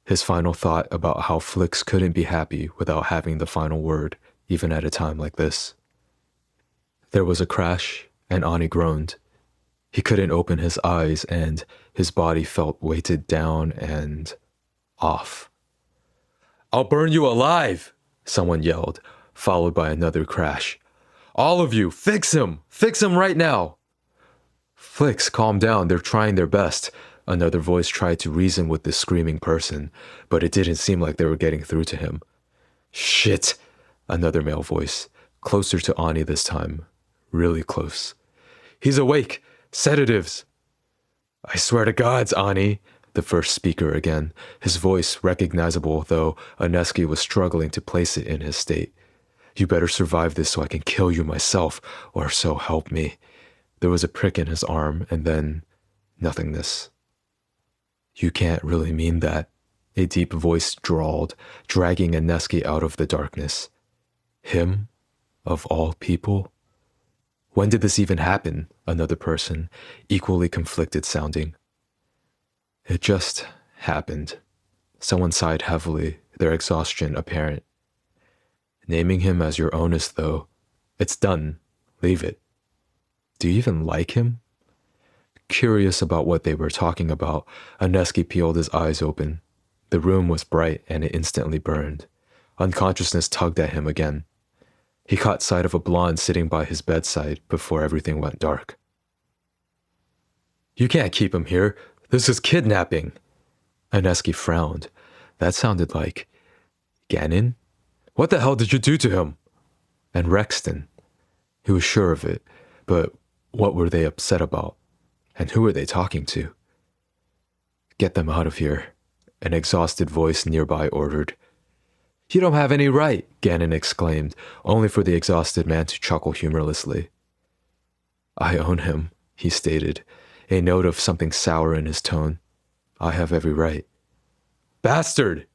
his final thought about how Flix couldn't be happy without having the final word, even at a time like this. There was a crash, and Ani groaned. He couldn't open his eyes, and his body felt weighted down and off. "I'll burn you alive!" someone yelled, followed by another crash. "All of you, fix him! Fix him right now!" "Flix, calm down, they're trying their best." Another voice tried to reason with the screaming person, but it didn't seem like they were getting through to him. "Shit!" Another male voice, closer to Ani this time, really close. "He's awake! Sedatives!" "I swear to gods, Ani," the first speaker again, his voice recognizable, though Aneski was struggling to place it in his state. "You better survive this so I can kill you myself, or so help me." There was a prick in his arm, and then nothingness. "You can't really mean that," a deep voice drawled, dragging Aneski out of the darkness. "Him? Of all people? When did this even happen?" Another person, equally conflicted sounding. "It just happened." Someone sighed heavily, their exhaustion apparent. "Naming him as your onus, though. It's done. Leave it." "Do you even like him?" Curious about what they were talking about, Aneski peeled his eyes open. The room was bright and it instantly burned. Unconsciousness tugged at him again. He caught sight of a blonde sitting by his bedside before everything went dark. "You can't keep him here. This is kidnapping." Aneski frowned. That sounded like... Gannon? "What the hell did you do to him?" And Rexton. He was sure of it, but what were they upset about? And who were they talking to? "Get them out of here," an exhausted voice nearby ordered. "You don't have any right," Gannon exclaimed, only for the exhausted man to chuckle humorlessly. "I own him," he stated, a note of something sour in his tone. "I have every right." "Bastard!"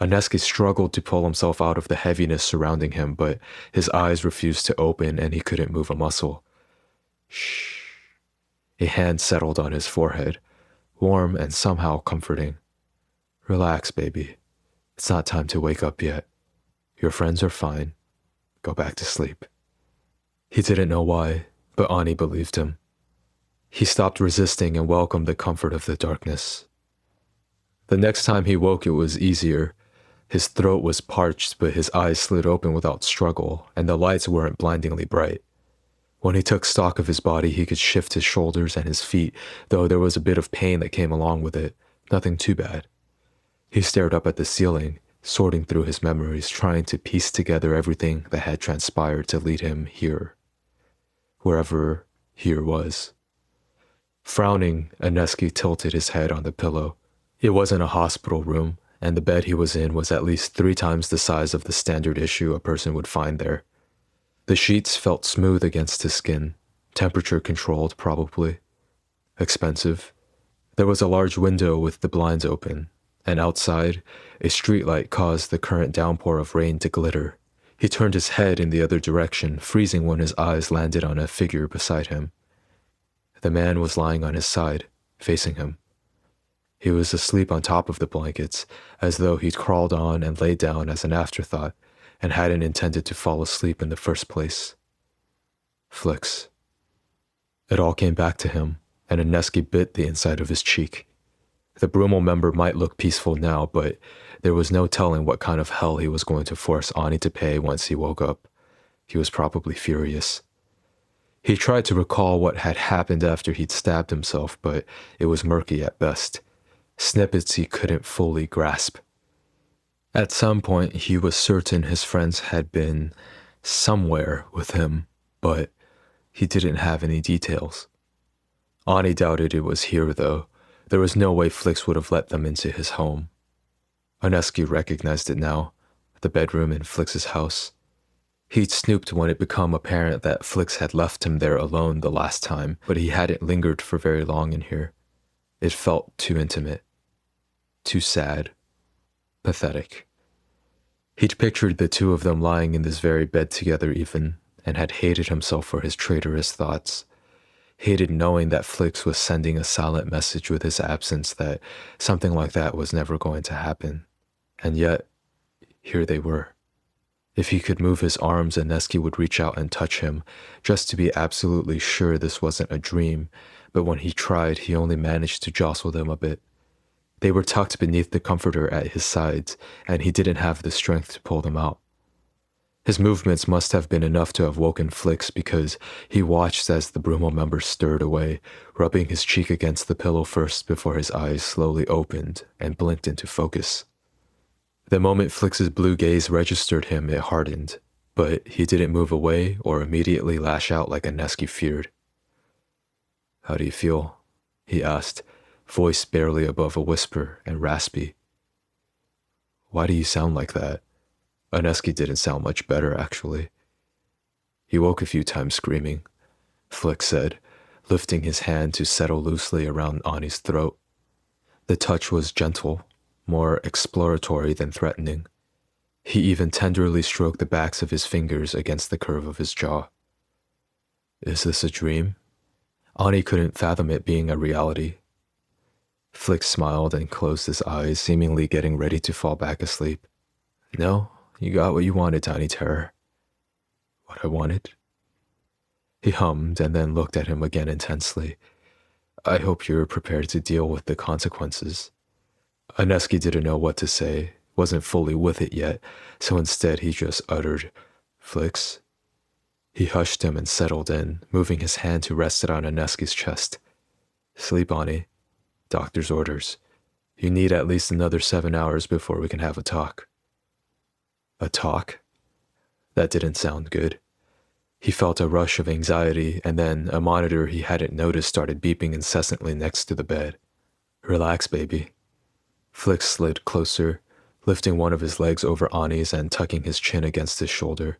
Aneski struggled to pull himself out of the heaviness surrounding him, but his eyes refused to open and he couldn't move a muscle. "Shh." A hand settled on his forehead, warm and somehow comforting. "Relax, baby. It's not time to wake up yet. Your friends are fine. Go back to sleep." He didn't know why, but Ani believed him. He stopped resisting and welcomed the comfort of the darkness. The next time he woke, it was easier. His throat was parched, but his eyes slid open without struggle, and the lights weren't blindingly bright. When he took stock of his body, he could shift his shoulders and his feet, though there was a bit of pain that came along with it, nothing too bad. He stared up at the ceiling, sorting through his memories, trying to piece together everything that had transpired to lead him here, wherever here was. Frowning, Aneski tilted his head on the pillow. It wasn't a hospital room, and the bed he was in was at least 3 times the size of the standard issue a person would find there. The sheets felt smooth against his skin, temperature controlled probably. Expensive. There was a large window with the blinds open, and outside, a streetlight caused the current downpour of rain to glitter. He turned his head in the other direction, freezing when his eyes landed on a figure beside him. The man was lying on his side, facing him. He was asleep on top of the blankets, as though he'd crawled on and laid down as an afterthought, and hadn't intended to fall asleep in the first place. Flix. It all came back to him, and Aneski bit the inside of his cheek. The Brummel member might look peaceful now, but there was no telling what kind of hell he was going to force Ani to pay once he woke up. He was probably furious. He tried to recall what had happened after he'd stabbed himself, but it was murky at best. Snippets he couldn't fully grasp. At some point, he was certain his friends had been somewhere with him, but he didn't have any details. Ani doubted it was here, though. There was no way Flix would have let them into his home. Aneski recognized it now, the bedroom in Flix's house. He'd snooped when it became apparent that Flix had left him there alone the last time, but he hadn't lingered for very long in here. It felt too intimate, too sad, pathetic. He'd pictured the two of them lying in this very bed together even, and had hated himself for his traitorous thoughts. Hated knowing that Flix was sending a silent message with his absence that something like that was never going to happen. And yet, here they were. If he could move his arms, Aneski would reach out and touch him, just to be absolutely sure this wasn't a dream, but when he tried, he only managed to jostle them a bit. They were tucked beneath the comforter at his sides, and he didn't have the strength to pull them out. His movements must have been enough to have woken Flix because he watched as the Brummel member stirred away, rubbing his cheek against the pillow first before his eyes slowly opened and blinked into focus. The moment Flix's blue gaze registered him, it hardened, but he didn't move away or immediately lash out like Aneski feared. "How do you feel?" he asked, voice barely above a whisper and raspy. "Why do you sound like that?" Aneski didn't sound much better, actually. He woke a few times screaming, Flix said, lifting his hand to settle loosely around Ani's throat. The touch was gentle, more exploratory than threatening. He even tenderly stroked the backs of his fingers against the curve of his jaw. "Is this a dream?" Ani couldn't fathom it being a reality. Flix smiled and closed his eyes, seemingly getting ready to fall back asleep. "No, you got what you wanted, Tiny Terror." "What I wanted?" He hummed and then looked at him again intensely. "I hope you're prepared to deal with the consequences." Aneski didn't know what to say, wasn't fully with it yet, so instead he just uttered, "Flix?" He hushed him and settled in, moving his hand to rest it on Aneski's chest. "Sleep, Ani. Doctor's orders. You need at least another 7 hours before we can have a talk." A talk? That didn't sound good. He felt a rush of anxiety, and then a monitor he hadn't noticed started beeping incessantly next to the bed. "Relax, baby." Flix slid closer, lifting one of his legs over Ani's and tucking his chin against his shoulder.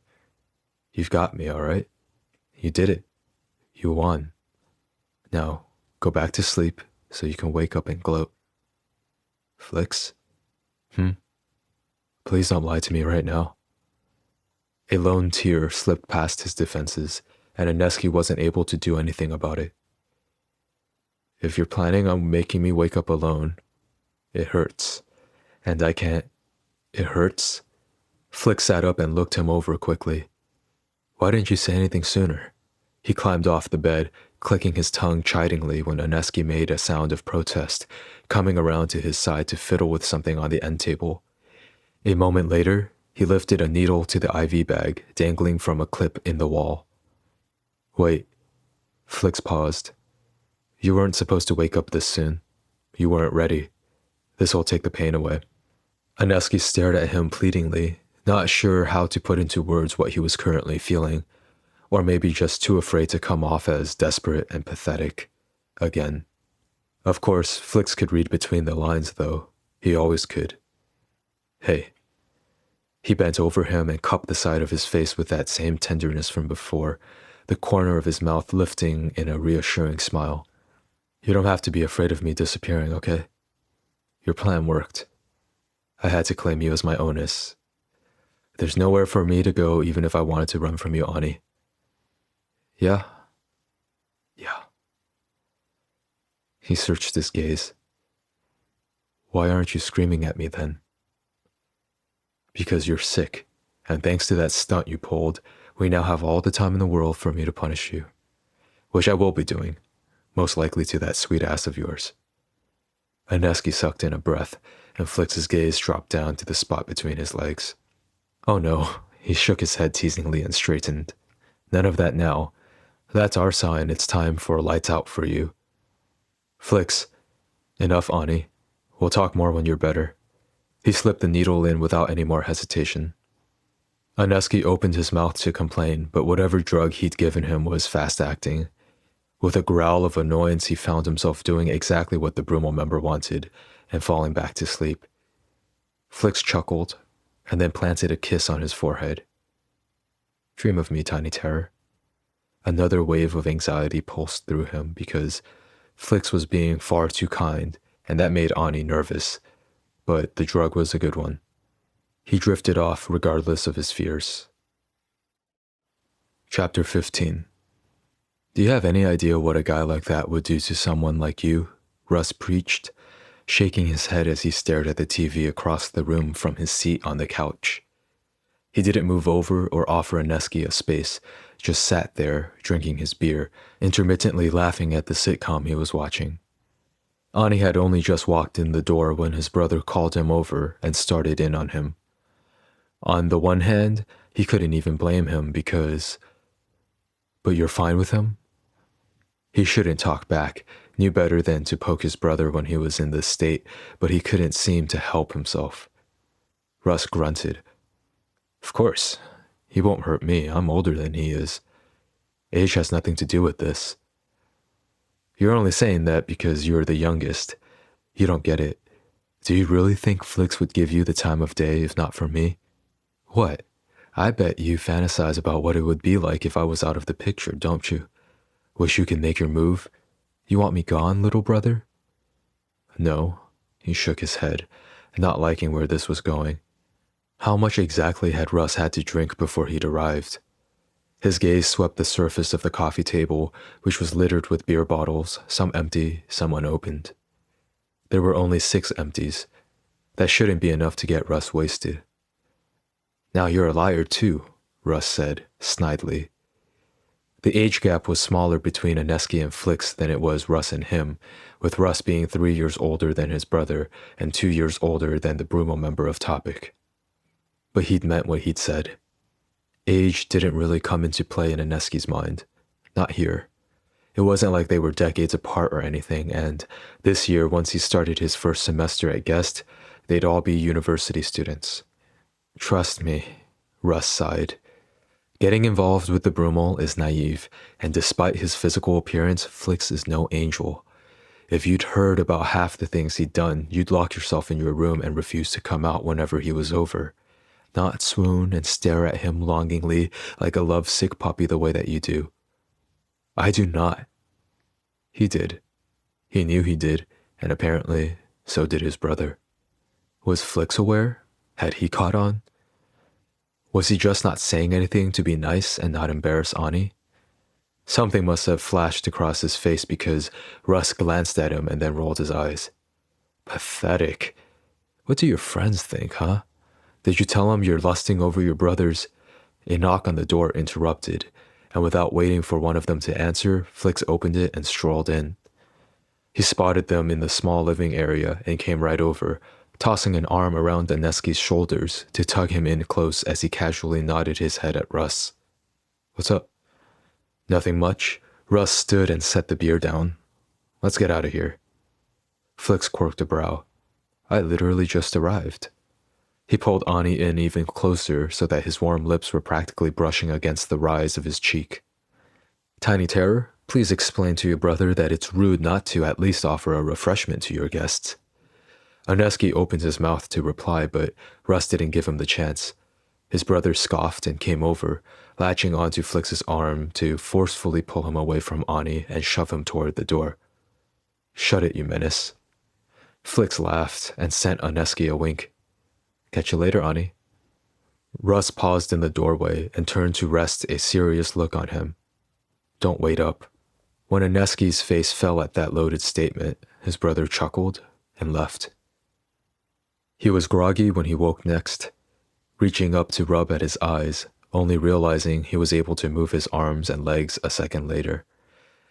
"You've got me, all right? You did it. You won. Now, go back to sleep so you can wake up and gloat." "Flix? Please don't lie to me right now." A lone tear slipped past his defenses, and Aneski wasn't able to do anything about it. "If you're planning on making me wake up alone, it hurts, and I can't." "It hurts?" Flix sat up and looked him over quickly. "Why didn't you say anything sooner?" He climbed off the bed, clicking his tongue chidingly when Aneski made a sound of protest, coming around to his side to fiddle with something on the end table. A moment later, he lifted a needle to the IV bag dangling from a clip in the wall. "Wait." Flix paused. "You weren't supposed to wake up this soon. You weren't ready. This'll take the pain away." Aneski stared at him pleadingly, not sure how to put into words what he was currently feeling, or maybe just too afraid to come off as desperate and pathetic again. Of course, Flix could read between the lines, though. He always could. Hey. He bent over him and cupped the side of his face with that same tenderness from before, the corner of his mouth lifting in a reassuring smile. You don't have to be afraid of me disappearing, okay? Your plan worked. I had to claim you as my onus. There's nowhere for me to go even if I wanted to run from you, Ani. Yeah? Yeah. He searched his gaze. Why aren't you screaming at me then? Because you're sick, and thanks to that stunt you pulled, we now have all the time in the world for me to punish you. Which I will be doing, most likely to that sweet ass of yours. Aneski sucked in a breath, and Flix's gaze dropped down to the spot between his legs. Oh no, he shook his head teasingly and straightened. None of that now. That's our sign it's time for lights out for you. Flix, enough, Ani. We'll talk more when you're better. He slipped the needle in without any more hesitation. Aneski opened his mouth to complain, but whatever drug he'd given him was fast-acting. With a growl of annoyance, he found himself doing exactly what the Brummel member wanted and falling back to sleep. Flix chuckled and then planted a kiss on his forehead. Dream of me, Tiny Terror. Another wave of anxiety pulsed through him because Flix was being far too kind, and that made Ani nervous. But the drug was a good one. He drifted off regardless of his fears. Chapter 15. Do you have any idea what a guy like that would do to someone like you? Russ preached, shaking his head as he stared at the TV across the room from his seat on the couch. He didn't move over or offer Aneski a space, just sat there, drinking his beer, intermittently laughing at the sitcom he was watching. Ani had only just walked in the door when his brother called him over and started in on him. On the one hand, he couldn't even blame him because... But you're fine with him? He shouldn't talk back, knew better than to poke his brother when he was in this state, but he couldn't seem to help himself. Russ grunted. Of course. He won't hurt me. I'm older than he is. Age has nothing to do with this. You're only saying that because you're the youngest. You don't get it. Do you really think Flix would give you the time of day if not for me? What? I bet you fantasize about what it would be like if I was out of the picture, don't you? Wish you could make your move? You want me gone, little brother? No. He shook his head, not liking where this was going. How much exactly had Russ had to drink before he'd arrived? His gaze swept the surface of the coffee table, which was littered with beer bottles, some empty, some unopened. There were only 6 empties. That shouldn't be enough to get Russ wasted. Now you're a liar too, Russ said, snidely. The age gap was smaller between Aneski and Flix than it was Russ and him, with Russ being 3 years older than his brother and 2 years older than the Brummel member of Topic. But he'd meant what he'd said. Age didn't really come into play in Aneski's mind. Not here. It wasn't like they were decades apart or anything, and this year, once he started his first semester at Guest, they'd all be university students. Trust me, Russ sighed. Getting involved with the Brummel is naive, and despite his physical appearance, Flix is no angel. If you'd heard about half the things he'd done, you'd lock yourself in your room and refuse to come out whenever he was over. Not swoon and stare at him longingly like a lovesick puppy the way that you do. I do not. He did. He knew he did, and apparently so did his brother. Was Flix aware? Had he caught on? Was he just not saying anything to be nice and not embarrass Ani? Something must have flashed across his face because Russ glanced at him and then rolled his eyes. Pathetic. What do your friends think, huh? Did you tell them you're lusting over your brothers? A knock on the door interrupted, and without waiting for one of them to answer, Flix opened it and strolled in. He spotted them in the small living area and came right over, tossing an arm around Aneski's shoulders to tug him in close as he casually nodded his head at Russ. What's up? Nothing much. Russ stood and set the beer down. Let's get out of here. Flix quirked a brow. I literally just arrived. He pulled Ani in even closer so that his warm lips were practically brushing against the rise of his cheek. Tiny Terror, please explain to your brother that it's rude not to at least offer a refreshment to your guests. Oneski opened his mouth to reply, but Russ didn't give him the chance. His brother scoffed and came over, latching onto Flix's arm to forcefully pull him away from Ani and shove him toward the door. Shut it, you menace. Flix laughed and sent Oneski a wink. Catch you later, Ani. Russ paused in the doorway and turned to rest a serious look on him. Don't wait up. When Oneski's face fell at that loaded statement, his brother chuckled and left. He was groggy when he woke next, reaching up to rub at his eyes, only realizing he was able to move his arms and legs a second later.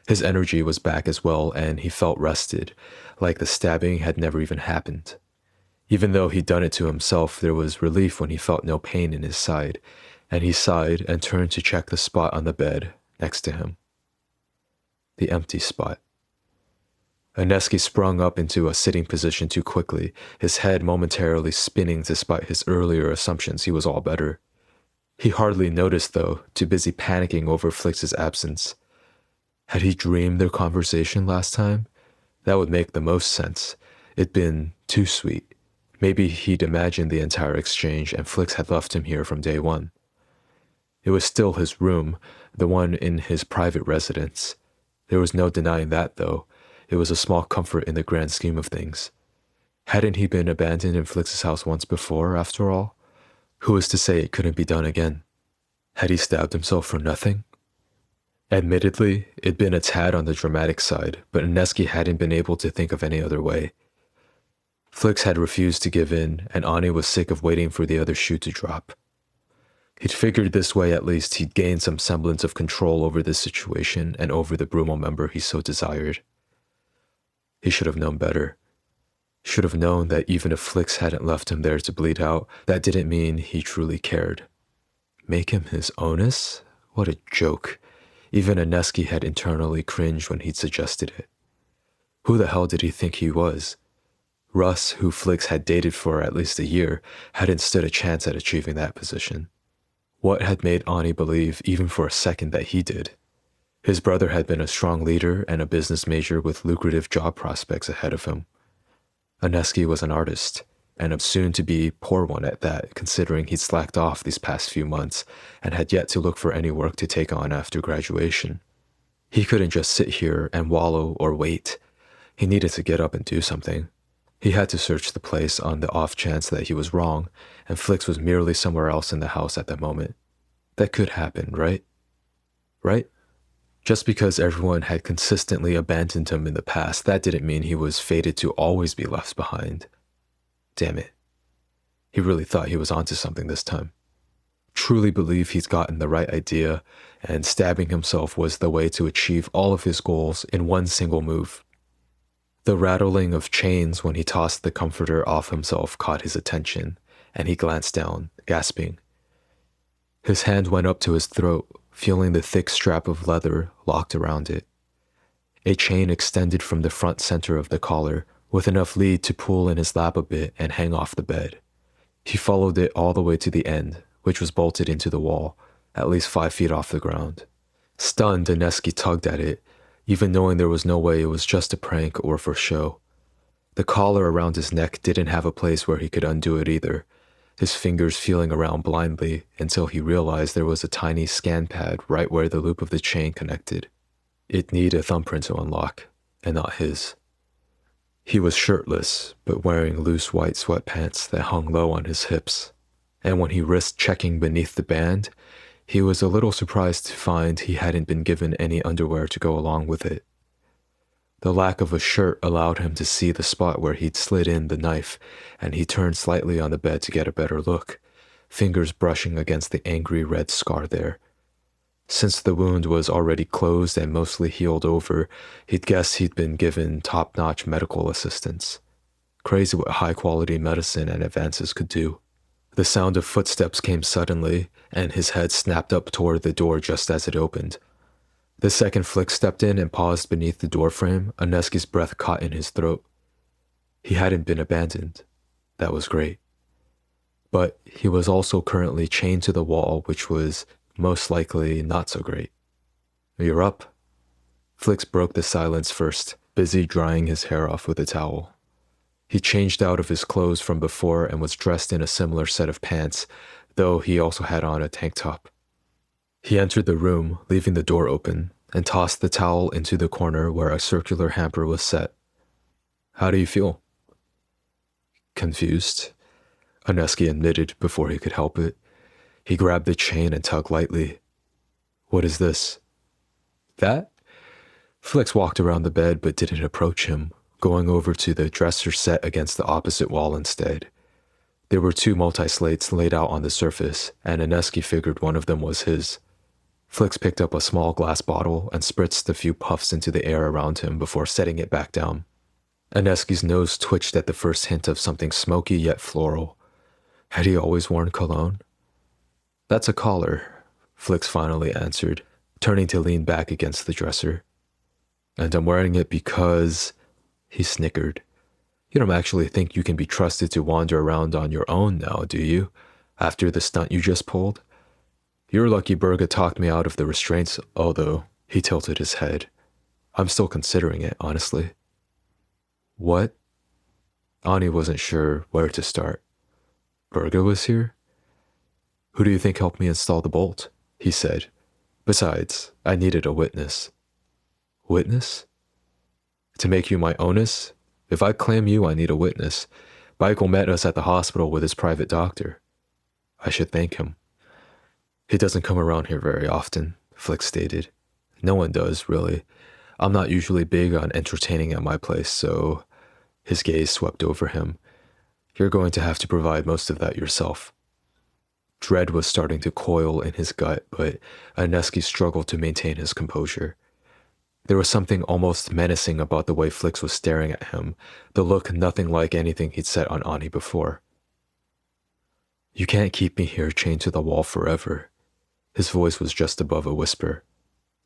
His energy was back as well, and he felt rested, like the stabbing had never even happened. Even though he'd done it to himself, there was relief when he felt no pain in his side, and he sighed and turned to check the spot on the bed next to him. The empty spot. Oneski sprung up into a sitting position too quickly, his head momentarily spinning despite his earlier assumptions he was all better. He hardly noticed, though, too busy panicking over Flix's absence. Had he dreamed their conversation last time? That would make the most sense. It'd been too sweet. Maybe he'd imagined the entire exchange and Flix had left him here from day one. It was still his room, the one in his private residence. There was no denying that, though. It was a small comfort in the grand scheme of things. Hadn't he been abandoned in Flix's house once before, after all? Who was to say it couldn't be done again? Had he stabbed himself for nothing? Admittedly, it'd been a tad on the dramatic side, but Oneski hadn't been able to think of any other way. Flix had refused to give in, and Ani was sick of waiting for the other shoe to drop. He'd figured this way at least he'd gain some semblance of control over this situation and over the Brummel member he so desired. He should have known better. Should have known that even if Flix hadn't left him there to bleed out, that didn't mean he truly cared. Make him his onus? What a joke. Even Oneski had internally cringed when he'd suggested it. Who the hell did he think he was? Russ, who Flix had dated for at least a year, hadn't stood a chance at achieving that position. What had made Ani believe even for a second that he did? His brother had been a strong leader and a business major with lucrative job prospects ahead of him. Oneski was an artist, and a soon-to-be poor one at that, considering he'd slacked off these past few months and had yet to look for any work to take on after graduation. He couldn't just sit here and wallow or wait. He needed to get up and do something. He had to search the place on the off chance that he was wrong, and Flix was merely somewhere else in the house at that moment. That could happen, right? Right? Just because everyone had consistently abandoned him in the past, that didn't mean he was fated to always be left behind. Damn it. He really thought he was onto something this time. Truly believed he'd gotten the right idea, and stabbing himself was the way to achieve all of his goals in one single move. The rattling of chains when he tossed the comforter off himself caught his attention, and he glanced down, gasping. His hand went up to his throat, feeling the thick strap of leather locked around it. A chain extended from the front center of the collar, with enough lead to pull in his lap a bit and hang off the bed. He followed it all the way to the end, which was bolted into the wall, at least 5 feet off the ground. Stunned, Oneski tugged at it, even knowing there was no way it was just a prank or for show. The collar around his neck didn't have a place where he could undo it either, his fingers feeling around blindly until he realized there was a tiny scan pad right where the loop of the chain connected. It needed a thumbprint to unlock, and not his. He was shirtless, but wearing loose white sweatpants that hung low on his hips, and when he risked checking beneath the band, he was a little surprised to find he hadn't been given any underwear to go along with it. The lack of a shirt allowed him to see the spot where he'd slid in the knife, and he turned slightly on the bed to get a better look, fingers brushing against the angry red scar there. Since the wound was already closed and mostly healed over, he'd guessed he'd been given top-notch medical assistance. Crazy what high-quality medicine and advances could do. The sound of footsteps came suddenly, and his head snapped up toward the door just as it opened. The second Flix stepped in and paused beneath the doorframe. Oneski's breath caught in his throat. He hadn't been abandoned. That was great. But he was also currently chained to the wall, which was most likely not so great. You're up. Flix broke the silence first, busy drying his hair off with a towel. He changed out of his clothes from before and was dressed in a similar set of pants, though he also had on a tank top. He entered the room, leaving the door open, and tossed the towel into the corner where a circular hamper was set. How do you feel? Confused, Oneski admitted before he could help it. He grabbed the chain and tugged lightly. What is this? That? Flix walked around the bed but didn't approach him, going over to the dresser set against the opposite wall instead. There were 2 multi-slates laid out on the surface, and Oneski figured one of them was his. Flix picked up a small glass bottle and spritzed a few puffs into the air around him before setting it back down. Oneski's nose twitched at the first hint of something smoky yet floral. Had he always worn cologne? That's a collar, Flix finally answered, turning to lean back against the dresser. And I'm wearing it because... He snickered. You don't actually think you can be trusted to wander around on your own now, do you? After the stunt you just pulled? You're lucky Berga talked me out of the restraints, although he tilted his head. I'm still considering it, honestly. What? Ani wasn't sure where to start. Berga was here? Who do you think helped me install the bolt? He said. Besides, I needed a witness. Witness? To make you my onus? If I claim you, I need a witness. Michael met us at the hospital with his private doctor. I should thank him. He doesn't come around here very often, Flix stated. No one does, really. I'm not usually big on entertaining at my place, so... His gaze swept over him. You're going to have to provide most of that yourself. Dread was starting to coil in his gut, but Oneski struggled to maintain his composure. There was something almost menacing about the way Flix was staring at him, the look nothing like anything he'd set on Ani before. You can't keep me here chained to the wall forever. His voice was just above a whisper.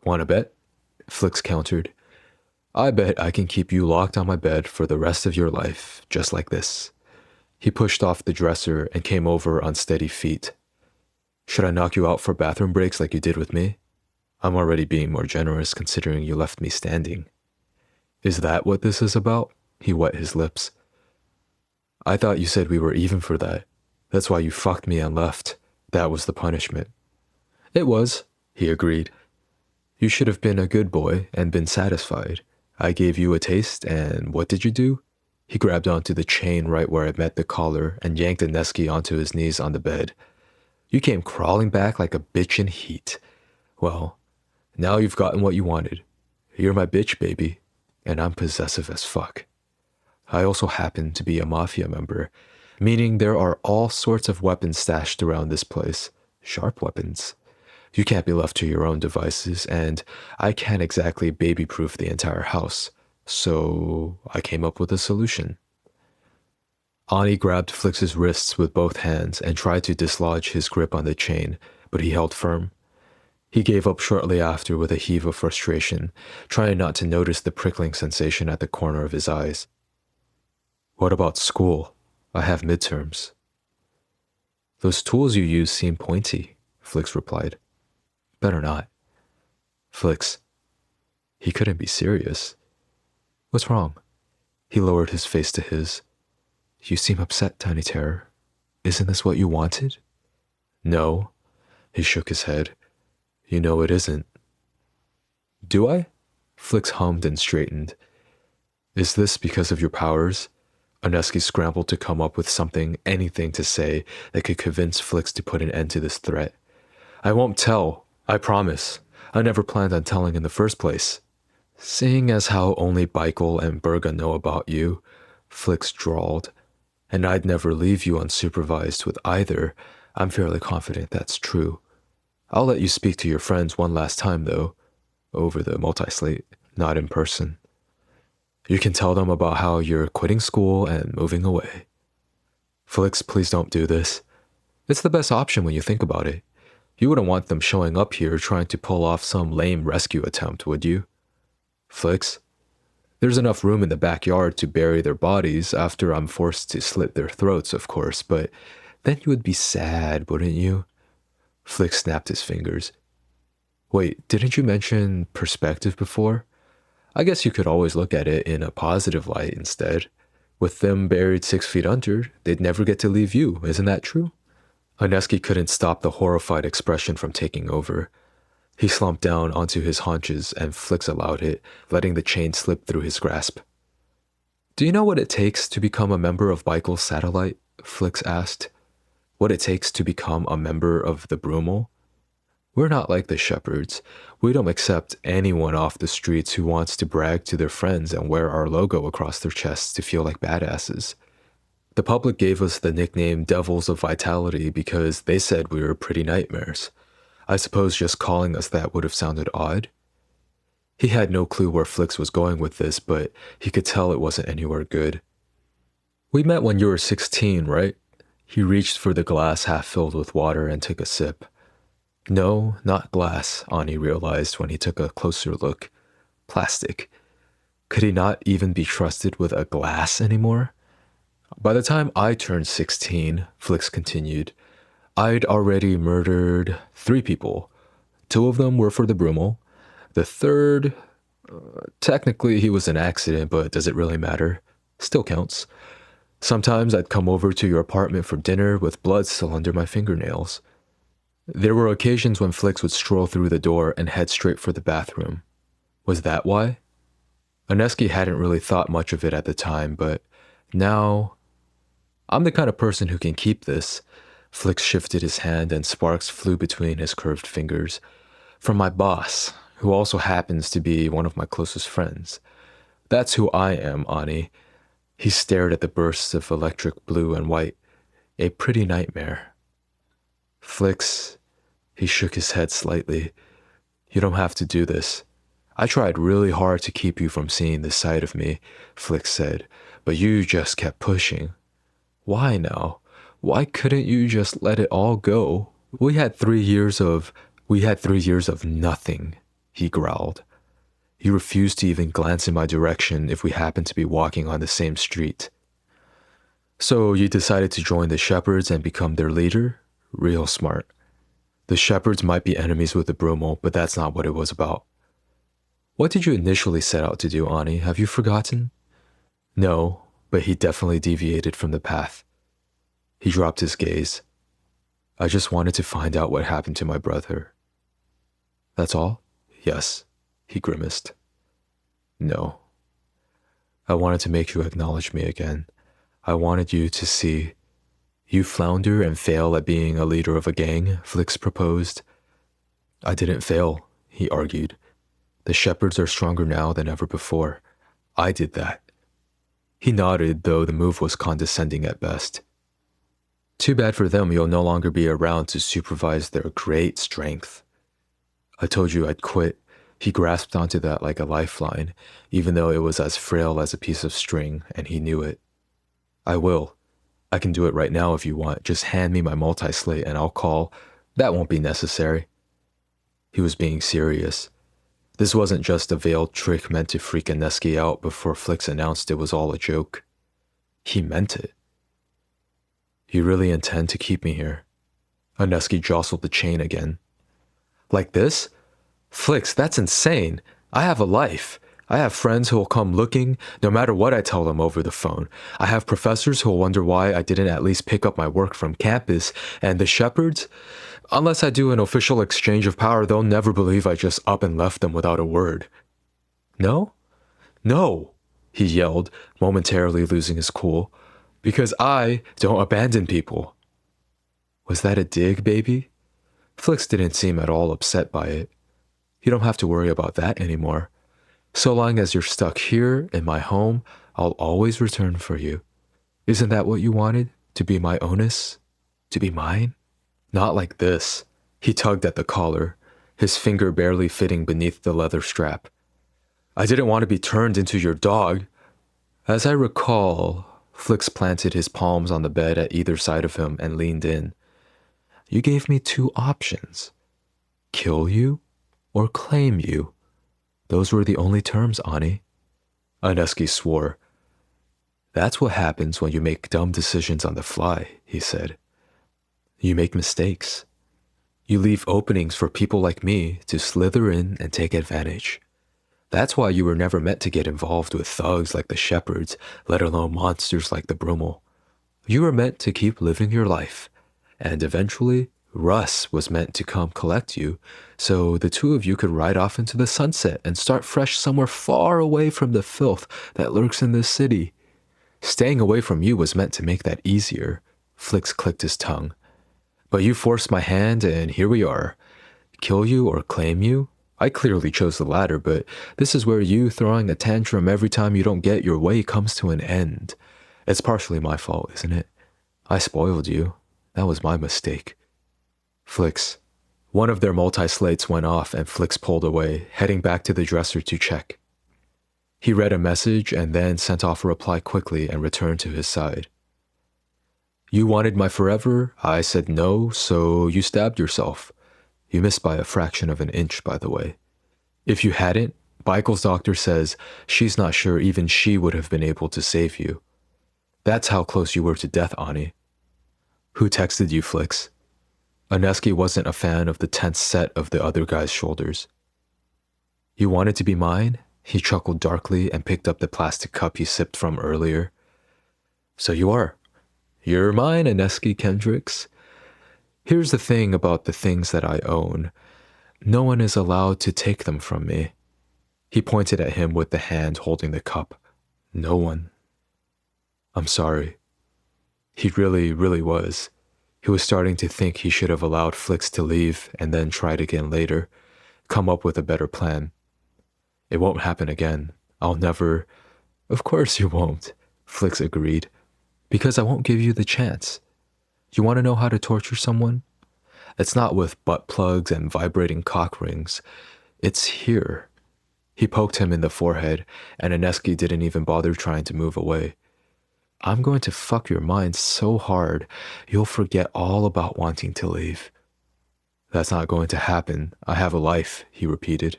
Want to bet? Flix countered. I bet I can keep you locked on my bed for the rest of your life, just like this. He pushed off the dresser and came over on steady feet. Should I knock you out for bathroom breaks like you did with me? I'm already being more generous considering you left me standing. Is that what this is about? He wet his lips. I thought you said we were even for that. That's why you fucked me and left. That was the punishment. It was, he agreed. You should have been a good boy and been satisfied. I gave you a taste, and what did you do? He grabbed onto the chain right where it met the collar and yanked Oneski onto his knees on the bed. You came crawling back like a bitch in heat. Well, now you've gotten what you wanted. You're my bitch, baby, and I'm possessive as fuck. I also happen to be a mafia member, meaning there are all sorts of weapons stashed around this place. Sharp weapons. You can't be left to your own devices, and I can't exactly baby-proof the entire house, so I came up with a solution. Ani grabbed Flix's wrists with both hands and tried to dislodge his grip on the chain, but he held firm. He gave up shortly after with a heave of frustration, trying not to notice the prickling sensation at the corner of his eyes. What about school? I have midterms. Those tools you use seem pointy, Flix replied. Better not. Flix. He couldn't be serious. What's wrong? He lowered his face to his. You seem upset, Tiny Terror. Isn't this what you wanted? No. He shook his head. You know it isn't. Do I? Flix hummed and straightened. Is this because of your powers? Oneski scrambled to come up with something, anything to say that could convince Flix to put an end to this threat. I won't tell, I promise. I never planned on telling in the first place. Seeing as how only Baikel and Berga know about you, Flix drawled, and I'd never leave you unsupervised with either, I'm fairly confident that's true. I'll let you speak to your friends one last time, though. Over the multi-slate, not in person. You can tell them about how you're quitting school and moving away. Flix, please don't do this. It's the best option when you think about it. You wouldn't want them showing up here trying to pull off some lame rescue attempt, would you? Flix, there's enough room in the backyard to bury their bodies after I'm forced to slit their throats, of course, but then you would be sad, wouldn't you? Flick snapped his fingers. Wait, didn't you mention perspective before? I guess you could always look at it in a positive light instead. With them buried 6 feet under, they'd never get to leave you, isn't that true? Oneski couldn't stop the horrified expression from taking over. He slumped down onto his haunches and Flix allowed it, letting the chain slip through his grasp. Do you know what it takes to become a member of Baikel's satellite? Flix asked. What it takes to become a member of the Brummel? We're not like the shepherds. We don't accept anyone off the streets who wants to brag to their friends and wear our logo across their chests to feel like badasses. The public gave us the nickname Devils of Vitality because they said we were pretty nightmares. I suppose just calling us that would have sounded odd. He had no clue where Flix was going with this, but he could tell it wasn't anywhere good. We met when you were 16, right? He reached for the glass half filled with water and took a sip. No, not glass, Ani realized when he took a closer look. Plastic. Could he not even be trusted with a glass anymore? By the time I turned 16, Flix continued, I'd already murdered 3 people. 2 of them were for the Brummel. The third, technically he was an accident, but does it really matter? Still counts. Sometimes I'd come over to your apartment for dinner with blood still under my fingernails. There were occasions when Flix would stroll through the door and head straight for the bathroom. Was that why? Oneski hadn't really thought much of it at the time, but now... I'm the kind of person who can keep this. Flix shifted his hand and sparks flew between his curved fingers. From my boss, who also happens to be one of my closest friends. That's who I am, Ani. He stared at the bursts of electric blue and white. A pretty nightmare. Flix, he shook his head slightly. You don't have to do this. I tried really hard to keep you from seeing this side of me, Flix said, but you just kept pushing. Why now? Why couldn't you just let it all go? We had 3 years of nothing, he growled. He refused to even glance in my direction if we happened to be walking on the same street. So you decided to join the shepherds and become their leader? Real smart. The shepherds might be enemies with the Brummel, but that's not what it was about. What did you initially set out to do, Ani? Have you forgotten? No, but he definitely deviated from the path. He dropped his gaze. I just wanted to find out what happened to my brother. That's all? Yes, he grimaced. No. I wanted to make you acknowledge me again. I wanted you to see. You flounder and fail at being a leader of a gang, Flix proposed. I didn't fail, he argued. The shepherds are stronger now than ever before. I did that. He nodded, though the move was condescending at best. Too bad for them you'll no longer be around to supervise their great strength. I told you I'd quit. He grasped onto that like a lifeline, even though it was as frail as a piece of string, and he knew it. I will. I can do it right now if you want. Just hand me my multi-slate and I'll call. That won't be necessary. He was being serious. This wasn't just a veiled trick meant to freak Oneski out before Flix announced it was all a joke. He meant it. You really intend to keep me here? Oneski jostled the chain again. Like this? Flix, that's insane. I have a life. I have friends who will come looking, no matter what I tell them over the phone. I have professors who will wonder why I didn't at least pick up my work from campus, and the shepherds? Unless I do an official exchange of power, they'll never believe I just up and left them without a word. No? No, he yelled, momentarily losing his cool. Because I don't abandon people. Was that a dig, baby? Flix didn't seem at all upset by it. You don't have to worry about that anymore. So long as you're stuck here in my home, I'll always return for you. Isn't that what you wanted? To be my onus? To be mine? Not like this. He tugged at the collar, his finger barely fitting beneath the leather strap. I didn't want to be turned into your dog. As I recall, Flix planted his palms on the bed at either side of him and leaned in. You gave me 2 options. Kill you or claim you. Those were the only terms, Ani. Oneski swore. That's what happens when you make dumb decisions on the fly, he said. You make mistakes. You leave openings for people like me to slither in and take advantage. That's why you were never meant to get involved with thugs like the Shepherds, let alone monsters like the Brummel. You were meant to keep living your life, and eventually, Russ was meant to come collect you, so the two of you could ride off into the sunset and start fresh somewhere far away from the filth that lurks in this city. Staying away from you was meant to make that easier. Flix clicked his tongue. But you forced my hand, and here we are. Kill you or claim you? I clearly chose the latter, but this is where you throwing a tantrum every time you don't get your way comes to an end. It's partially my fault, isn't it? I spoiled you. That was my mistake. Flix. One of their multi-slates went off and Flix pulled away, heading back to the dresser to check. He read a message and then sent off a reply quickly and returned to his side. You wanted my forever? I said no, so you stabbed yourself. You missed by a fraction of an inch, by the way. If you hadn't, Michael's doctor says she's not sure even she would have been able to save you. That's how close you were to death, Ani. Who texted you, Flix? Oneski wasn't a fan of the tense set of the other guy's shoulders. You wanted to be mine? He chuckled darkly and picked up the plastic cup he sipped from earlier. So you are. You're mine, Oneski Kendricks. Here's the thing about the things that I own. No one is allowed to take them from me. He pointed at him with the hand holding the cup. No one. I'm sorry. He really was. He was starting to think he should have allowed Flix to leave and then tried again later, come up with a better plan. It won't happen again. I'll never... Of course you won't, Flix agreed. Because I won't give you the chance. You want to know how to torture someone? It's not with butt plugs and vibrating cock rings. It's here. He poked him in the forehead, and Oneski didn't even bother trying to move away. I'm going to fuck your mind so hard, you'll forget all about wanting to leave. That's not going to happen. I have a life, he repeated.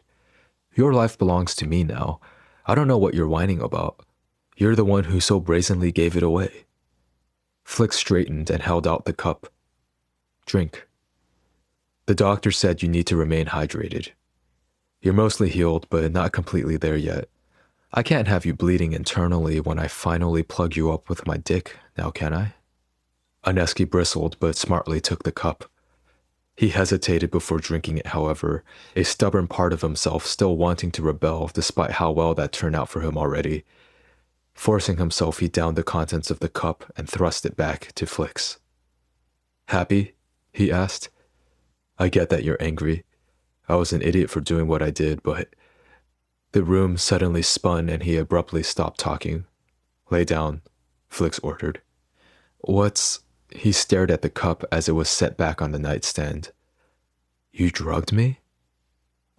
Your life belongs to me now. I don't know what you're whining about. You're the one who so brazenly gave it away. Flix straightened and held out the cup. Drink. The doctor said you need to remain hydrated. You're mostly healed, but not completely there yet. I can't have you bleeding internally when I finally plug you up with my dick, now can I? Oneski bristled, but smartly took the cup. He hesitated before drinking it, however, a stubborn part of himself still wanting to rebel despite how well that turned out for him already. Forcing himself, he downed the contents of the cup and thrust it back to Flix. Happy? He asked. I get that you're angry. I was an idiot for doing what I did, but... The room suddenly spun and he abruptly stopped talking. Lay down, Flix ordered. What's... He stared at the cup as it was set back on the nightstand. You drugged me?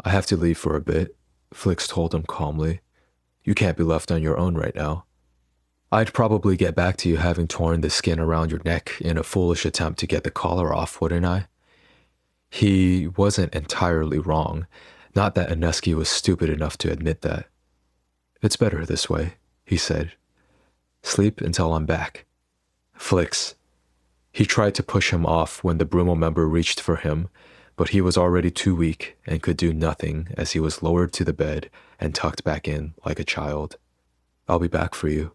I have to leave for a bit, Flix told him calmly. You can't be left on your own right now. I'd probably get back to you having torn the skin around your neck in a foolish attempt to get the collar off, wouldn't I? He wasn't entirely wrong. Not that Oneski was stupid enough to admit that. It's better this way, he said. Sleep until I'm back. Flix. He tried to push him off when the Brummel member reached for him, but he was already too weak and could do nothing as he was lowered to the bed and tucked back in like a child. I'll be back for you,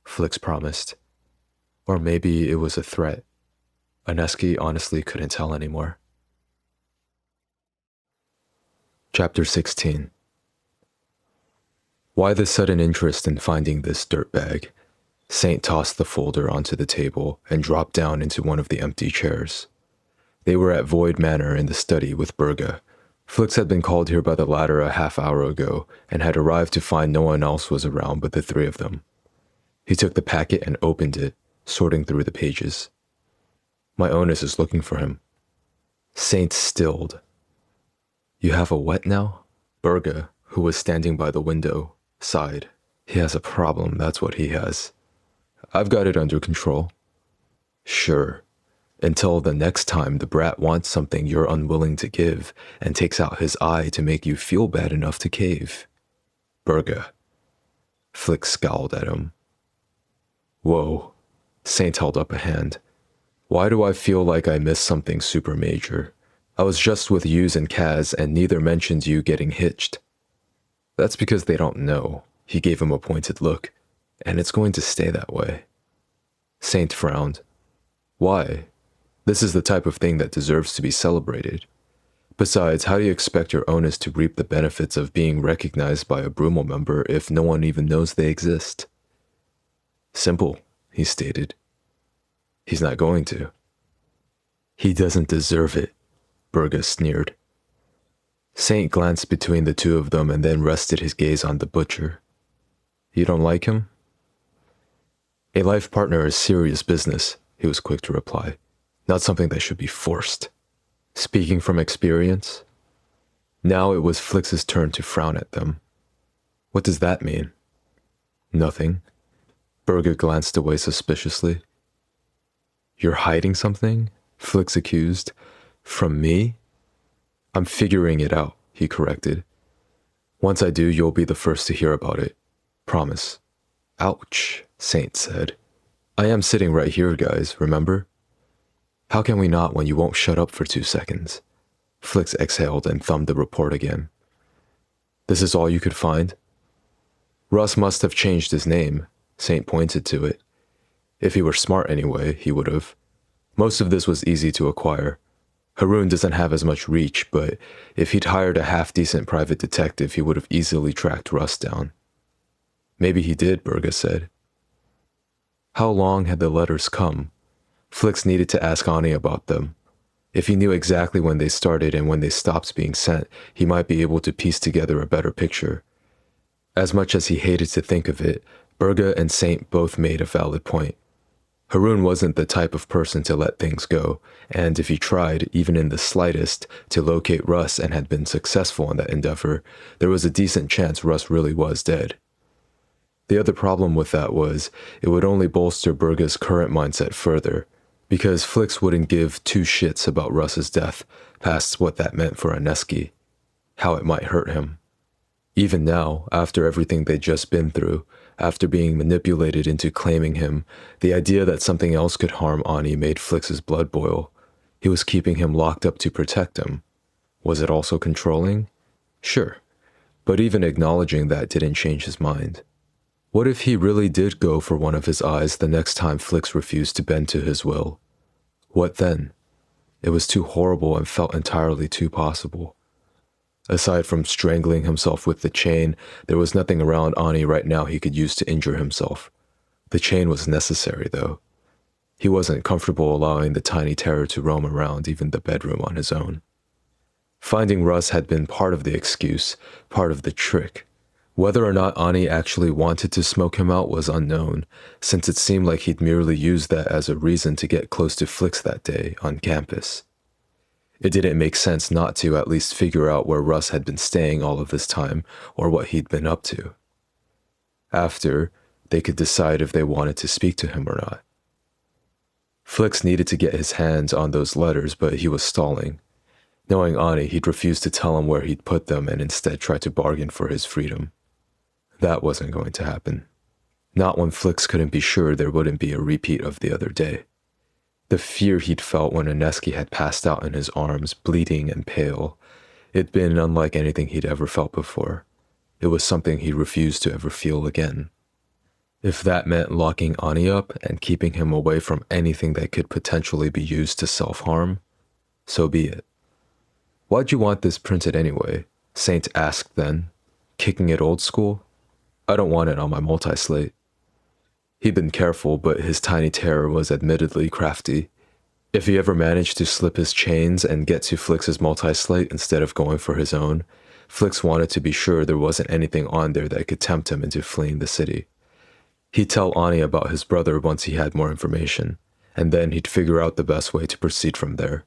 Flix promised. Or maybe it was a threat. Oneski honestly couldn't tell anymore. Chapter 16. Why the sudden interest in finding this dirtbag? Saint tossed the folder onto the table and dropped down into one of the empty chairs. They were at Void Manor in the study with Berga. Flix had been called here by the latter a half-hour ago and had arrived to find no one else was around but the three of them. He took the packet and opened it, sorting through the pages. My onus is looking for him. Saint stilled. You have a what now? Berga, who was standing by the window, sighed. He has a problem, that's what he has. I've got it under control. Sure. Until the next time the brat wants something you're unwilling to give and takes out his eye to make you feel bad enough to cave. Berga. Flix scowled at him. Whoa. Saint held up a hand. Why do I feel like I missed something super major? I was just with Yuz and Kaz, and neither mentioned you getting hitched. That's because they don't know. He gave him a pointed look, and it's going to stay that way. Saint frowned. Why? This is the type of thing that deserves to be celebrated. Besides, how do you expect your owners to reap the benefits of being recognized by a Brummel member if no one even knows they exist? Simple, he stated. He's not going to. He doesn't deserve it, Burgess sneered. Saint glanced between the two of them and then rested his gaze on the butcher. You don't like him? A life partner is serious business, he was quick to reply. Not something that should be forced. Speaking from experience? Now it was Flix's turn to frown at them. What does that mean? Nothing. Burger glanced away suspiciously. You're hiding something? Flix accused. From me? I'm figuring it out, he corrected. Once I do, you'll be the first to hear about it. Promise. Ouch, Saint said. I am sitting right here, guys, remember? How can we not when you won't shut up for 2 seconds? Flix exhaled and thumbed the report again. This is all you could find? Russ must have changed his name, Saint pointed to it. If he were smart anyway, he would have. Most of this was easy to acquire. Haroon doesn't have as much reach, but if he'd hired a half-decent private detective, he would have easily tracked Russ down. Maybe he did, Burgess said. How long had the letters come? Flix needed to ask Ani about them. If he knew exactly when they started and when they stopped being sent, he might be able to piece together a better picture. As much as he hated to think of it, Burga and Saint both made a valid point. Haroon wasn't the type of person to let things go, and if he tried, even in the slightest, to locate Russ and had been successful in that endeavor, there was a decent chance Russ really was dead. The other problem with that was, it would only bolster Burga's current mindset further, because Flix wouldn't give 2 shits about Russ's death past what that meant for Aneski, how it might hurt him. Even now, after everything they'd just been through, after being manipulated into claiming him, the idea that something else could harm Ani made Flix's blood boil. He was keeping him locked up to protect him. Was it also controlling? Sure, but even acknowledging that didn't change his mind. What if he really did go for one of his eyes the next time Flix refused to bend to his will? What then? It was too horrible and felt entirely too possible. Aside from strangling himself with the chain, there was nothing around Ani right now he could use to injure himself. The chain was necessary, though. He wasn't comfortable allowing the tiny terror to roam around even the bedroom on his own. Finding Russ had been part of the excuse, part of the trick. Whether or not Ani actually wanted to smoke him out was unknown, since it seemed like he'd merely used that as a reason to get close to Flix that day on campus. It didn't make sense not to at least figure out where Russ had been staying all of this time or what he'd been up to. After, they could decide if they wanted to speak to him or not. Flix needed to get his hands on those letters, but he was stalling. Knowing Ani, he'd refuse to tell him where he'd put them and instead try to bargain for his freedom. That wasn't going to happen. Not when Flix couldn't be sure there wouldn't be a repeat of the other day. The fear he'd felt when Aneski had passed out in his arms, bleeding and pale, it'd been unlike anything he'd ever felt before. It was something he refused to ever feel again. If that meant locking Ani up and keeping him away from anything that could potentially be used to self-harm, so be it. Why'd you want this printed anyway? Saint asked then, kicking it old school. I don't want it on my multi-slate. He'd been careful, but his tiny terror was admittedly crafty. If he ever managed to slip his chains and get to Flix's multi-slate instead of going for his own, Flix wanted to be sure there wasn't anything on there that could tempt him into fleeing the city. He'd tell Ani about his brother once he had more information, and then he'd figure out the best way to proceed from there.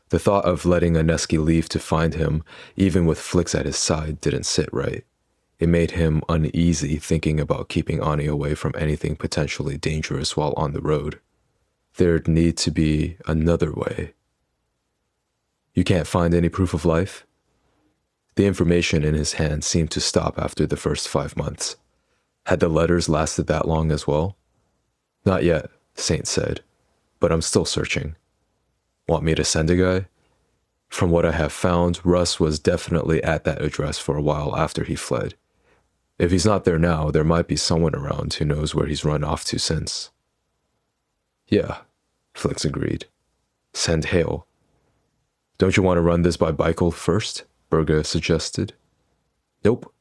The thought of letting Aneski leave to find him, even with Flix at his side, didn't sit right. It made him uneasy thinking about keeping Ani away from anything potentially dangerous while on the road. There'd need to be another way. You can't find any proof of life? The information in his hand seemed to stop after the first 5 months. Had the letters lasted that long as well? Not yet, Saint said. but I'm still searching. Want me to send a guy? From what I have found, Russ was definitely at that address for a while after he fled. If he's not there now, there might be someone around who knows where he's run off to since. Yeah, Flix agreed. Send Hale. Don't you want to run this by Beichel first? Berga suggested. Nope.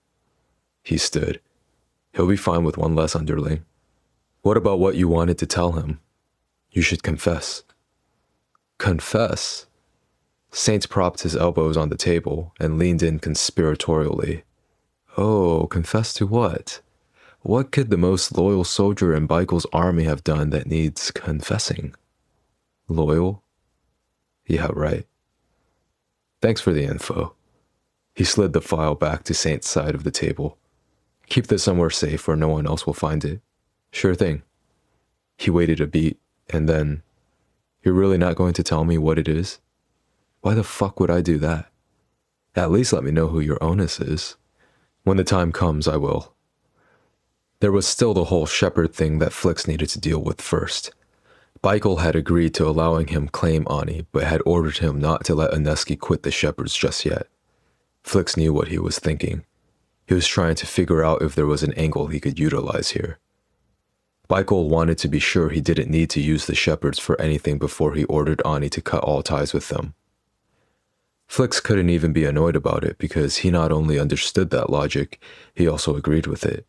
He stood. He'll be fine with one less underling. What about what you wanted to tell him? You should confess. Confess? Saint propped his elbows on the table and leaned in conspiratorially. Oh, confess to what? What could the most loyal soldier in Beichel's army have done that needs confessing? Loyal? Yeah, right. Thanks for the info. He slid the file back to Saint's side of the table. Keep this somewhere safe where no one else will find it. Sure thing. He waited a beat, and then, you're really not going to tell me what it is? Why the fuck would I do that? At least let me know who your onus is. When the time comes, I will. There was still the whole Shepherd thing that Flix needed to deal with first. Beichel had agreed to allowing him claim Ani, but had ordered him not to let Aneski quit the Shepherds just yet. Flix knew what he was thinking. He was trying to figure out if there was an angle he could utilize here. Beichel wanted to be sure he didn't need to use the Shepherds for anything before he ordered Ani to cut all ties with them. Flix couldn't even be annoyed about it because he not only understood that logic, he also agreed with it.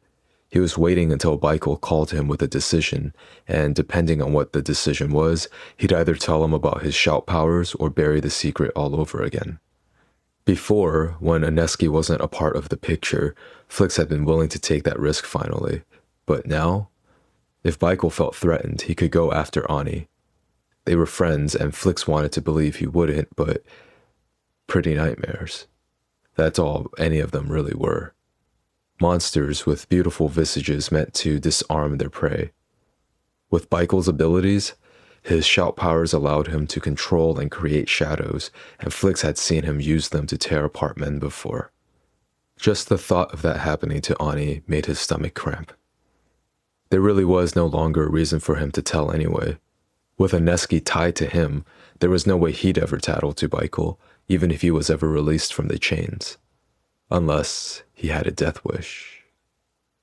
He was waiting until Beichel called him with a decision, and depending on what the decision was, he'd either tell him about his shout powers or bury the secret all over again. Before, when Aneski wasn't a part of the picture, Flix had been willing to take that risk finally. But now, if Beichel felt threatened, he could go after Ani. They were friends, and Flix wanted to believe he wouldn't, but pretty nightmares. That's all any of them really were. Monsters with beautiful visages meant to disarm their prey. With Beichel's abilities, his shout powers allowed him to control and create shadows, and Flix had seen him use them to tear apart men before. Just the thought of that happening to Ani made his stomach cramp. There really was no longer a reason for him to tell anyway. With Aneski tied to him, there was no way he'd ever tattle to Beichel, even if he was ever released from the chains. Unless he had a death wish.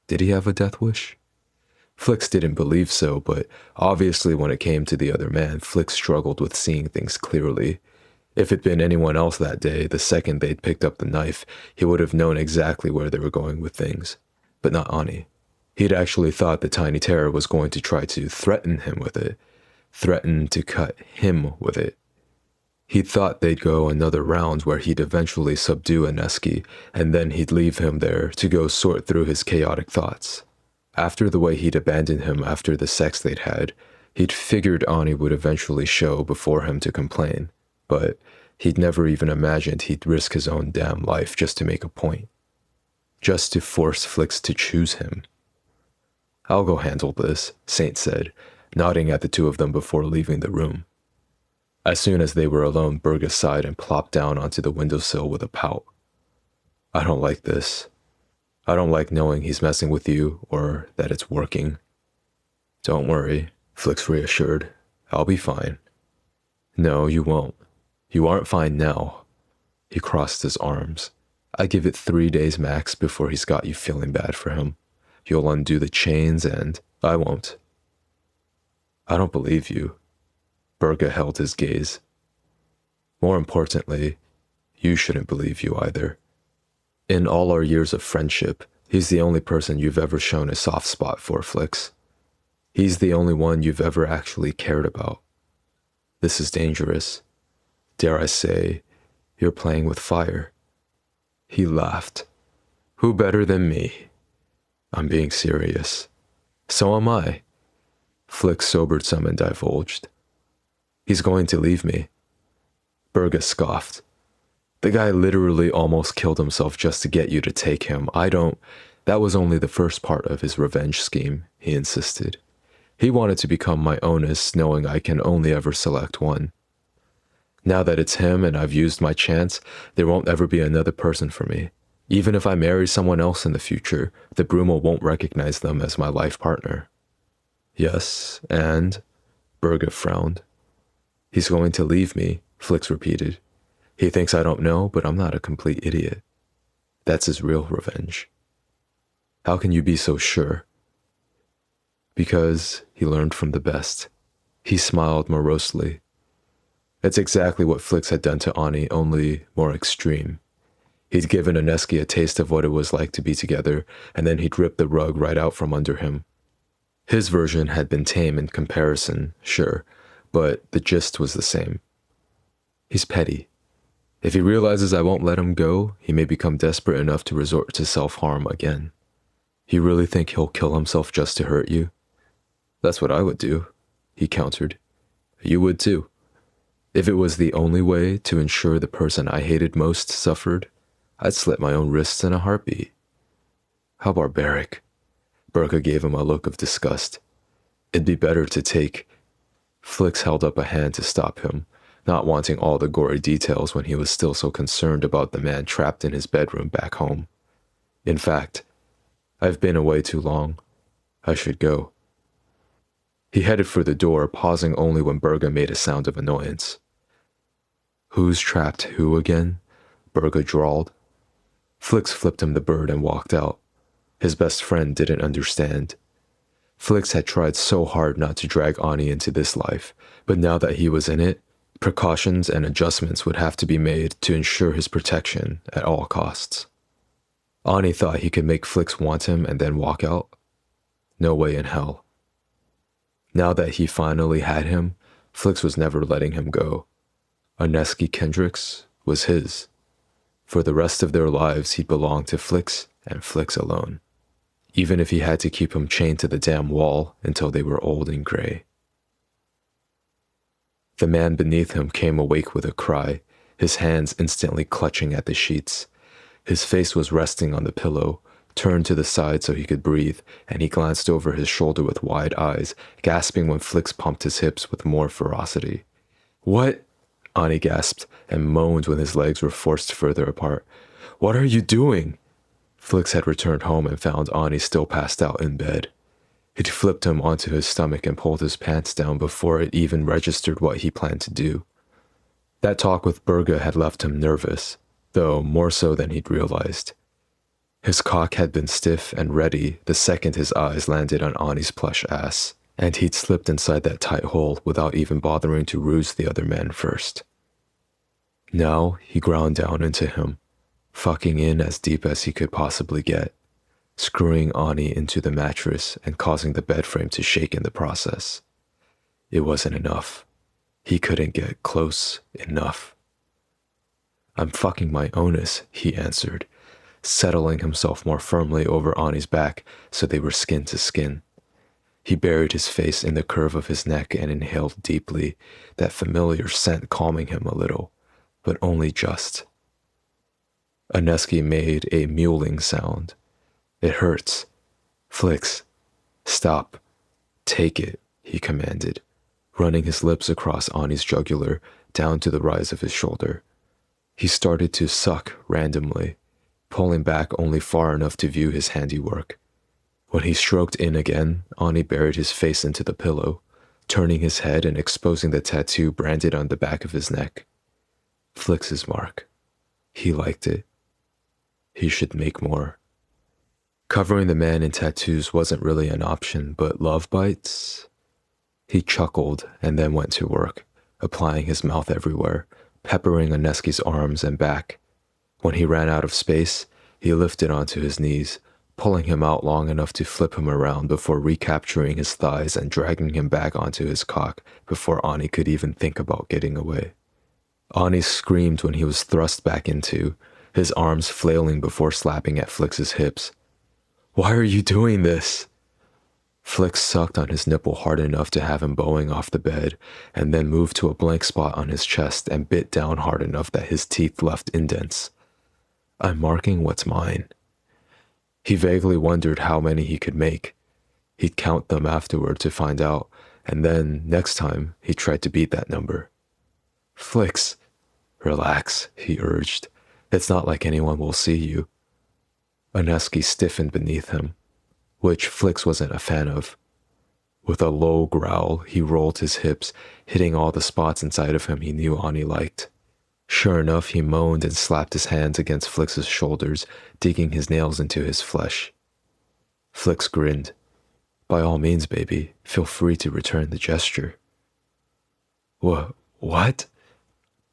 Did he have a death wish? Flix didn't believe so, but obviously when it came to the other man, Flix struggled with seeing things clearly. If it'd been anyone else that day, the second they'd picked up the knife, he would have known exactly where they were going with things. But not Ani. He'd actually thought the Tiny Terror was going to try to threaten him with it. Threaten to cut him with it. He'd thought they'd go another round where he'd eventually subdue Aneski, and then he'd leave him there to go sort through his chaotic thoughts. After the way he'd abandoned him after the sex they'd had, he'd figured Ani would eventually show before him to complain, but he'd never even imagined he'd risk his own damn life just to make a point. Just to force Flix to choose him. I'll go handle this, Saint said, nodding at the two of them before leaving the room. As soon as they were alone, Berga sighed and plopped down onto the windowsill with a pout. I don't like this. I don't like knowing he's messing with you, or that it's working. Don't worry, Flix reassured. I'll be fine. No, you won't. You aren't fine now. He crossed his arms. I give it 3 days max before he's got you feeling bad for him. You'll undo the chains and I won't. I don't believe you. Berga held his gaze. More importantly, you shouldn't believe you either. In all our years of friendship, he's the only person you've ever shown a soft spot for, Flix. He's the only one you've ever actually cared about. This is dangerous. Dare I say, you're playing with fire. He laughed. Who better than me? I'm being serious. So am I. Flix sobered some and divulged. He's going to leave me. Berga scoffed. The guy literally almost killed himself just to get you to take him. That was only the first part of his revenge scheme, he insisted. He wanted to become my onus, knowing I can only ever select one. Now that it's him and I've used my chance, there won't ever be another person for me. Even if I marry someone else in the future, the Brummel won't recognize them as my life partner. Yes, and? Berga frowned. He's going to leave me, Flix repeated. He thinks I don't know, but I'm not a complete idiot. That's his real revenge. How can you be so sure? Because he learned from the best. He smiled morosely. It's exactly what Flix had done to Ani, only more extreme. He'd given Aneski a taste of what it was like to be together, and then he'd ripped the rug right out from under him. His version had been tame in comparison, sure, but the gist was the same. He's petty. If he realizes I won't let him go, he may become desperate enough to resort to self-harm again. You really think he'll kill himself just to hurt you? That's what I would do, he countered. You would too. If it was the only way to ensure the person I hated most suffered, I'd slit my own wrists in a heartbeat. How barbaric. Berka gave him a look of disgust. It'd be better to take... Flix held up a hand to stop him, not wanting all the gory details when he was still so concerned about the man trapped in his bedroom back home. In fact, I've been away too long. I should go. He headed for the door, pausing only when Berga made a sound of annoyance. Who's trapped who again? Berga drawled. Flix flipped him the bird and walked out. His best friend didn't understand. Flix had tried so hard not to drag Ani into this life, but now that he was in it, precautions and adjustments would have to be made to ensure his protection at all costs. Ani thought he could make Flix want him and then walk out. No way in hell. Now that he finally had him, Flix was never letting him go. Aneski Kendricks was his. For the rest of their lives, he belonged to Flix and Flix alone, even if he had to keep him chained to the damn wall until they were old and gray. The man beneath him came awake with a cry, his hands instantly clutching at the sheets. His face was resting on the pillow, turned to the side so he could breathe, and he glanced over his shoulder with wide eyes, gasping when Flix pumped his hips with more ferocity. What? Ani gasped and moaned when his legs were forced further apart. What are you doing? Flix had returned home and found Ani still passed out in bed. He'd flipped him onto his stomach and pulled his pants down before it even registered what he planned to do. That talk with Berga had left him nervous, though more so than he'd realized. His cock had been stiff and ready the second his eyes landed on Ani's plush ass, and he'd slipped inside that tight hole without even bothering to ruse the other man first. Now he ground down into him, fucking in as deep as he could possibly get, screwing Ani into the mattress and causing the bed frame to shake in the process. It wasn't enough. He couldn't get close enough. I'm fucking my onus, he answered, settling himself more firmly over Ani's back so they were skin to skin. He buried his face in the curve of his neck and inhaled deeply, that familiar scent calming him a little, but only just. Aneski made a mewling sound. It hurts. Flix, stop. Take it, he commanded, running his lips across Ani's jugular down to the rise of his shoulder. He started to suck randomly, pulling back only far enough to view his handiwork. When he stroked in again, Ani buried his face into the pillow, turning his head and exposing the tattoo branded on the back of his neck. Flix's mark. He liked it. He should make more. Covering the man in tattoos wasn't really an option, but love bites? He chuckled and then went to work, applying his mouth everywhere, peppering Aneski's arms and back. When he ran out of space, he lifted onto his knees, pulling him out long enough to flip him around before recapturing his thighs and dragging him back onto his cock before Ani could even think about getting away. Ani screamed when he was thrust back into, his arms flailing before slapping at Flix's hips. Why are you doing this? Flix sucked on his nipple hard enough to have him bowing off the bed, and then moved to a blank spot on his chest and bit down hard enough that his teeth left indents. I'm marking what's mine. He vaguely wondered how many he could make. He'd count them afterward to find out, and then, next time, he tried to beat that number. Flix, relax, he urged. It's not like anyone will see you. Aneski stiffened beneath him, which Flix wasn't a fan of. With a low growl, he rolled his hips, hitting all the spots inside of him he knew Ani liked. Sure enough, he moaned and slapped his hands against Flix's shoulders, digging his nails into his flesh. Flix grinned. By all means, baby, feel free to return the gesture. What?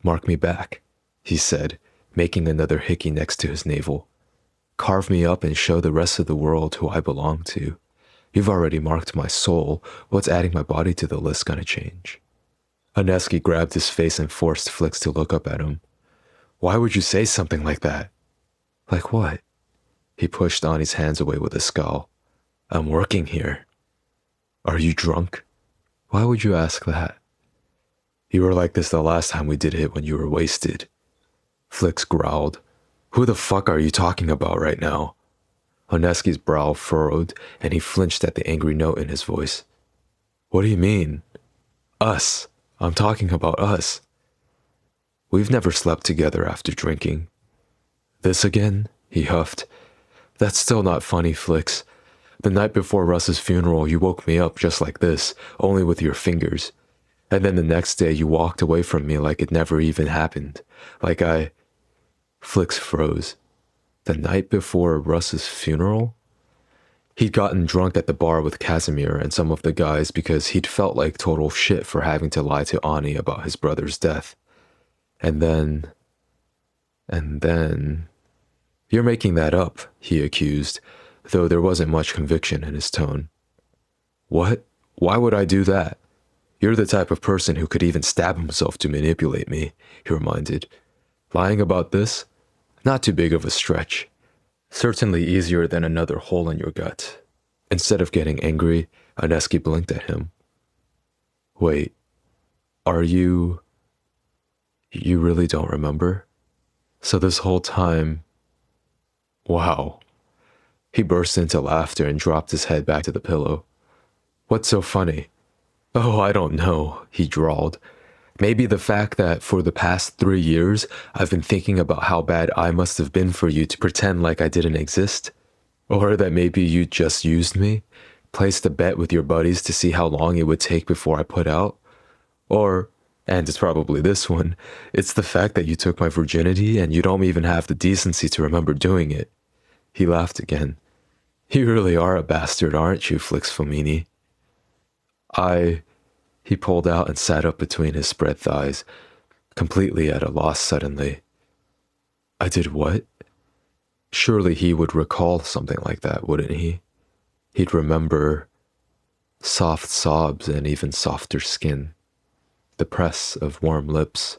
Mark me back, he said, making another hickey next to his navel. Carve me up and show the rest of the world who I belong to. You've already marked my soul. What's adding my body to the list gonna change? Aneski grabbed his face and forced Flix to look up at him. Why would you say something like that? Like what? He pushed Ani's hands away with a scowl. I'm working here. Are you drunk? Why would you ask that? You were like this the last time we did it when you were wasted. Flix growled. Who the fuck are you talking about right now? Oneski's brow furrowed, and he flinched at the angry note in his voice. What do you mean? Us. I'm talking about us. We've never slept together after drinking. This again? He huffed. That's still not funny, Flix. The night before Russ's funeral, you woke me up just like this, only with your fingers. And then the next day you walked away from me like it never even happened. Like I... Flix froze. The night before Russ's funeral? He'd gotten drunk at the bar with Casimir and some of the guys because he'd felt like total shit for having to lie to Ani about his brother's death. And then... You're making that up, he accused, though there wasn't much conviction in his tone. What? Why would I do that? You're the type of person who could even stab himself to manipulate me, he reminded. Lying about this? Not too big of a stretch. Certainly easier than another hole in your gut. Instead of getting angry, Aneski blinked at him. Wait, are you... You really don't remember? So this whole time... Wow. He burst into laughter and dropped his head back to the pillow. What's so funny? Oh, I don't know, he drawled. Maybe the fact that for the past 3 years, I've been thinking about how bad I must have been for you to pretend like I didn't exist. Or that maybe you just used me, placed a bet with your buddies to see how long it would take before I put out. Or, and it's probably this one, it's the fact that you took my virginity and you don't even have the decency to remember doing it. He laughed again. You really are a bastard, aren't you, Flix Fomini? He pulled out and sat up between his spread thighs, completely at a loss suddenly. I did what? Surely he would recall something like that, wouldn't he? He'd remember soft sobs and even softer skin, the press of warm lips,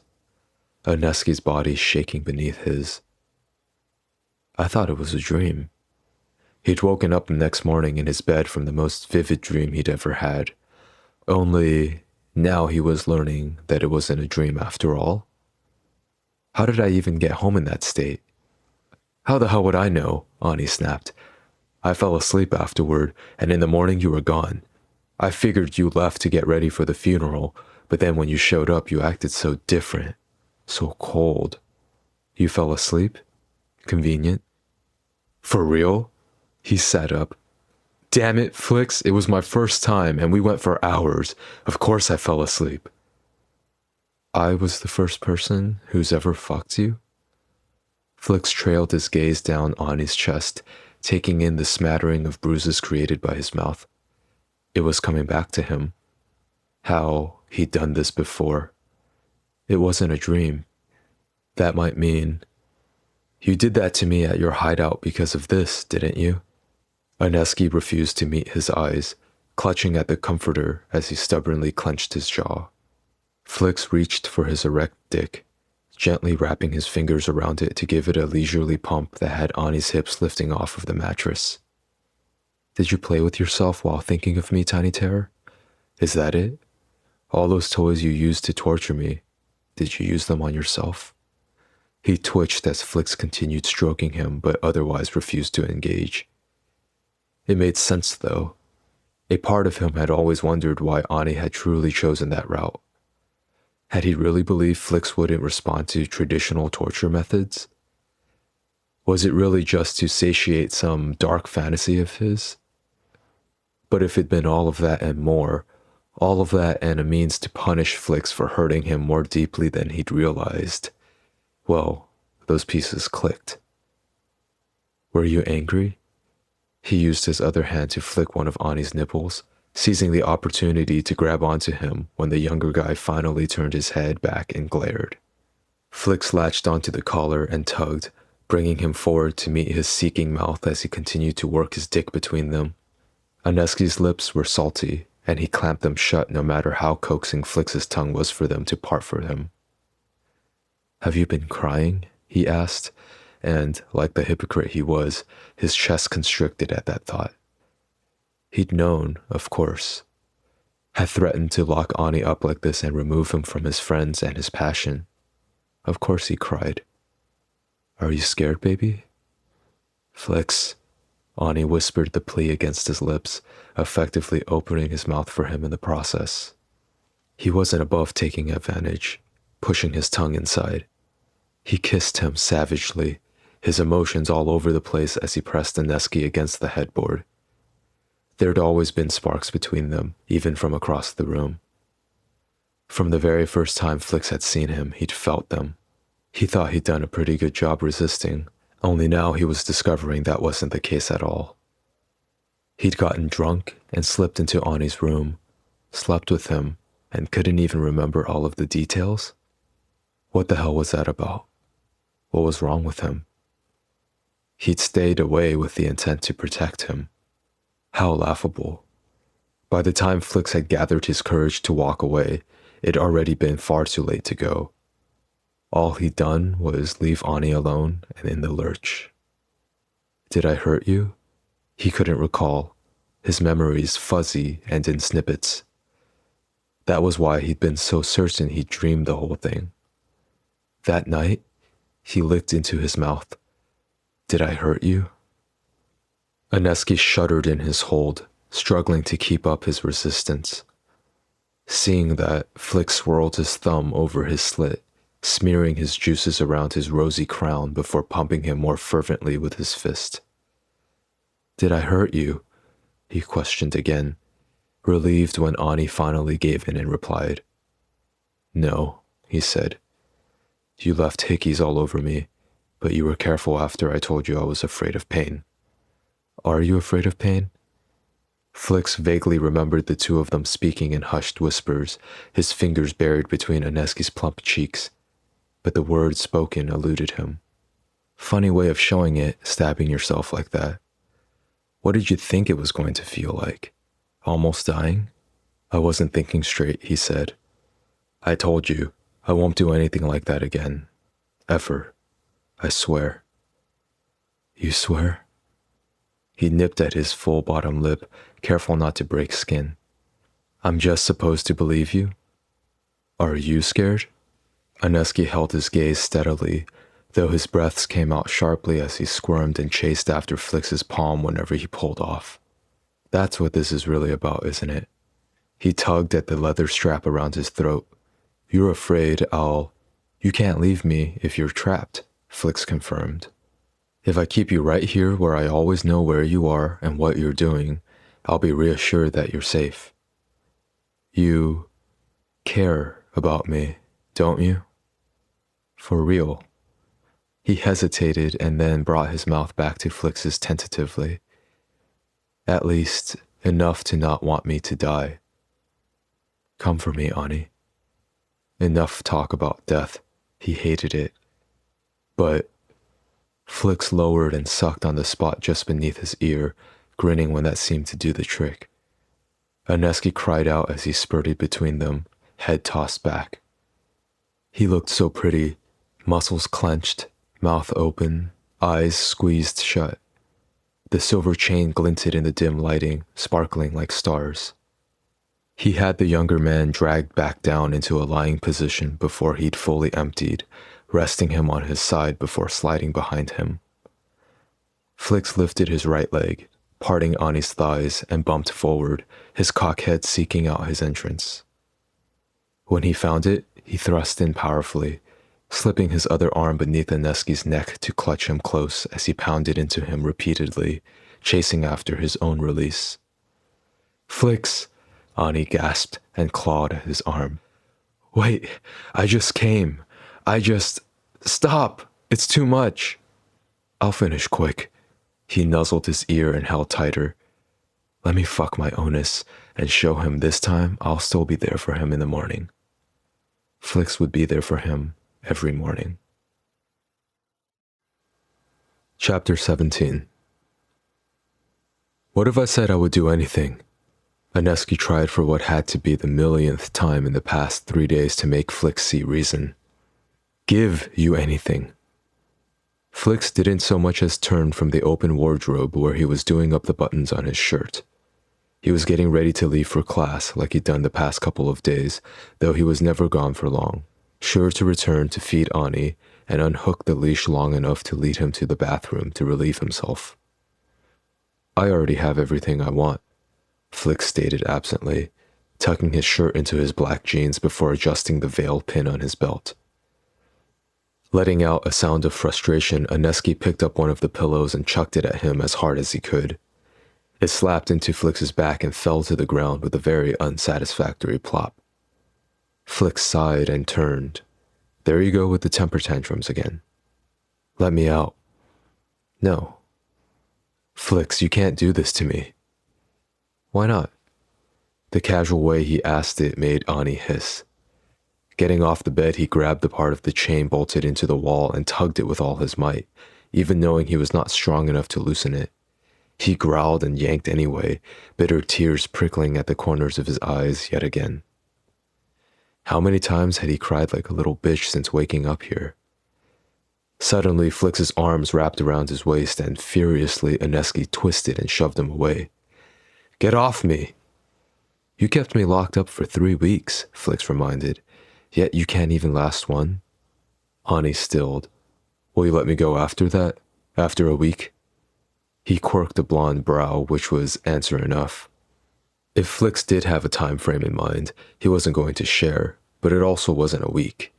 Oneski's body shaking beneath his. I thought it was a dream. He'd woken up the next morning in his bed from the most vivid dream he'd ever had. Only now he was learning that it wasn't a dream after all. How did I even get home in that state? How the hell would I know? Ani snapped. I fell asleep afterward, and in the morning you were gone. I figured you left to get ready for the funeral, but then when you showed up you acted so different, so cold. You fell asleep? Convenient. For real? He sat up. Damn it, Flix, it was my first time, and we went for hours. Of course I fell asleep. I was the first person who's ever fucked you? Flix trailed his gaze down Ani's chest, taking in the smattering of bruises created by his mouth. It was coming back to him. How he'd done this before. It wasn't a dream. That might mean... You did that to me at your hideout because of this, didn't you? Oneski refused to meet his eyes, clutching at the comforter as he stubbornly clenched his jaw. Flix reached for his erect dick, gently wrapping his fingers around it to give it a leisurely pump that had Ani's hips lifting off of the mattress. Did you play with yourself while thinking of me, Tiny Terror? Is that it? All those toys you used to torture me, did you use them on yourself? He twitched as Flix continued stroking him, but otherwise refused to engage. It made sense, though. A part of him had always wondered why Ani had truly chosen that route. Had he really believed Flix wouldn't respond to traditional torture methods? Was it really just to satiate some dark fantasy of his? But if it'd been all of that and more, all of that and a means to punish Flix for hurting him more deeply than he'd realized, well, those pieces clicked. Were you angry? He used his other hand to flick one of Ani's nipples, seizing the opportunity to grab onto him when the younger guy finally turned his head back and glared. Flix latched onto the collar and tugged, bringing him forward to meet his seeking mouth as he continued to work his dick between them. Aneski's lips were salty, and he clamped them shut no matter how coaxing Flix's tongue was for them to part for him. Have you been crying? He asked, and, like the hypocrite he was, his chest constricted at that thought. He'd known, of course, had threatened to lock Ani up like this and remove him from his friends and his passion. Of course he cried. Are you scared, baby? Flix, Ani whispered the plea against his lips, effectively opening his mouth for him in the process. He wasn't above taking advantage, pushing his tongue inside. He kissed him savagely, his emotions all over the place as he pressed Aneski against the headboard. There'd always been sparks between them, even from across the room. From the very first time Flix had seen him, he'd felt them. He thought he'd done a pretty good job resisting, only now he was discovering that wasn't the case at all. He'd gotten drunk and slipped into Ani's room, slept with him, and couldn't even remember all of the details. What the hell was that about? What was wrong with him? He'd stayed away with the intent to protect him. How laughable. By the time Flix had gathered his courage to walk away, it'd already been far too late to go. All he'd done was leave Ani alone and in the lurch. Did I hurt you? He couldn't recall, his memories fuzzy and in snippets. That was why he'd been so certain he'd dreamed the whole thing. That night, he licked into his mouth. Did I hurt you? Aneski shuddered in his hold, struggling to keep up his resistance. Seeing that, Flix swirled his thumb over his slit, smearing his juices around his rosy crown before pumping him more fervently with his fist. Did I hurt you? He questioned again, relieved when Ani finally gave in and replied. No, he said. You left hickeys all over me, but you were careful after I told you I was afraid of pain. Are you afraid of pain? Flix vaguely remembered the two of them speaking in hushed whispers, his fingers buried between Aneski's plump cheeks, but the words spoken eluded him. Funny way of showing it, stabbing yourself like that. What did you think it was going to feel like? Almost dying? I wasn't thinking straight, he said. I told you, I won't do anything like that again. Ever. I swear. You swear? He nipped at his full bottom lip, careful not to break skin. I'm just supposed to believe you? Are you scared? Aneski held his gaze steadily, though his breaths came out sharply as he squirmed and chased after Flix's palm whenever he pulled off. That's what this is really about, isn't it? He tugged at the leather strap around his throat. You're afraid You can't leave me if you're trapped, Flix confirmed. If I keep you right here where I always know where you are and what you're doing, I'll be reassured that you're safe. You care about me, don't you? For real. He hesitated and then brought his mouth back to Flix's tentatively. At least, enough to not want me to die. Come for me, Ani. Enough talk about death. He hated it. But Flix lowered and sucked on the spot just beneath his ear, grinning when that seemed to do the trick. Aneski cried out as he spurted between them, head tossed back. He looked so pretty, muscles clenched, mouth open, eyes squeezed shut. The silver chain glinted in the dim lighting, sparkling like stars. He had the younger man dragged back down into a lying position before he'd fully emptied, resting him on his side before sliding behind him. Flix lifted his right leg, parting Ani's thighs, and bumped forward, his cockhead seeking out his entrance. When he found it, he thrust in powerfully, slipping his other arm beneath Aneski's neck to clutch him close as he pounded into him repeatedly, chasing after his own release. Flix, Ani gasped and clawed at his arm. Wait, I just came. Stop! It's too much. I'll finish quick. He nuzzled his ear and held tighter. Let me fuck my onus and show him this time I'll still be there for him in the morning. Flix would be there for him every morning. Chapter 17. What if I said I would do anything? Aneski tried for what had to be the millionth time in the past 3 days to make Flix see reason. Give you anything. Flix didn't so much as turn from the open wardrobe where he was doing up the buttons on his shirt. He was getting ready to leave for class like he'd done the past couple of days, though he was never gone for long, sure to return to feed Ani and unhook the leash long enough to lead him to the bathroom to relieve himself. I already have everything I want, Flix stated absently, tucking his shirt into his black jeans before adjusting the veil pin on his belt. Letting out a sound of frustration, Aneski picked up one of the pillows and chucked it at him as hard as he could. It slapped into Flix's back and fell to the ground with a very unsatisfactory plop. Flix sighed and turned. There you go with the temper tantrums again. Let me out. No. Flix, you can't do this to me. Why not? The casual way he asked it made Ani hiss. Getting off the bed, he grabbed the part of the chain bolted into the wall and tugged it with all his might, even knowing he was not strong enough to loosen it. He growled and yanked anyway, bitter tears prickling at the corners of his eyes yet again. How many times had he cried like a little bitch since waking up here? Suddenly, Flix's arms wrapped around his waist and furiously Aneski twisted and shoved him away. Get off me! You kept me locked up for 3 weeks, Flix reminded, yet you can't even last one. Ani stilled. Will you let me go after that? After a week? He quirked a blonde brow, which was answer enough. If Flix did have a time frame in mind, he wasn't going to share, but it also wasn't a week.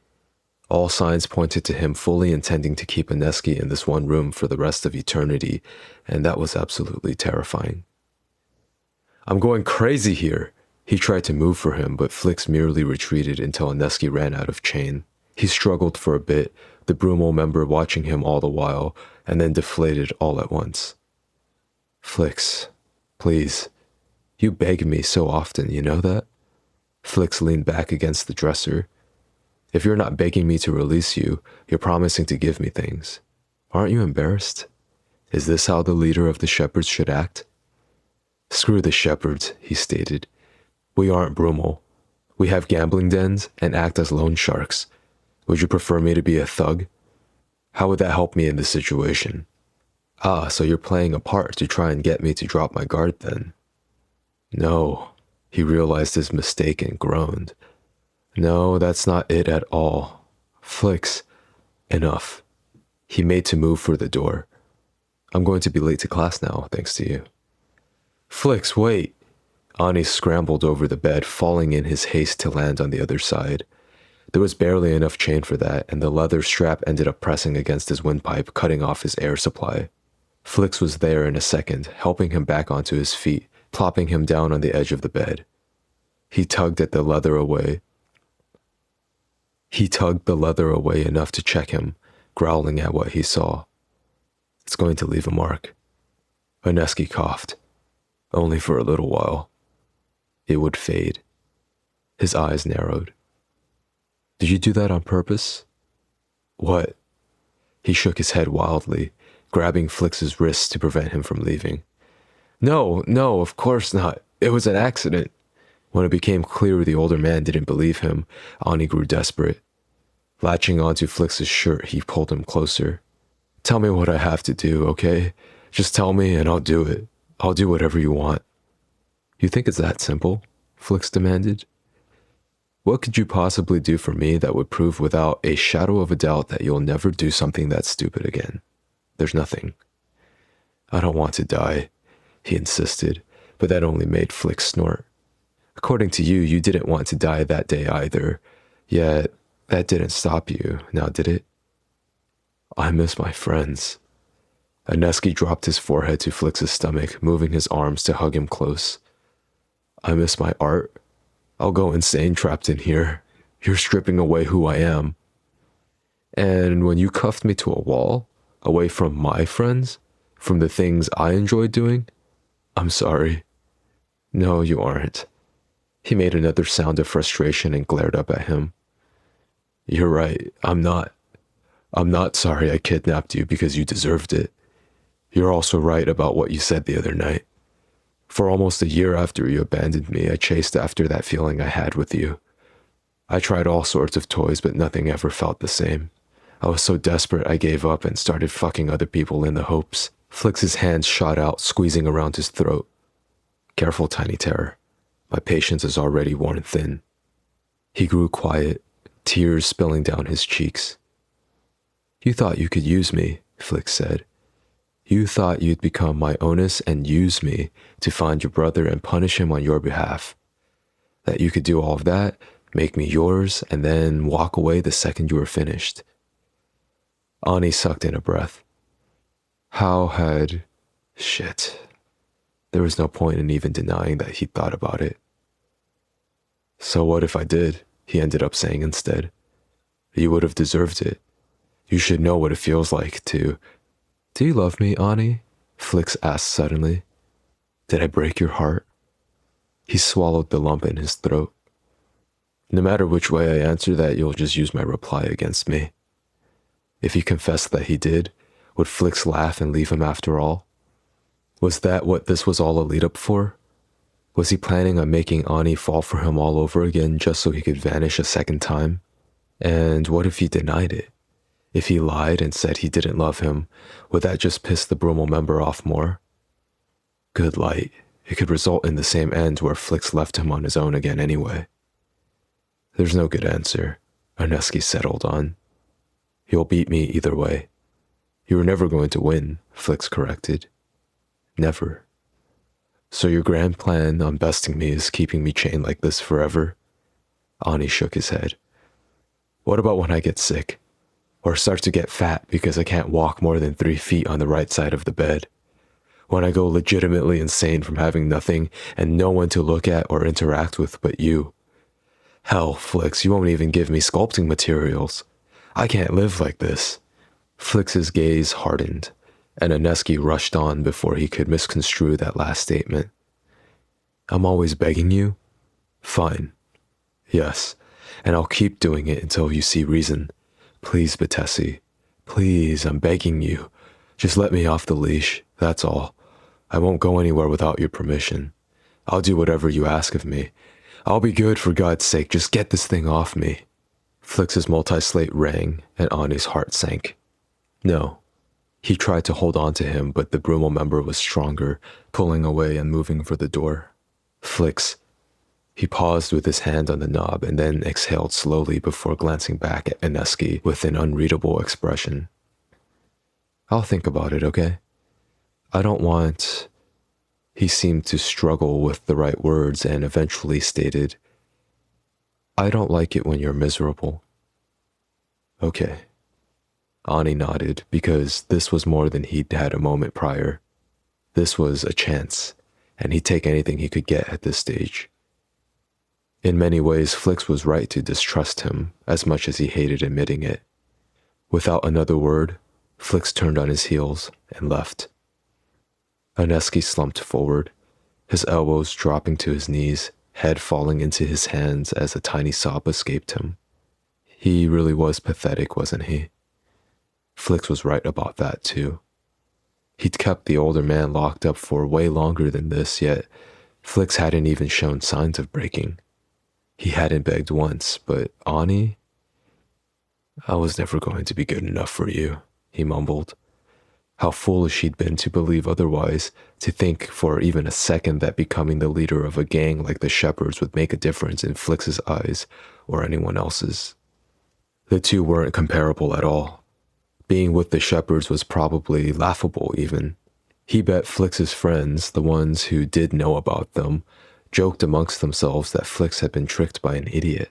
All signs pointed to him fully intending to keep Aneski in this one room for the rest of eternity, and that was absolutely terrifying. I'm going crazy here. He tried to move for him, but Flix merely retreated until Aneski ran out of chain. He struggled for a bit, the Brummel member watching him all the while, and then deflated all at once. Flix, please. You beg me so often, you know that? Flix leaned back against the dresser. If you're not begging me to release you, you're promising to give me things. Aren't you embarrassed? Is this how the leader of the shepherds should act? Screw the shepherds, he stated. We aren't Brummel. We have gambling dens and act as loan sharks. Would you prefer me to be a thug? How would that help me in this situation? Ah, so you're playing a part to try and get me to drop my guard then? No, he realized his mistake and groaned. No, that's not it at all. Flix, enough. He made to move for the door. I'm going to be late to class now, thanks to you. Flix, wait. Ani scrambled over the bed, falling in his haste to land on the other side. There was barely enough chain for that, and the leather strap ended up pressing against his windpipe, cutting off his air supply. Flix was there in a second, helping him back onto his feet, plopping him down on the edge of the bed. He tugged the leather away enough to check him, growling at what he saw. It's going to leave a mark. Aneski coughed. Only for a little while. It would fade. His eyes narrowed. Did you do that on purpose? What? He shook his head wildly, grabbing Flix's wrists to prevent him from leaving. No, of course not. It was an accident. When it became clear the older man didn't believe him, Ani grew desperate. Latching onto Flix's shirt, he pulled him closer. Tell me what I have to do, okay? Just tell me and I'll do it. I'll do whatever you want. You think it's that simple? Flix demanded. What could you possibly do for me that would prove without a shadow of a doubt that you'll never do something that stupid again? There's nothing. I don't want to die, he insisted, but that only made Flix snort. According to you, you didn't want to die that day either, yet that didn't stop you, now did it? I miss my friends. Aneski dropped his forehead to Flix's stomach, moving his arms to hug him close. I miss my art. I'll go insane trapped in here. You're stripping away who I am. And when you cuffed me to a wall, away from my friends, from the things I enjoy doing, I'm sorry. No, you aren't. He made another sound of frustration and glared up at him. You're right, I'm not. I'm not sorry I kidnapped you because you deserved it. You're also right about what you said the other night. For almost a year after you abandoned me, I chased after that feeling I had with you. I tried all sorts of toys, but nothing ever felt the same. I was so desperate I gave up and started fucking other people in the hopes. Flix's hands shot out, squeezing around his throat. Careful, Tiny Terror. My patience is already worn thin. He grew quiet, tears spilling down his cheeks. You thought you could use me, Flix said. You thought you'd become my onus and use me to find your brother and punish him on your behalf. That you could do all of that, make me yours, and then walk away the second you were finished. Ani sucked in a breath. Shit. There was no point in even denying that he'd thought about it. So what if I did? He ended up saying instead. You would have deserved it. You should know what it feels like to... Do you love me, Ani? Flix asked suddenly. Did I break your heart? He swallowed the lump in his throat. No matter which way I answer that, you'll just use my reply against me. If he confessed that he did, would Flix laugh and leave him after all? Was that what this was all a lead-up for? Was he planning on making Ani fall for him all over again just so he could vanish a second time? And what if he denied it? If he lied and said he didn't love him, would that just piss the Brummel member off more? Good light. It could result in the same end where Flix left him on his own again anyway. There's no good answer, Arneski settled on. You'll beat me either way. You were never going to win, Flix corrected. Never. So your grand plan on besting me is keeping me chained like this forever? Ani shook his head. What about when I get sick? Or start to get fat because I can't walk more than 3 feet on the right side of the bed? When I go legitimately insane from having nothing and no one to look at or interact with but you? Hell, Flix, you won't even give me sculpting materials. I can't live like this. Flix's gaze hardened, and Arneski rushed on before he could misconstrue that last statement. I'm always begging you? Fine. Yes, and I'll keep doing it until you see reason. Please, Batessi. Please, I'm begging you. Just let me off the leash, that's all. I won't go anywhere without your permission. I'll do whatever you ask of me. I'll be good, for God's sake, just get this thing off me. Flix's multi-slate rang, and Ani's heart sank. No. He tried to hold on to him, but the Brummel member was stronger, pulling away and moving for the door. Flix. He paused with his hand on the knob and then exhaled slowly before glancing back at Arneski with an unreadable expression. I'll think about it, okay? I don't want... He seemed to struggle with the right words and eventually stated, I don't like it when you're miserable. Okay. Ani nodded because this was more than he'd had a moment prior. This was a chance, and he'd take anything he could get at this stage. In many ways, Flix was right to distrust him, as much as he hated admitting it. Without another word, Flix turned on his heels and left. Arneski slumped forward, his elbows dropping to his knees, head falling into his hands as a tiny sob escaped him. He really was pathetic, wasn't he? Flix was right about that, too. He'd kept the older man locked up for way longer than this, yet Flix hadn't even shown signs of breaking. He hadn't begged once, but Ani? I was never going to be good enough for you, he mumbled. How foolish he'd been to believe otherwise, to think for even a second that becoming the leader of a gang like the Shepherds would make a difference in Flix's eyes or anyone else's. The two weren't comparable at all. Being with the Shepherds was probably laughable even. He bet Flix's friends, the ones who did know about them, joked amongst themselves that Flix had been tricked by an idiot.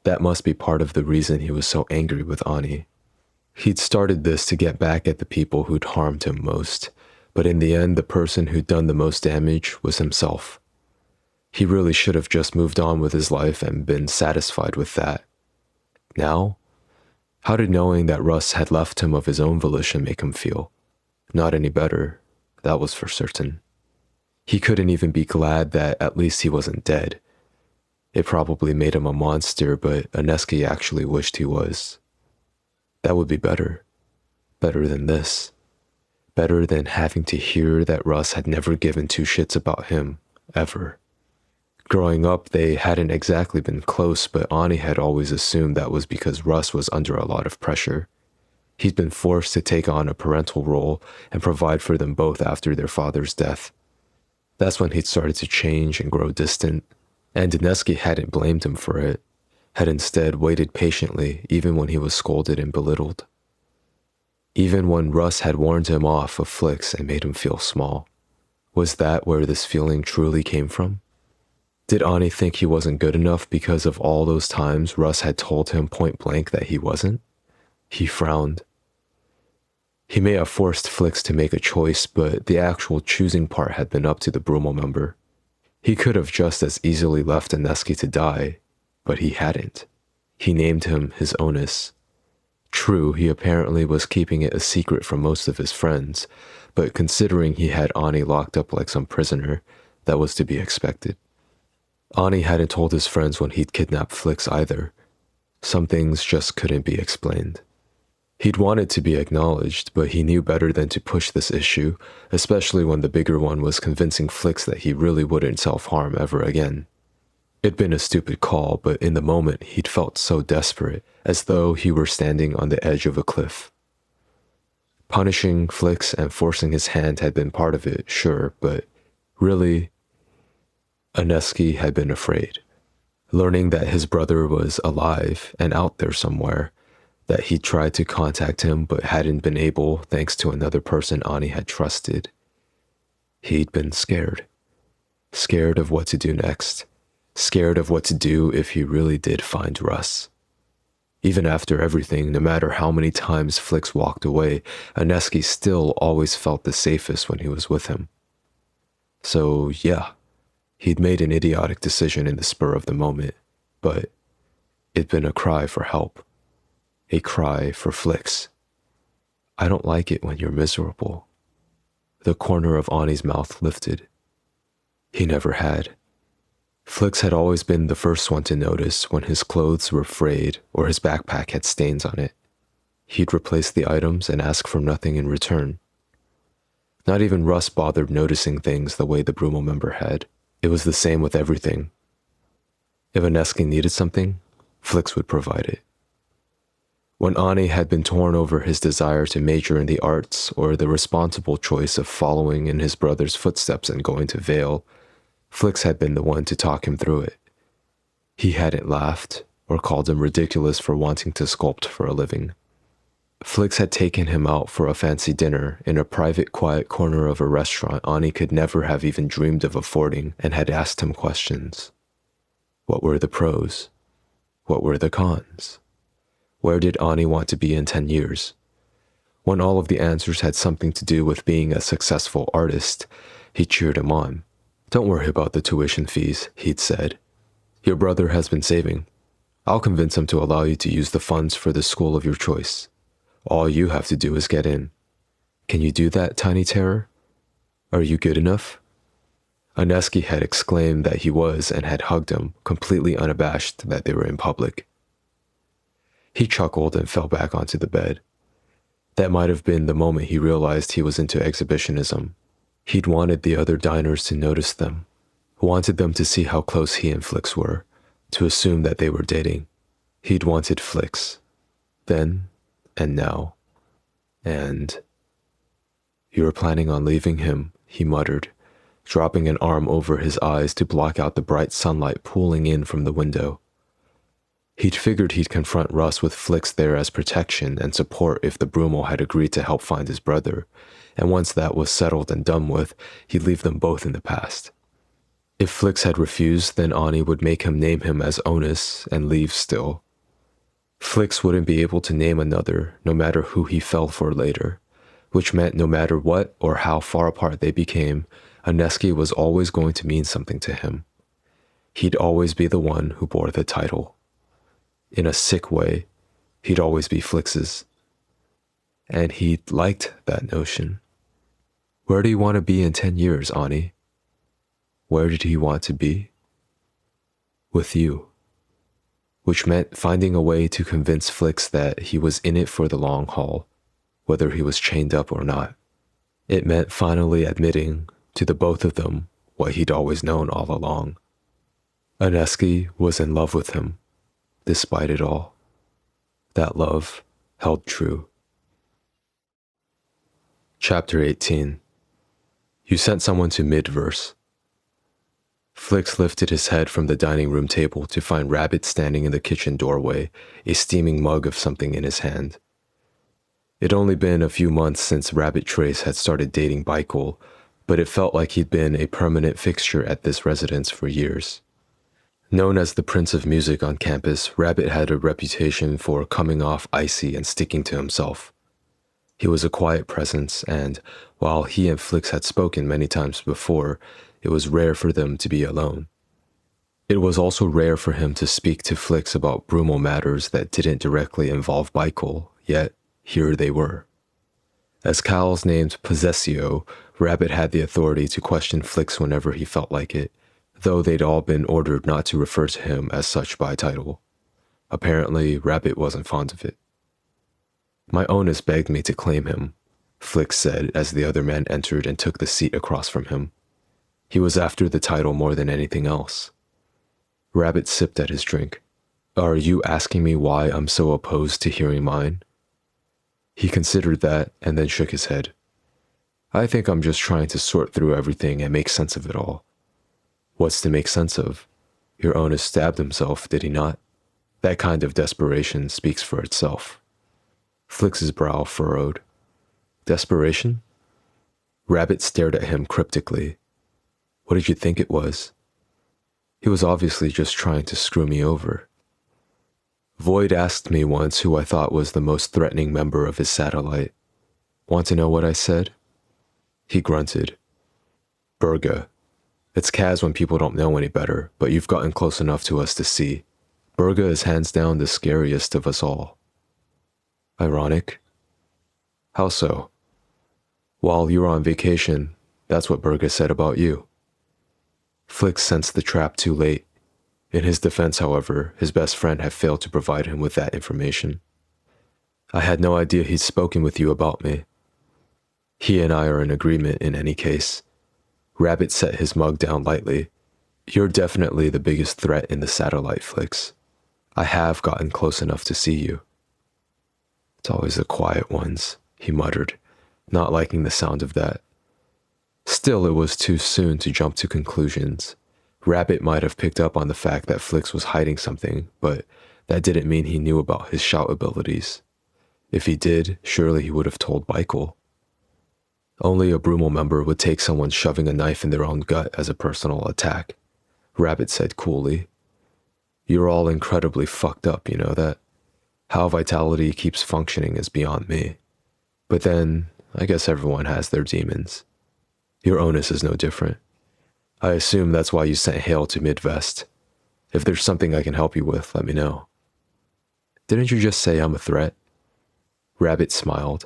That must be part of the reason he was so angry with Ani. He'd started this to get back at the people who'd harmed him most, but in the end, the person who'd done the most damage was himself. He really should have just moved on with his life and been satisfied with that. Now, how did knowing that Russ had left him of his own volition make him feel? Not any better, that was for certain. He couldn't even be glad that at least he wasn't dead. It probably made him a monster, but Aneski actually wished he was. That would be better. Better than this. Better than having to hear that Russ had never given two shits about him, ever. Growing up, they hadn't exactly been close, but Ani had always assumed that was because Russ was under a lot of pressure. He'd been forced to take on a parental role and provide for them both after their father's death. That's when he'd started to change and grow distant, and Aneski hadn't blamed him for it, had instead waited patiently even when he was scolded and belittled. Even when Russ had warned him off of Flix and made him feel small. Was that where this feeling truly came from? Did Ani think he wasn't good enough because of all those times Russ had told him point blank that he wasn't? He frowned. He may have forced Flix to make a choice, but the actual choosing part had been up to the Brummel member. He could have just as easily left Aneski to die, but he hadn't. He named him his Onus. True, he apparently was keeping it a secret from most of his friends, but considering he had Ani locked up like some prisoner, that was to be expected. Ani hadn't told his friends when he'd kidnapped Flix either. Some things just couldn't be explained. He'd wanted to be acknowledged, but he knew better than to push this issue, especially when the bigger one was convincing Flix that he really wouldn't self-harm ever again. It'd been a stupid call, but in the moment he'd felt so desperate, as though he were standing on the edge of a cliff. Punishing Flix and forcing his hand had been part of it, sure, but really, Aneski had been afraid. Learning that his brother was alive and out there somewhere, that he'd tried to contact him but hadn't been able thanks to another person Ani had trusted. He'd been scared. Scared of what to do next. Scared of what to do if he really did find Russ. Even after everything, no matter how many times Flix walked away, Aneski still always felt the safest when he was with him. So yeah, he'd made an idiotic decision in the spur of the moment, but it'd been a cry for help. A cry for Flix. I don't like it when you're miserable. The corner of Ani's mouth lifted. He never had. Flix had always been the first one to notice when his clothes were frayed or his backpack had stains on it. He'd replace the items and ask for nothing in return. Not even Russ bothered noticing things the way the Brummel member had. It was the same with everything. If Aneski needed something, Flix would provide it. When Ani had been torn over his desire to major in the arts or the responsible choice of following in his brother's footsteps and going to Vale, Flix had been the one to talk him through it. He hadn't laughed or called him ridiculous for wanting to sculpt for a living. Flix had taken him out for a fancy dinner in a private, quiet corner of a restaurant Ani could never have even dreamed of affording and had asked him questions. What were the pros? What were the cons? Where did Ani want to be in 10 years? When all of the answers had something to do with being a successful artist, he cheered him on. Don't worry about the tuition fees, he'd said. Your brother has been saving. I'll convince him to allow you to use the funds for the school of your choice. All you have to do is get in. Can you do that, Tiny Terror? Are you good enough? Aneski had exclaimed that he was and had hugged him, completely unabashed that they were in public. He chuckled and fell back onto the bed. That might have been the moment he realized he was into exhibitionism. He'd wanted the other diners to notice them, wanted them to see how close he and Flix were, to assume that they were dating. He'd wanted Flix. Then and now. And you were planning on leaving him, he muttered, dropping an arm over his eyes to block out the bright sunlight pooling in from the window. He'd figured he'd confront Russ with Flix there as protection and support if the Brummel had agreed to help find his brother, and once that was settled and done with, he'd leave them both in the past. If Flix had refused, then Ani would make him name him as Onus and leave still. Flix wouldn't be able to name another, no matter who he fell for later, which meant no matter what or how far apart they became, Aneski was always going to mean something to him. He'd always be the one who bore the title. In a sick way, he'd always be Flix's. And he liked that notion. Where do you want to be in 10 years, Ani? Where did he want to be? With you. Which meant finding a way to convince Flix that he was in it for the long haul, whether he was chained up or not. It meant finally admitting to the both of them what he'd always known all along. Aneski was in love with him, despite it all. That love held true. Chapter 18. You sent someone to mid-verse. Flix lifted his head from the dining room table to find Rabbit standing in the kitchen doorway, a steaming mug of something in his hand. It'd only been a few months since Rabbit Trace had started dating Baikel, but it felt like he'd been a permanent fixture at this residence for years. Known as the Prince of Music on campus, Rabbit had a reputation for coming off icy and sticking to himself. He was a quiet presence, and while he and Flix had spoken many times before, it was rare for them to be alone. It was also rare for him to speak to Flix about Brummel matters that didn't directly involve Baikel, yet here they were. As Cal's named Possessio, Rabbit had the authority to question Flix whenever he felt like it, though they'd all been ordered not to refer to him as such by title. Apparently, Rabbit wasn't fond of it. My onus begged me to claim him, Flix said as the other man entered and took the seat across from him. He was after the title more than anything else. Rabbit sipped at his drink. Are you asking me why I'm so opposed to hearing mine? He considered that and then shook his head. I think I'm just trying to sort through everything and make sense of it all. What's to make sense of? Your onus stabbed himself, did he not? That kind of desperation speaks for itself. Flix's brow furrowed. Desperation? Rabbit stared at him cryptically. What did you think it was? He was obviously just trying to screw me over. Void asked me once who I thought was the most threatening member of his satellite. Want to know what I said? He grunted. Burga. It's Kaz when people don't know any better, but you've gotten close enough to us to see. Burga is hands down the scariest of us all. Ironic? How so? While you were on vacation, that's what Burga said about you. Flix sensed the trap too late. In his defense, however, his best friend had failed to provide him with that information. I had no idea he'd spoken with you about me. He and I are in agreement in any case. Rabbit set his mug down lightly. You're definitely the biggest threat in the satellite, Flix. I have gotten close enough to see you. It's always the quiet ones, he muttered, not liking the sound of that. Still, it was too soon to jump to conclusions. Rabbit might have picked up on the fact that Flix was hiding something, but that didn't mean he knew about his shout abilities. If he did, surely he would have told Baikel. Only a Brummel member would take someone shoving a knife in their own gut as a personal attack, Rabbit said coolly. You're all incredibly fucked up, you know that? How Vitality keeps functioning is beyond me. But then, I guess everyone has their demons. Your onus is no different. I assume that's why you sent Hale to Midvest. If there's something I can help you with, let me know. Didn't you just say I'm a threat? Rabbit smiled.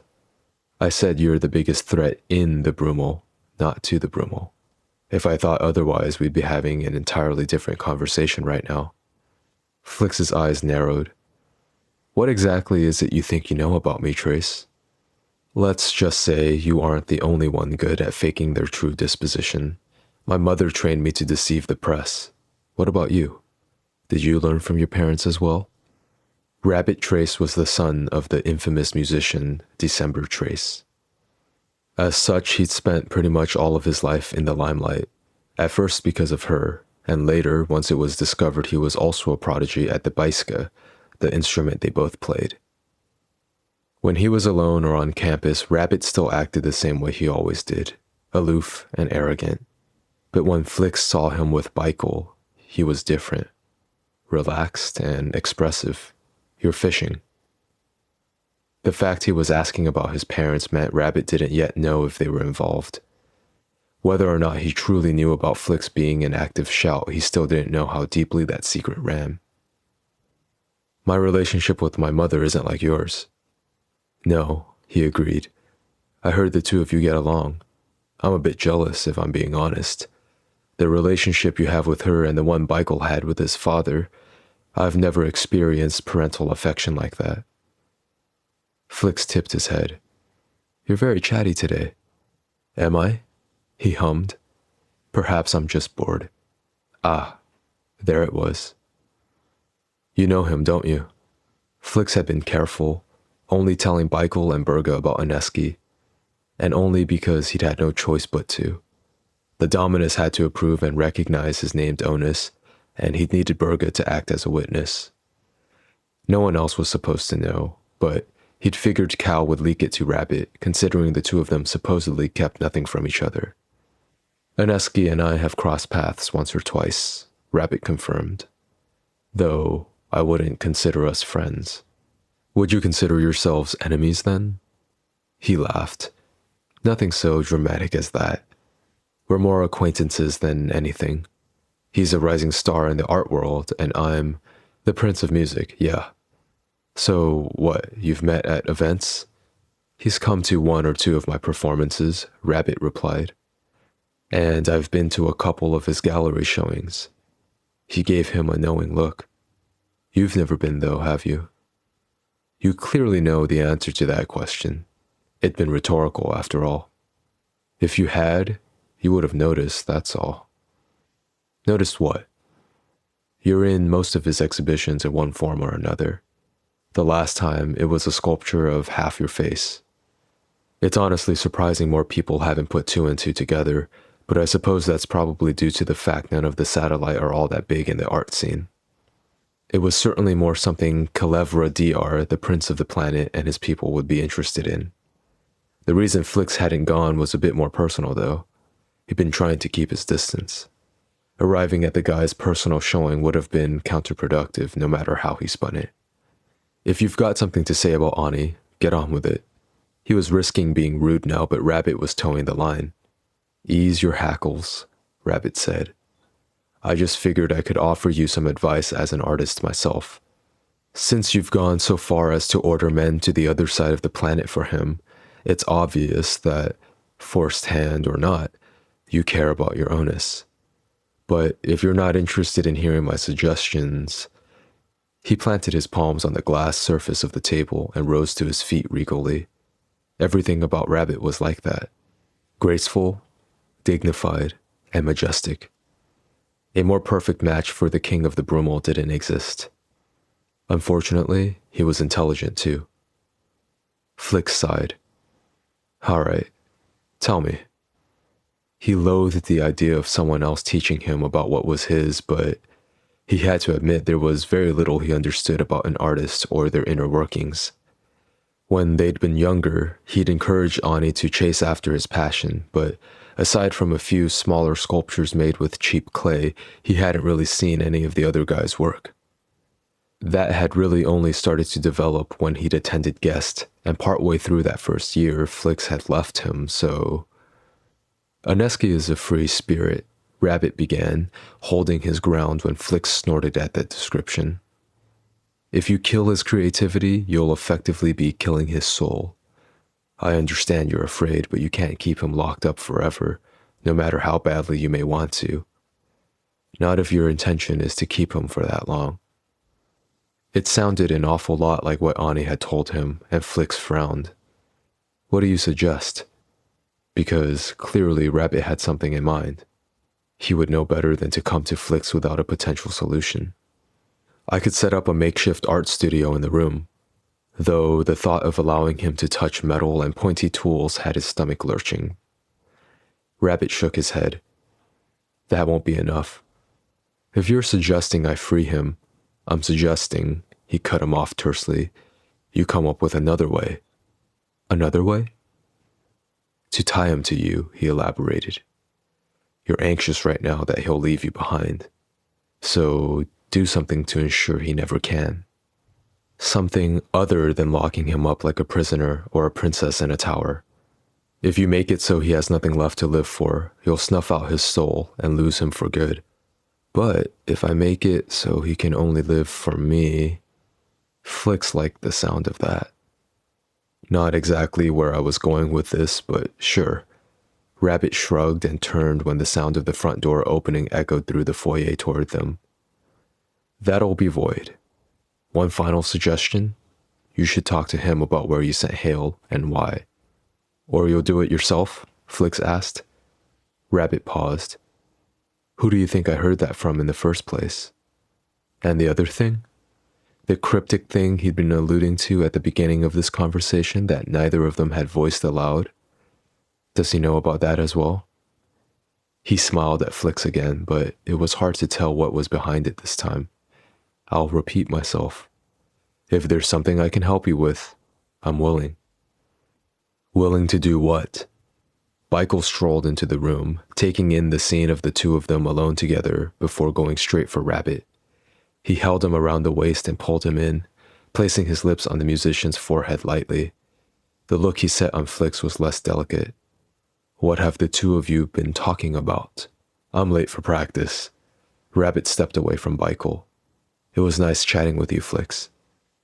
I said you're the biggest threat in the Brummel, not to the Brummel. If I thought otherwise, we'd be having an entirely different conversation right now. Flix's eyes narrowed. What exactly is it you think you know about me, Trace? Let's just say you aren't the only one good at faking their true disposition. My mother trained me to deceive the press. What about you? Did you learn from your parents as well? Rabbit Trace was the son of the infamous musician December Trace. As such, he'd spent pretty much all of his life in the limelight, at first because of her, and later, once it was discovered he was also a prodigy at the baiska, the instrument they both played. When he was alone or on campus, Rabbit still acted the same way he always did, aloof and arrogant. But when Flix saw him with Baikel, he was different, relaxed and expressive. You're fishing. The fact he was asking about his parents meant Rabbit didn't yet know if they were involved. Whether or not he truly knew about Flick's being an active shout, he still didn't know how deeply that secret ran. My relationship with my mother isn't like yours. No, he agreed. I heard the two of you get along. I'm a bit jealous, if I'm being honest. The relationship you have with her and the one Michael had with his father, I've never experienced parental affection like that. Flix tipped his head. You're very chatty today. Am I? He hummed. Perhaps I'm just bored. Ah, there it was. You know him, don't you? Flix had been careful, only telling Michael and Berga about Aneski, and only because he'd had no choice but to. The Dominus had to approve and recognize his named onus, and he'd needed Berga to act as a witness. No one else was supposed to know, but he'd figured Cal would leak it to Rabbit, considering the two of them supposedly kept nothing from each other. Aneski and I have crossed paths once or twice, Rabbit confirmed. Though I wouldn't consider us friends. Would you consider yourselves enemies then? He laughed. Nothing so dramatic as that. We're more acquaintances than anything. He's a rising star in the art world, and I'm the Prince of Music, yeah. So, what, you've met at events? He's come to one or two of my performances, Rabbit replied. And I've been to a couple of his gallery showings. He gave him a knowing look. You've never been though, have you? You clearly know the answer to that question. It'd been rhetorical after all. If you had, you would have noticed, that's all. Noticed what? You're in most of his exhibitions in one form or another. The last time, it was a sculpture of half your face. It's honestly surprising more people haven't put two and two together, but I suppose that's probably due to the fact none of the satellite are all that big in the art scene. It was certainly more something Kalevra Dr, the prince of the planet, and his people would be interested in. The reason Flix hadn't gone was a bit more personal, though. He'd been trying to keep his distance. Arriving at the guy's personal showing would have been counterproductive, no matter how he spun it. If you've got something to say about Ani, get on with it. He was risking being rude now, but Rabbit was towing the line. Ease your hackles, Rabbit said. I just figured I could offer you some advice as an artist myself. Since you've gone so far as to order men to the other side of the planet for him, it's obvious that, forced hand or not, you care about your onus. But if you're not interested in hearing my suggestions... He planted his palms on the glass surface of the table and rose to his feet regally. Everything about Rabbit was like that. Graceful, dignified, and majestic. A more perfect match for the king of the Brummel didn't exist. Unfortunately, he was intelligent too. Flix sighed. All right, tell me. He loathed the idea of someone else teaching him about what was his, but he had to admit there was very little he understood about an artist or their inner workings. When they'd been younger, he'd encouraged Ani to chase after his passion, but aside from a few smaller sculptures made with cheap clay, he hadn't really seen any of the other guys' work. That had really only started to develop when he'd attended guest, and partway through that first year, Flix had left him, so... Aneski is a free spirit, Rabbit began, holding his ground when Flix snorted at that description. If you kill his creativity, you'll effectively be killing his soul. I understand you're afraid, but you can't keep him locked up forever, no matter how badly you may want to. Not if your intention is to keep him for that long. It sounded an awful lot like what Ani had told him, and Flix frowned. What do you suggest? Because clearly Rabbit had something in mind. He would know better than to come to Flix without a potential solution. I could set up a makeshift art studio in the room, though the thought of allowing him to touch metal and pointy tools had his stomach lurching. Rabbit shook his head. That won't be enough. If you're suggesting I free him, I'm suggesting, he cut him off tersely, you come up with another way. Another way? To tie him to you, he elaborated. You're anxious right now that he'll leave you behind. So do something to ensure he never can. Something other than locking him up like a prisoner or a princess in a tower. If you make it so he has nothing left to live for, you'll snuff out his soul and lose him for good. But if I make it so he can only live for me, Flicks liked the sound of that. Not exactly where I was going with this, but sure. Rabbit shrugged and turned when the sound of the front door opening echoed through the foyer toward them. That'll be void. One final suggestion? You should talk to him about where you sent Hale and why. Or you'll do it yourself? Flicks asked. Rabbit paused. Who do you think I heard that from in the first place? And the other thing? The cryptic thing he'd been alluding to at the beginning of this conversation that neither of them had voiced aloud? Does he know about that as well? He smiled at Flicks again, but it was hard to tell what was behind it this time. I'll repeat myself. If there's something I can help you with, I'm willing. Willing to do what? Michael strolled into the room, taking in the scene of the two of them alone together before going straight for Rabbit. He held him around the waist and pulled him in, placing his lips on the musician's forehead lightly. The look he set on Flicks was less delicate. What have the two of you been talking about? I'm late for practice. Rabbit stepped away from Michael. It was nice chatting with you, Flicks.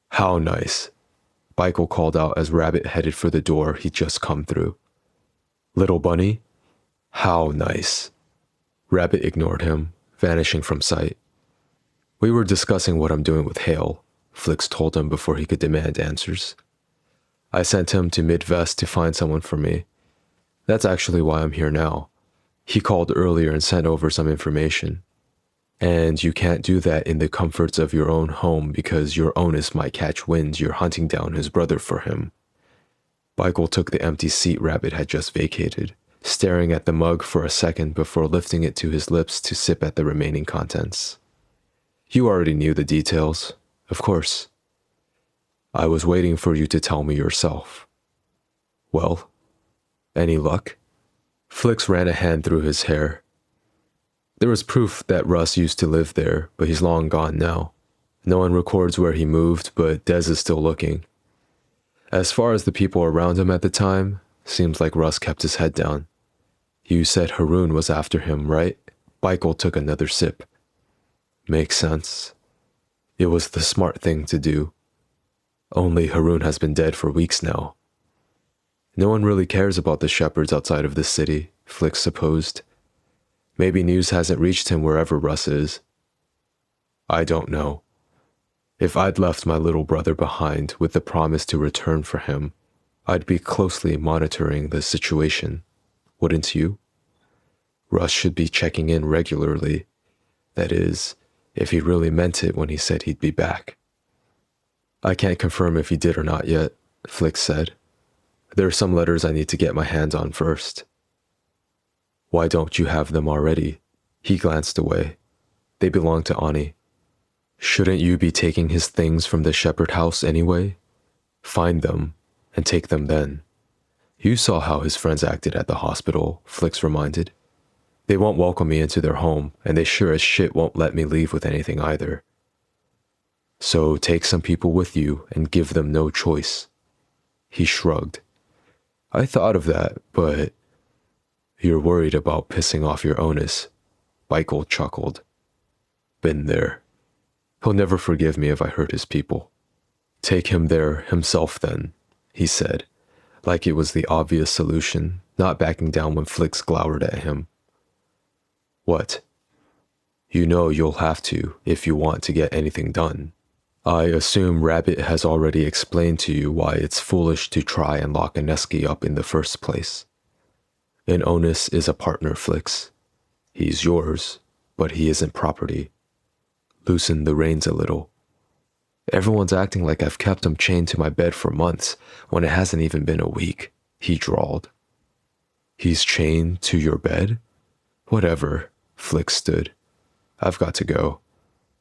How nice? Michael called out as Rabbit headed for the door he'd just come through. Little bunny? How nice? Rabbit ignored him, vanishing from sight. We were discussing what I'm doing with Hale, Flicks told him before he could demand answers. I sent him to Midvest to find someone for me. That's actually why I'm here now. He called earlier and sent over some information. And you can't do that in the comforts of your own home because your onus might catch wind you're hunting down his brother for him. Michael took the empty seat Rabbit had just vacated, staring at the mug for a second before lifting it to his lips to sip at the remaining contents. You already knew the details, of course. I was waiting for you to tell me yourself. Well, any luck? Flicks ran a hand through his hair. There was proof that Russ used to live there, but he's long gone now. No one records where he moved, but Dez is still looking. As far as the people around him at the time, seems like Russ kept his head down. You said Haroon was after him, right? Michael took another sip. Makes sense. It was the smart thing to do. Only Haroon has been dead for weeks now. No one really cares about the shepherds outside of this city, Flicks supposed. Maybe news hasn't reached him wherever Russ is. I don't know. If I'd left my little brother behind with the promise to return for him, I'd be closely monitoring the situation, wouldn't you? Russ should be checking in regularly. That is, if he really meant it when he said he'd be back. I can't confirm if he did or not yet, Flicks said. There are some letters I need to get my hands on first. Why don't you have them already? He glanced away. They belong to Ani. Shouldn't you be taking his things from the shepherd house anyway? Find them and take them then. You saw how his friends acted at the hospital, Flicks reminded. They won't welcome me into their home, and they sure as shit won't let me leave with anything either. So take some people with you and give them no choice. He shrugged. I thought of that, but... You're worried about pissing off your onus. Michael chuckled. Been there. He'll never forgive me if I hurt his people. Take him there himself then, he said, like it was the obvious solution, not backing down when Flicks glowered at him. What? You know you'll have to if you want to get anything done. I assume Rabbit has already explained to you why it's foolish to try and lock Aneski up in the first place. An onus is a partner, Flicks. He's yours, but he isn't property. Loosen the reins a little. Everyone's acting like I've kept him chained to my bed for months when it hasn't even been a week, he drawled. He's chained to your bed? Whatever, Flicks stood. I've got to go.